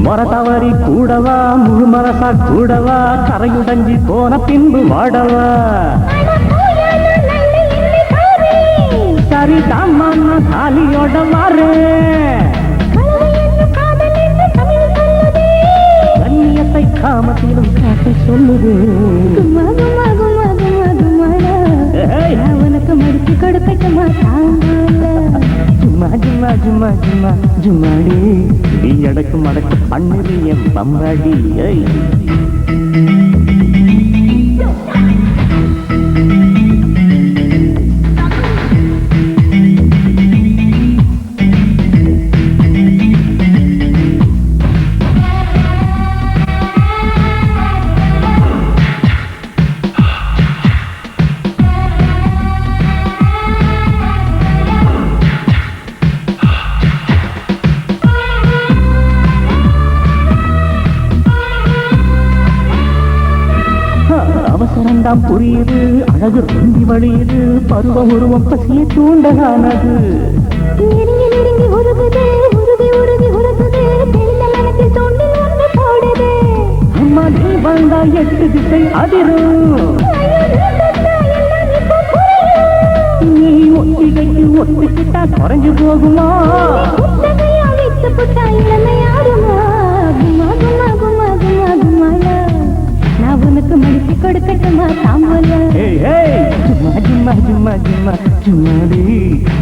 மொரத்தவரி கூடவா முழு மனசா கூடவா கரையுடஞ்சி போன பின்பு வாடவா சரி தாமா சாலியோட மாறு கண்ணியத்தை காமத்திலும் காட்ட சொல்லுது உனக்கு மடிச்சு கொடுக்கட்டுமா ஜும்மா ஜும்மா ஜும்மா ஜும்மா ஜும்மாடி நீ எடக்கு மடக்கு பண்ணுறிய பம்பாடி அவசரம்தான் புரியுது அழகு பொங்கி வழியுது பருவம் உருவம் பசிய தூண்டலானது நெருங்கி நெருங்கி உருகுது உருகி உருகி உருகுது தெளிந்த மனத்தில் தோண்டி வந்து போடுது அம்மா நீ வாழ்ந்தா 8 திசை அதிரும் நீ ஒத்திகைக்கு ஒத்துக்கிட்டா குறைஞ்சு போகுமா புத்தகையா விட்டு புட்டா இளமை ஆறுமா குமா குமா குமா குமா குமாளா நான் உனக்கு மடிச்சு கொடுக்கட்டுமா தாம்பூல ஜும்மா ஜும்மா ஜும்மா ஜும்மா ஜும்மாடி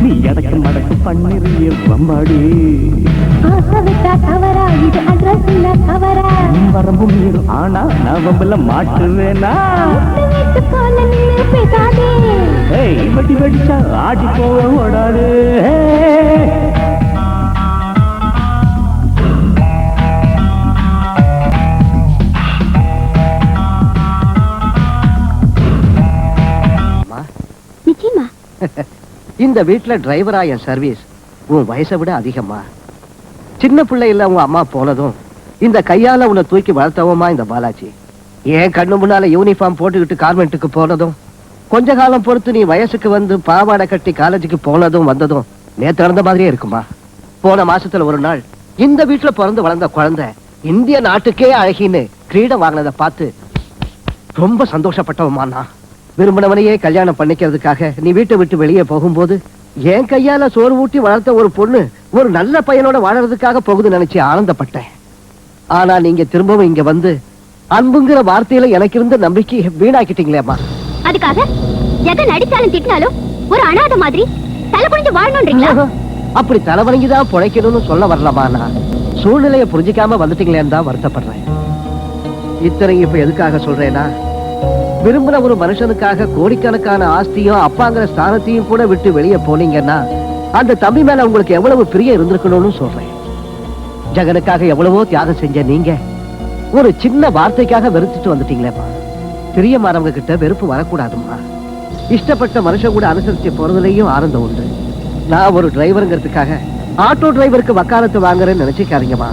நீ எடக்கு மடக்கு பண்ணிறிய வம்பாடி ஆசை விட்டா தவறா இது அட்ரஸ் இல்ல கவரா வரம்பு மீறும் ஆனா நான் வம்புல மாட்டுவேனா வீட்டு போல நின்னு பேசாதே வெடி வெடிச்சா ஆடி போக ஓடாது நிச்சயமா இந்த வீட்டுல டிரைவரா என் சர்வீஸ் உன் வயசை விட அதிகமா. சின்ன பிள்ளையில உங்க அம்மா போனதும் இந்த கையால உன்னை தூக்கி வளர்த்தவமா இந்த பாலாஜி. ஏன் கண்ணு முன்னால யூனிஃபார்ம் போட்டுக்கிட்டு கார்மெண்ட்டுக்கு போனதும், கொஞ்ச காலம் பொறுத்து நீ வயசுக்கு வந்து பாவாடை கட்டி காலேஜுக்கு போனதும் வந்ததும் நேத்து நடந்த மாதிரியே இருக்குமா. போன மாசத்துல ஒரு நாள் இந்த வீட்டுல பிறந்து வளர்ந்த குழந்தை இந்திய நாட்டுக்கே அழகின்னு கிரீடம் வாங்கினதை பார்த்து ரொம்ப சந்தோஷப்பட்டவமா. நான் விரும்பினவனையே கல்யாணம் பண்ணிக்கிறதுக்காக நீ வீட்டை விட்டு வெளியே போகும்போது என் கையால சோறு ஊட்டி வளர்த்த ஒரு பொண்ணு ஒரு நல்ல பையனோட வாழறதுக்காக போகுது நினைச்சு ஆனந்தப்பட்டேன். ஆனா நீங்க திரும்பவும் இங்க வந்து அன்புங்கிற வார்த்தையில எனக்கு இருந்த நம்பிக்கையை வீணாக்கிட்டீங்களேம்மா. அதுக்காக ஜெகன் அடிச்சாலும் திட்டினாலும் ஒரு அனாதை மாதிரி தலை குனிஞ்சு வாழணும்ன்றீங்களா? அப்படி தலைவணங்கிதான் பிழைக்கணும்னு சொல்ல வரலாமா. நான் சூழ்நிலையை புரிஞ்சிக்காம வந்துட்டீங்களேன்னு தான் வருத்தப்படுறேன். இத்தனை இப்ப எதுக்காக சொல்றேன்னா, விரும்பின ஒரு மனுஷனுக்காக கோடிக்கணக்கான ஆஸ்தியும் அப்பாங்கிற ஸ்தானத்தையும் கூட விட்டு வெளியே போனீங்கன்னா அந்த தம்பி மேல உங்களுக்கு எவ்வளவு பிரியம் இருந்திருக்கணும்னு சொல்றேன். ஜெகனுக்காக எவ்வளவோ தியாகம் செஞ்ச நீங்க ஒரு சின்ன வார்த்தைக்காக வெறுத்துட்டு வந்துட்டீங்களேம்மா. பிரியமானவங்க கிட்ட வெறுப்பு வரக்கூடாதும்மா. இஷ்டப்பட்ட மனுஷன் கூட அனுசரிச்சு போறதுலயும் ஆனந்தம் உண்டு. நான் ஒரு டிரைவருங்கிறதுக்காக ஆட்டோ டிரைவருக்கு வக்காலத்து வாங்குறேன்னு நினைச்சுக்காதீங்கம்மா.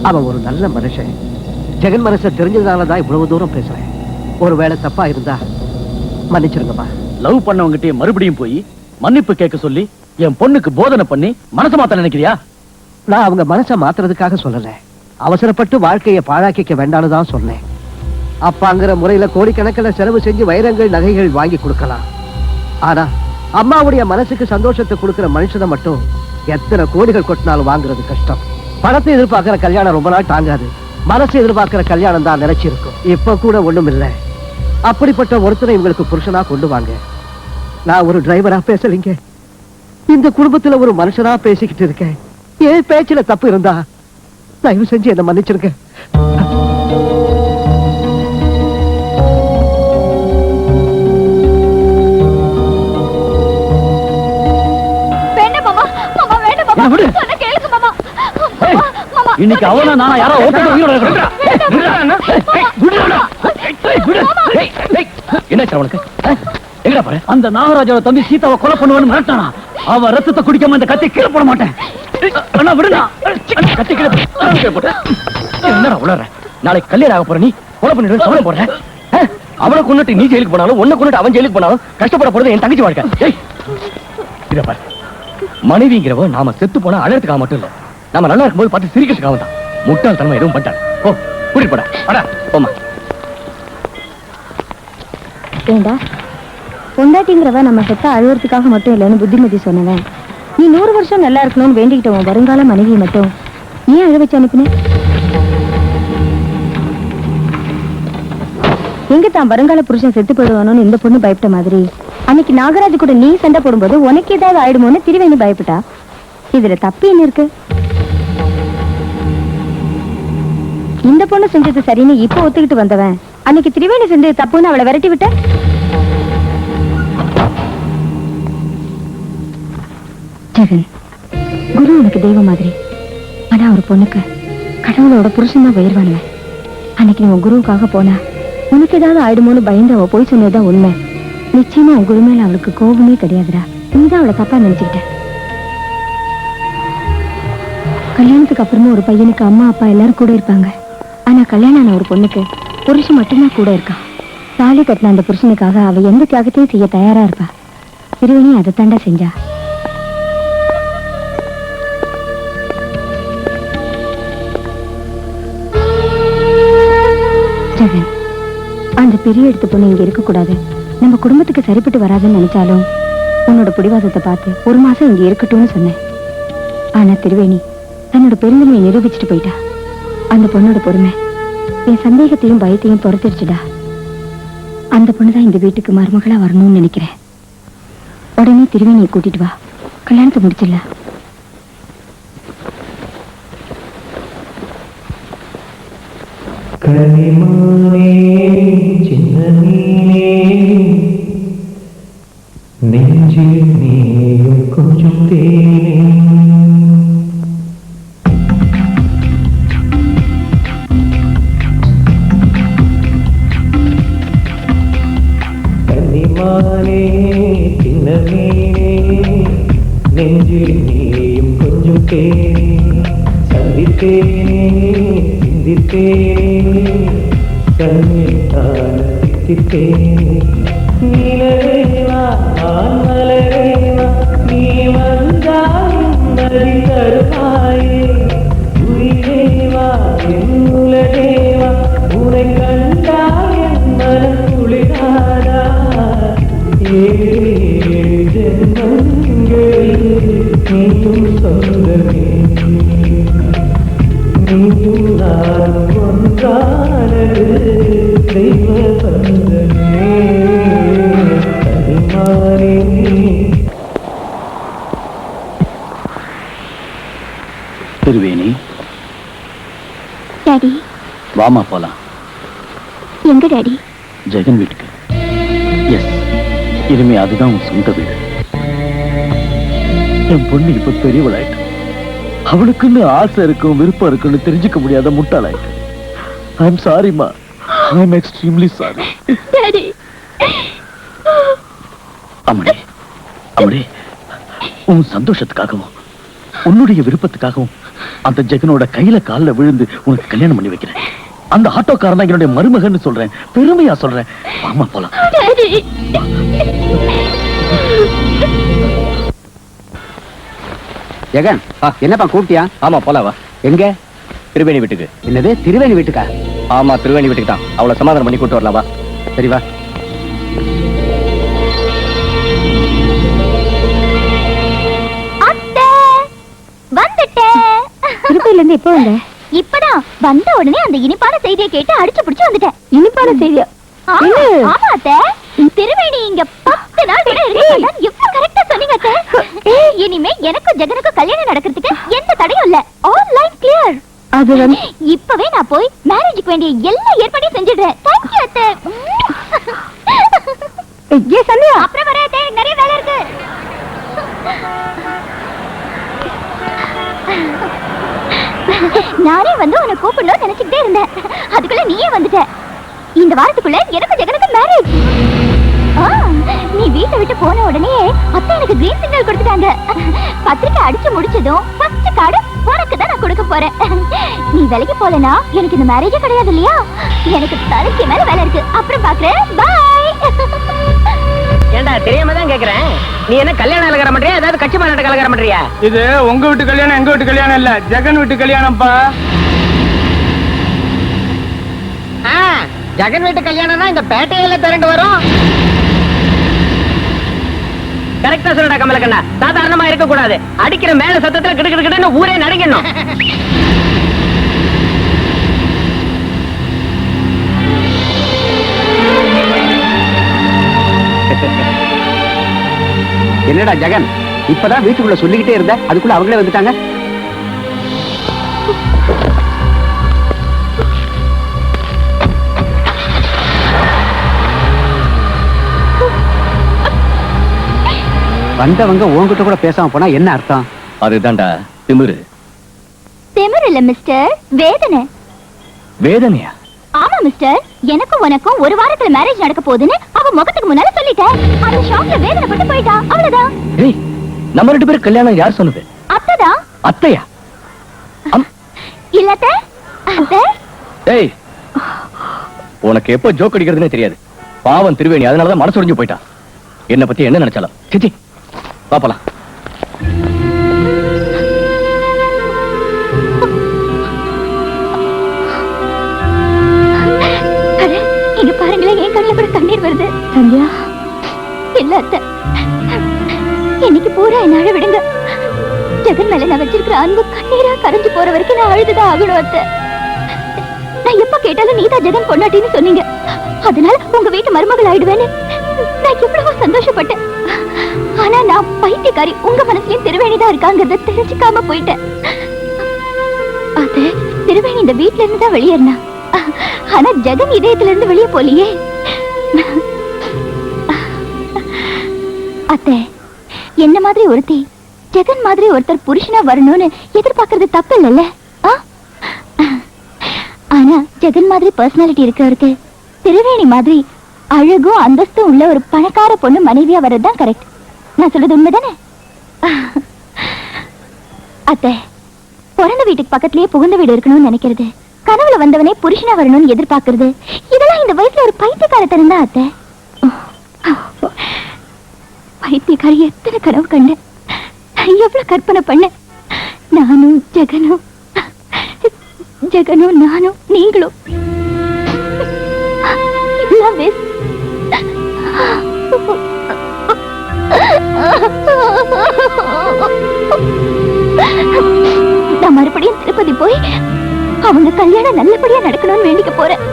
அவன் ஒரு நல்ல மனுஷன். ஜெகன் மனசை தெரிஞ்சதுனாலதான் இவ்வளவு தூரம் பேசுறேன். ஒருவேளை தப்பா இருந்தா மன்னிச்சிருங்கம்மா. லவ் பண்ணவங்கிட்டே மறுபடியும் போய் மன்னிப்பு கேட்க சொல்லி என் பொண்ணுக்கு போதனை பண்ணி மனசை மாத்த நினைக்கிறியா? நான் அவங்க மனசை மாத்துறதுக்காக சொல்லல, அவசரப்பட்டு வாழ்க்கையை பாழாக்கிக்க வேண்டான்னு தான் சொன்னேன். அப்பாங்கிற முறையில கோடிக்கணக்கில் செலவு செஞ்சு வைரங்கள் நகைகள் வாங்கி கொடுக்கலாம். ஆனா அம்மாவுடைய மனசுக்கு சந்தோஷத்தை கொடுக்கிற மனுஷனை மட்டும் எத்தனை கோடிகள் கொட்டினாலும் வாங்குறது கஷ்டம். பணத்தை எதிர்பார்க்கிற கல்யாணம் ரொம்ப நாள் தாங்காது. மனசு எதிர்பார்க்கிற கல்யாணம் தான் நினைச்சிருக்கும். இப்ப கூட ஒண்ணும் இல்லை. அப்படிப்பட்ட ஒருத்தனை உங்களுக்கு புருஷனா கொண்டு வாங்க. நான் ஒரு டிரைவரா பேசலீங்க, இந்த குடும்பத்துல ஒரு மனுஷனா பேசிக்கிட்டு இருக்கேன். ஏன் பேச்சுல தப்பு இருந்தா தயவு செஞ்சு என்ன மன்னிச்சிருங்க. இன்னைக்கு அவனா நான் யாரோ அந்த நாகராஜாவை தம்பி சீதாவை கொலை பண்ணுவான்னு மிரட்டானா. அவ ரத்தத்தை குடிக்காம இந்த கத்தி கீழே போட மாட்டேன். என்னடா உளற? நாளைக்கு கல்யாணம் ஆக போற நீ கொலை பண்ணிட்டு சவரம் போடுற. அவனை கொண்டுட்டு நீ ஜெயிலுக்கு போனாலும் உன்னை கொண்டுட்டு அவன் ஜெயிலுக்கு போனாலும் கஷ்டப்பட போறது என் தங்கச்சி வாழ்க்கை. இத பாரு, மனைவிங்கிறவ நாம செத்து போனா அழறதுக்காக மட்டும் இல்ல, நாம நல்லா இருக்கும்போது பார்த்து சிரிக்கிறதுக்காக தான். முட்டாள் தன்மை எதுவும் பண்ணிட்டான். ஓ கூட்டிட்டு போடா அடா போமா. ஏண்டா பொண்டாட்டிங்கிறவ நம்ம செத்த அழுவறதுக்காக மட்டும் இல்லைன்னு புத்திமதி சொன்னவன், நீ 100 வருஷம் நல்லா இருக்கணும்னு வேண்டிக்கிட்டவன் வருங்கால மனைவியை மட்டும் ஏன் அழ வச்சு அனுப்பின? எங்க தான் வருங்கால புருஷன் செத்து போயிடுவானோன்னு இந்த பொண்ணு பயப்பட்ட மாதிரி அன்னைக்கு நாகராஜ் கூட நீ சண்டை போடும்போது உனக்கு ஏதாவது ஆயிடுமோன்னு திருவேணி பயப்பட்டா. இதுல தப்பு என்ன இருக்கு? இந்த பொண்ணு செஞ்சது சரின்னு இப்ப ஒத்துக்கிட்டு வந்தவன் அன்னைக்கு திரிவேணி செஞ்சது தப்புன்னு அவளை விரட்டி விட்ட. ஜெகன், குரு உனக்கு தெய்வம் மாதிரி, ஆனா ஒரு பொண்ணுக்கு கடவுளோட புருஷன் தான் உயர்வானுவன். அன்னைக்கு நீ உன் குருவுக்காக போனா உனக்கு ஏதாவது ஆயிடுமோன்னு பயந்து அவ போய் சொன்னதுதான் உண்மை. நிச்சயமா உன் குரு மேல அவளுக்கு கோபமே கிடையாதுடா. நீதான் அவளை தப்பா நினைச்சுக்கிட்ட. கல்யாணத்துக்கு அப்புறமா ஒரு பையனுக்கு அம்மா அப்பா எல்லாரும் கூட இருப்பாங்க. ஆனா கல்யாணம் ஆன ஒரு பொண்ணுக்கு புருஷன் மட்டும்தான் கூட இருக்கான். தாலி கட்டின அந்த புருஷனுக்காக அவ எந்த தியாகத்தையும் செய்ய தயாரா இருப்பா. திருவேணி அதை தாண்டா செஞ்சா. ஜெகன், அந்த பெரிய எடுத்த பொண்ணு இங்க இருக்க கூடாது, நம்ம குடும்பத்துக்கு சரிப்பட்டு வராதுன்னு நினைச்சாலும் உன்னோட பிடிவாதத்தை பார்த்து 1 மாசம் இங்க இருக்கட்டும்னு சொன்னேன். ஆனா திருவேணி தன்னோட பெருந்தன்மையை நிரூபிச்சுட்டு போயிட்டா. அந்த பொண்ணோட பொறுமை என் சந்தேகத்தையும் பயத்தையும் துரத்திடுச்சுடா. அந்த பொண்ணுதான் இந்த வீட்டுக்கு மருமகளா வரணும்னு நினைக்கிறேன். உடனே திருவேணியை கூட்டிட்டு வா, கல்யாணத்தை முடிச்சிடலாம். கனிமானே சின்ன நீனே நெஞ்சில் நீயும் கொஞ்சம் தேனே. கனிமானே சின்ன நீனே நெஞ்சில் நீயும் கொஞ்சம் தேனே. சந்தித்தேனே சிந்தித்தேனே கண்ணில் காண சித்தித்தேனே. நீலவேவா நான் மலரேவா நீ வந்தாயும் நதி தருவாயே. உயிரேவா என் உலகேவா உனை கண்டாய் என் மனம் குளிராதா. 7 ஜென்மங்களில் நீயும் சொந்தமே, நீயும் நானும் ஒன்றானது தெய்வ பந்தமே. கனிமானே திருவேணி, டாடி வாமா போலாம். எங்க டாடி? ஜெகன் வீட்டுக்கு. எஸ், இனிமே அதுதான் உன் சொந்த வீடு. என் பொண்ணு இப்ப பெரியவளாயிட்டு, அவளுக்குன்னு ஆசை இருக்கும் விருப்பம் இருக்குன்னு தெரிஞ்சுக்க முடியாத முட்டாளாயிட்டு. ஐ எம் சாரிமா, ஐ எம் எக்ஸ்ட்ரீம்லி சாரி. அம்மணி, அம்மணி, உன் சந்தோஷத்துக்காகவும் உன்னுடைய விருப்பத்துக்காகவும் அந்த ஜெகனோட கையில கால்ல விழுந்து உனக்கு கல்யாணம் பண்ணி வைக்கிறேன். அந்த ஆட்டோக்காரன் தான் என்னுடைய மருமகன்னு சொல்றேன், பெருமையா சொல்றேன். வாமா போலாம். ஜெகன், என்னப்பா கூப்பிட்டியா? ஆமா போலாவா. எங்க? திருவேணி வீட்டுக்கு. என்னது திருவேணி வீட்டுக்கா? ஆமா திருவேணி வீட்டுக்கு தான். அவளை சமாதானம் பண்ணி கூட்டு வரலாம் வா. சரி வா. திருப்பதில இருந்து எப்போ வந்த? இப்பதான் வந்த உடனே அந்த இனிப்பான செய்தியை கேட்டு அடிச்சு பிடிச்சு வந்துட்டேன். இனிப்பான செய்தியா? ஆமா அத்தை, திருவேணி இங்க 10 நாள் கூட இருக்க. எவ்வளவு கரெக்டா சொன்னீங்க அத்தை. இனிமே எனக்கும் ஜெகனுக்கும் கல்யாணம் நடக்கிறதுக்கு எந்த தடையும் இல்ல. All line clear. அது இப்பவே நான் போய் மேரேஜுக்கு வேண்டிய எல்லா ஏற்பாடையும் செஞ்சிடுறேன். தேங்க் யூ அத்தை. ஏ சந்தியா, அப்புறம் வரேன் அத்தை, நிறைய வேலை இருக்கு. நானே வந்து உன்னை கூப்பிடணும் நினைச்சுக்கிட்டே இருந்தேன். அதுக்குள்ள நீயே வந்துட்ட. இந்த வாரத்துக்குள்ள எனக்கு ஜெகனுக்கு மேரேஜ். நீ வீட்டை விட்டு போன உடனே அத்தை எனக்கு கிரீன் சிக்னல் கொடுத்துட்டாங்க. பத்திரிக்கை அடிச்சு முடிச்சதும் ஃபர்ஸ்ட் கார்டு உனக்கு தான் நான் கொடுக்க போறேன். நீ வேலைக்கு போலனா எனக்கு இந்த மேரேஜே கிடையாது இல்லையா? எனக்கு தலைக்கு மேல வேலை இருக்கு. அப்புறம் பாக்குறேன். பாய். ஏண்டா தெரியாம தான் கேக்குறேன். நீ என்ன கல்யாணம் அலங்கார பண்றியா, ஏதாவது கட்சி மாநாட்டு அலங்கார பண்றியா? இது உங்க வீட்டு கல்யாணம், எங்க வீட்டு கல்யாணம் இல்ல, ஜெகன் வீட்டு கல்யாணம்ப்பா. ஜெகன் வீட்டு கல்யாணம்னா இந்த பேட்டையில திரண்டு வரும். கரெக்டா சொல்லுடா கமலக்கண்ணா. சாதாரணமா இருக்க கூடாது. அடிக்கிற மேல சத்தத்துல கிடுக்கிட்டு ஊரே நடுங்கணும். என்னடா ஜெகன், இப்பதான் வீட்டுக்குள்ள சொல்லிக்கிட்டே இருந்த, அதுக்குள்ள அவங்களே வந்துட்டாங்க. வந்தவங்க உன்கிட்ட கூட பேசாம போனா என்ன அர்த்தம்? அதுதான்டா திமிரு. திமிரு இல்ல மிஸ்டர், வேதனை. வேதனையா? ஆமா மிஸ்டர், எனக்கும் உனக்கும் ஒரு வாரத்துல மேரேஜ் நடக்க போகுதுன்னு அவ முகத்துக்கு முன்னால சொல்லிட்டேன். அந்த ஷாக்ல வேதனைப்பட்டு போயிட்டா, அவ்வளவுதான். ஏய், நம்ம 2 பேரும் கல்யாணம் யார் சொன்னது? அத்தைதான். அத்தையா? இல்ல அத்தை. அத்தை. ஏய், உனக்கு எப்ப ஜோக் அடிக்கிறதுனே தெரியாது. பாவம் திருவேணி, அதனாலதான் மனசு உடைஞ்சு போயிட்டா. என்ன பத்தி என்ன நினைச்சாலும். சிச்சி பாப்பலாம். இங்க பாருங்களேன், என் கண்ணுல கூட தண்ணீர் வருது. சந்தியா, இல்ல அத்தை, இன்னைக்கு பூரா என்ன அழ விடுங்க. ஜெகன் மேல நான் வச்சிருக்கிற அன்பு கண்ணீரா கரைஞ்சு போற வரைக்கும் நான் அழுதுதான் ஆகணும் அத்தை. நான் எப்ப கேட்டாலும் நீதான் ஜெகன் பொண்டாட்டின்னு சொன்னீங்க. அதனால உங்க வீட்டு மருமகள் ஆயிடுவேன்னு நான் எவ்வளவோ சந்தோஷப்பட்டேன். ஆனா நான் பைத்தியக்காரி, உங்க மனசுலயும் திருவேணிதான் இருக்காங்கிறத தெரிஞ்சுக்காம போயிட்டேன். அது திருவேணி இந்த வீட்டுல இருந்து தான் வெளியேறினா. ஆனா ஜெகன் இதயத்துல இருந்து வெளியே போலியே. அத்தை, என்ன மாதிரி ஒருத்தி ஜெகன் மாதிரி ஒருத்தர் புருஷனா வரணும்னு எதிர்பார்க்கறது தப்பு இல்லைல்ல? ஆனா ஜெகன் மாதிரி பர்சனாலிட்டி இருக்கவருக்கு திருவேணி மாதிரி அழகும் அந்தஸ்தும் உள்ள ஒரு பணக்கார பொண்ணு மனைவியா வர்றதுதான் கரெக்ட். நான் சொல்றது உண்மைதானே? அத்தை, பிறந்த வீட்டுக்கு பக்கத்திலேயே புகுந்த வீடு இருக்கணும்னு நினைக்கிறது, கனவுல வந்தவனே புருஷனா வரணும்னு எதிர்பார்க்கறது, இதெல்லாம் இந்த வயசுல ஒரு பைத்தியக்காரத்தனம் தான் அத்தை. பைத்தியக்காரி எத்தனை கனவு கண்ட, எவ்வளவு கற்பனை பண்ண. நானும் ஜெகனும், ஜெகனும் நானும் நீங்களும் இதெல்லாம் வேஸ்ட். நான் மறுபடியும் திருப்பதி போய் அவங்க கல்யாணம் நல்லபடியா நடக்கணும்னு வேண்டிக்க போறேன்.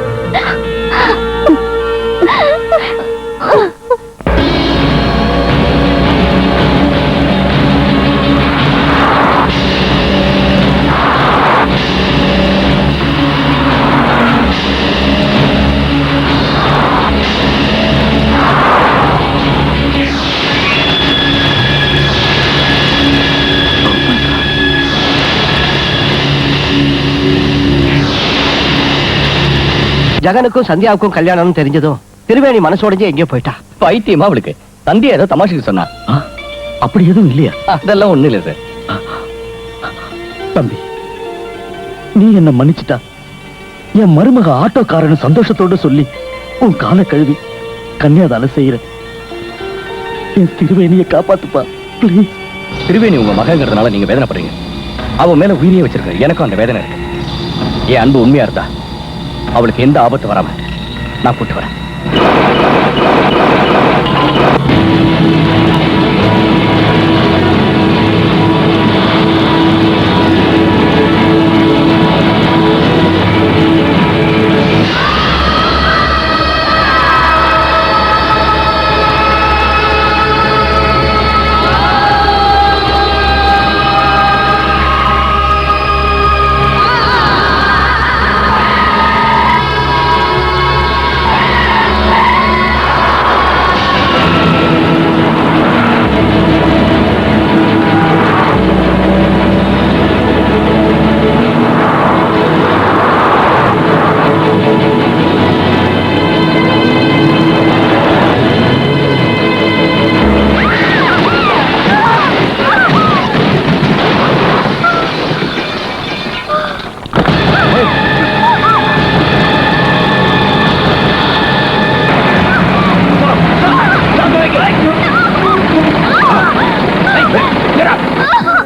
ஜெகனுக்கும் சந்தியாவுக்கும் கல்யாணம் தெரிஞ்சதும் திருவேணி மனசோடைஞ்சு எங்கேயோ போயிட்டா. பைத்தியமா அவளுக்கு? சந்தியா ஏதோ தமாஷுக்கு சொன்னா. அப்படி எதுவும் இல்லையா? அதெல்லாம் ஒண்ணு இல்ல சார். தம்பி, நீ என்ன மன்னிச்சுட்டா என் மருமக ஆட்டோக்காரன் சந்தோஷத்தோட சொல்லி உன் காலை கழுவி கன்னியாதான செய்யற. என் திருவேணியை காப்பாத்துப்பா பிளீஸ். திருவேணி உங்க மகங்கிறதுனால நீங்க வேதனைப்படுறீங்க. அவன் மேல உயிரியே வச்சிருக்க. எனக்கும் அந்த வேதனை இருக்கு. என் அன்பு உண்மையா இருந்தா அவளுக்கு எந்த ஆபத்து வராம நான் கூட்டு வரேன்.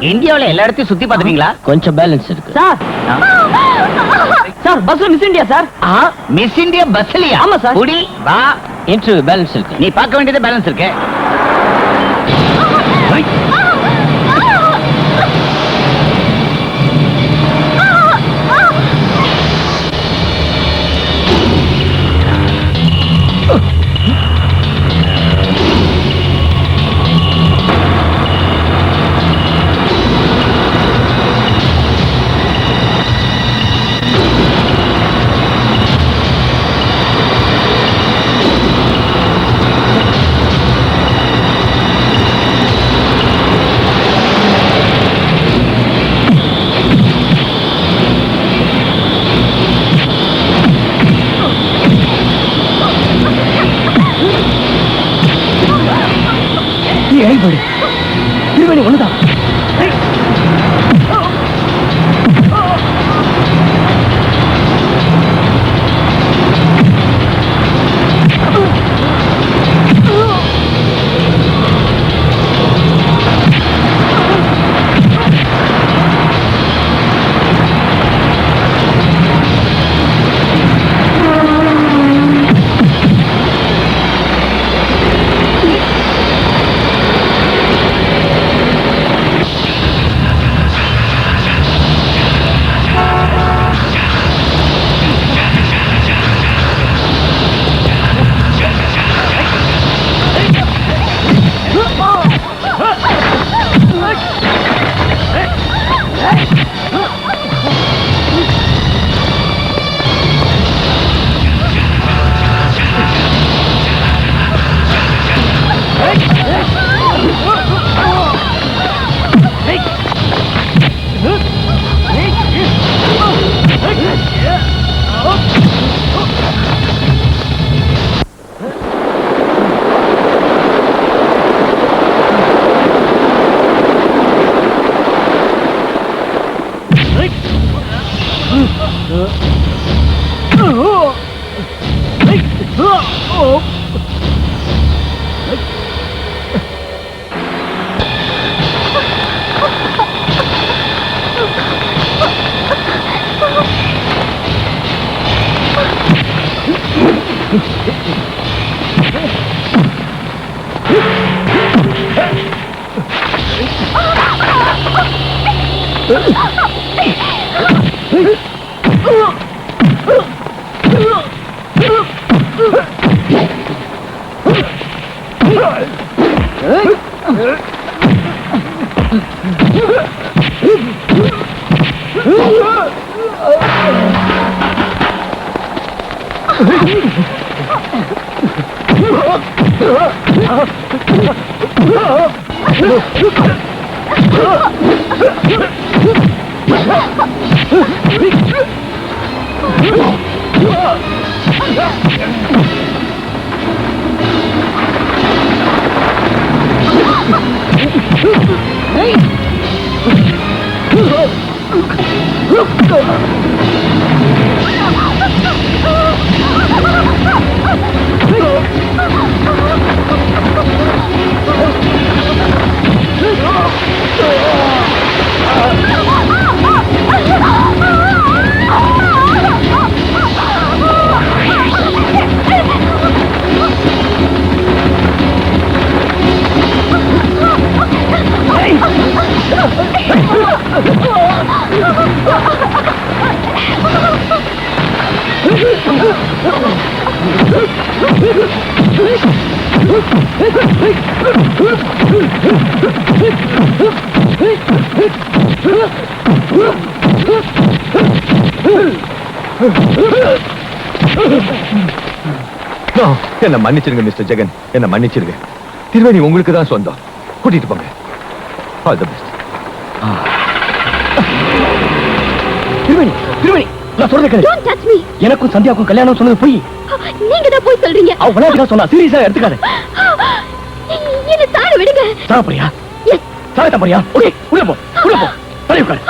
இந்தியாவுல எல்லா இடத்தையும் சுத்தி பாத்துட்டீங்களா? கொஞ்சம் பேலன்ஸ் இருக்கு சார் சார். பஸ்ல miss India sir. Miss India பஸ்லயா? ஆமா சார். குடி வா. இன்டர்வியூ பேலன்ஸ் இருக்கு. நீ பார்க்க வேண்டியது பேலன்ஸ் இருக்கு. திருவேணி ஒண்ணுதான். என்ன மன்னிச்சிருங்க மிஸ்டர் ஜெகன், என்ன மன்னிச்சிருங்க. திருவேணி உங்களுக்கு தான் சொந்தம், கூட்டிட்டு போங்க. All the best. Triveni, Triveni, நான் சொல்றேன் கேளு. Don't touch me. எனக்கும் சந்தியாவுக்கும் கல்யாணம் சொன்னது போய். நீங்க தான் போய் சொல்றீங்க. அவ விளையாட்டுக்கா சொன்னா, சீரியஸா எடுத்துக்காத. என்ன சார விடுங்க. சாப்பிடுறியா? சாப்பிட்டா போறியா? ஓகே, உள்ள போ, உள்ள போ. தலை உட்காரு.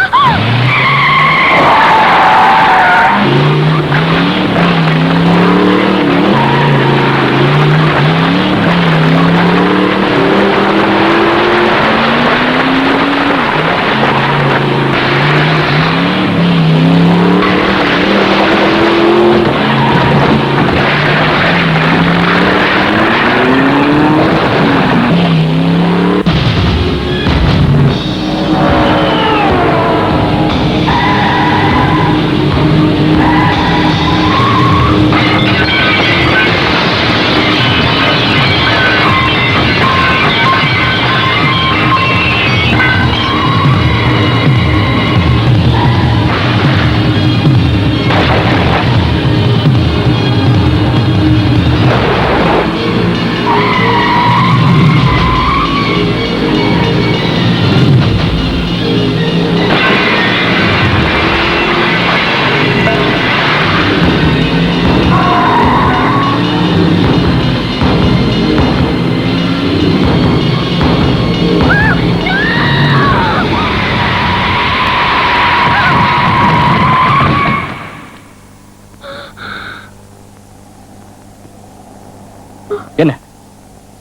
என்ன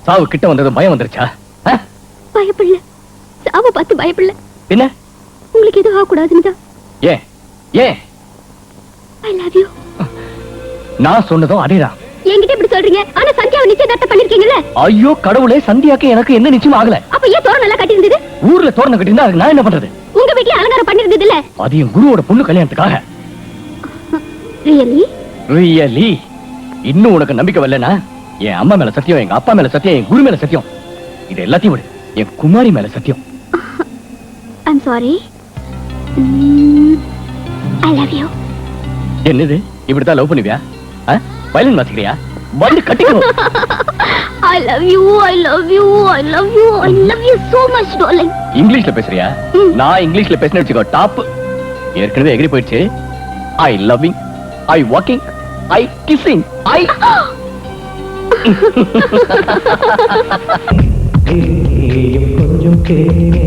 சாவு கிட்ட வந்தது பயம் வந்துருச்சா? பயப்படல, சாவ பார்த்து பயப்படல. என்ன உங்களுக்கு எதுவும் ஆகக்கூடாதுன்னு தான். ஏன் ஏன்? I love you. நான் சொன்னதும் அதேதான். என்கிட்ட இப்படி சொல்றீங்க, ஆனா சந்தியாவை நிச்சயதார்த்தம் பண்ணிருக்கீங்கல்ல? ஐயோ கடவுளே, சந்தியாக்கு எனக்கு என்ன நிச்சயம் ஆகல. அப்ப ஏன் தோரணம் எல்லாம் கட்டி இருந்தது? ஊர்ல தோரணம் கட்டியிருந்தா அதுக்கு நான் என்ன பண்றது? உங்க வீட்லயே அலங்காரம் பண்ணிருந்தது இல்ல? அது என் குருவோட பொண்ணு கல்யாணத்துக்காக. ரியலி? ரியலி? இன்னும் உனக்கு நம்பிக்கை வரலனா என் அம்மா மேல சத்தியம், எங்க அப்பா மேல சத்தியம், என் குரு மேல சத்தியம், இது எல்லாத்தையும் விடு, என் குமாரி மேல சத்தியம். I'm sorry. I love you. என்னது இப்படித்தான் லவ் பண்ணுவியா? வயலின் வாசிக்கிறியா? வந்து கட்டிக்கணும். I love you, I love you, I love you, I love you so much, darling. இங்கிலீஷ்ல பேசுறியா? நான் இங்கிலீஷ்ல பேசினேன்னு வச்சுக்கோ, டாப். ஏற்கனவே எகிரி போயிடுச்சு. ஐ லவ்விங், ஐ வாக்கிங், ஐ கிசிங், ஐ கொஞ்சம் தேனே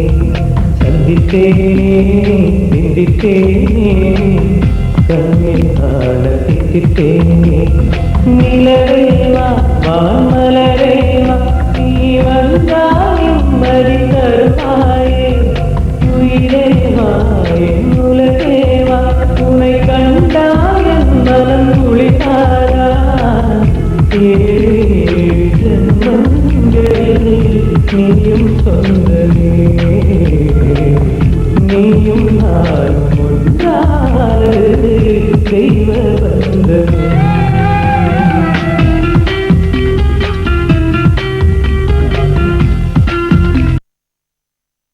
சந்தித்தேனே நிந்தித்தேனே கண்ணில் ஆட தித்தித்தேனே நிலவேவா வான்மலரேவா நீ வந்தால் நிம்மதி தருவாயே உயிரேவா என் உலகேவா உன்னை கண்டால் என் மனம் குளித்தாரா நீயும் சொந்தமே நீயும் நான் ஒன்றாறு தெய்வ பந்தமே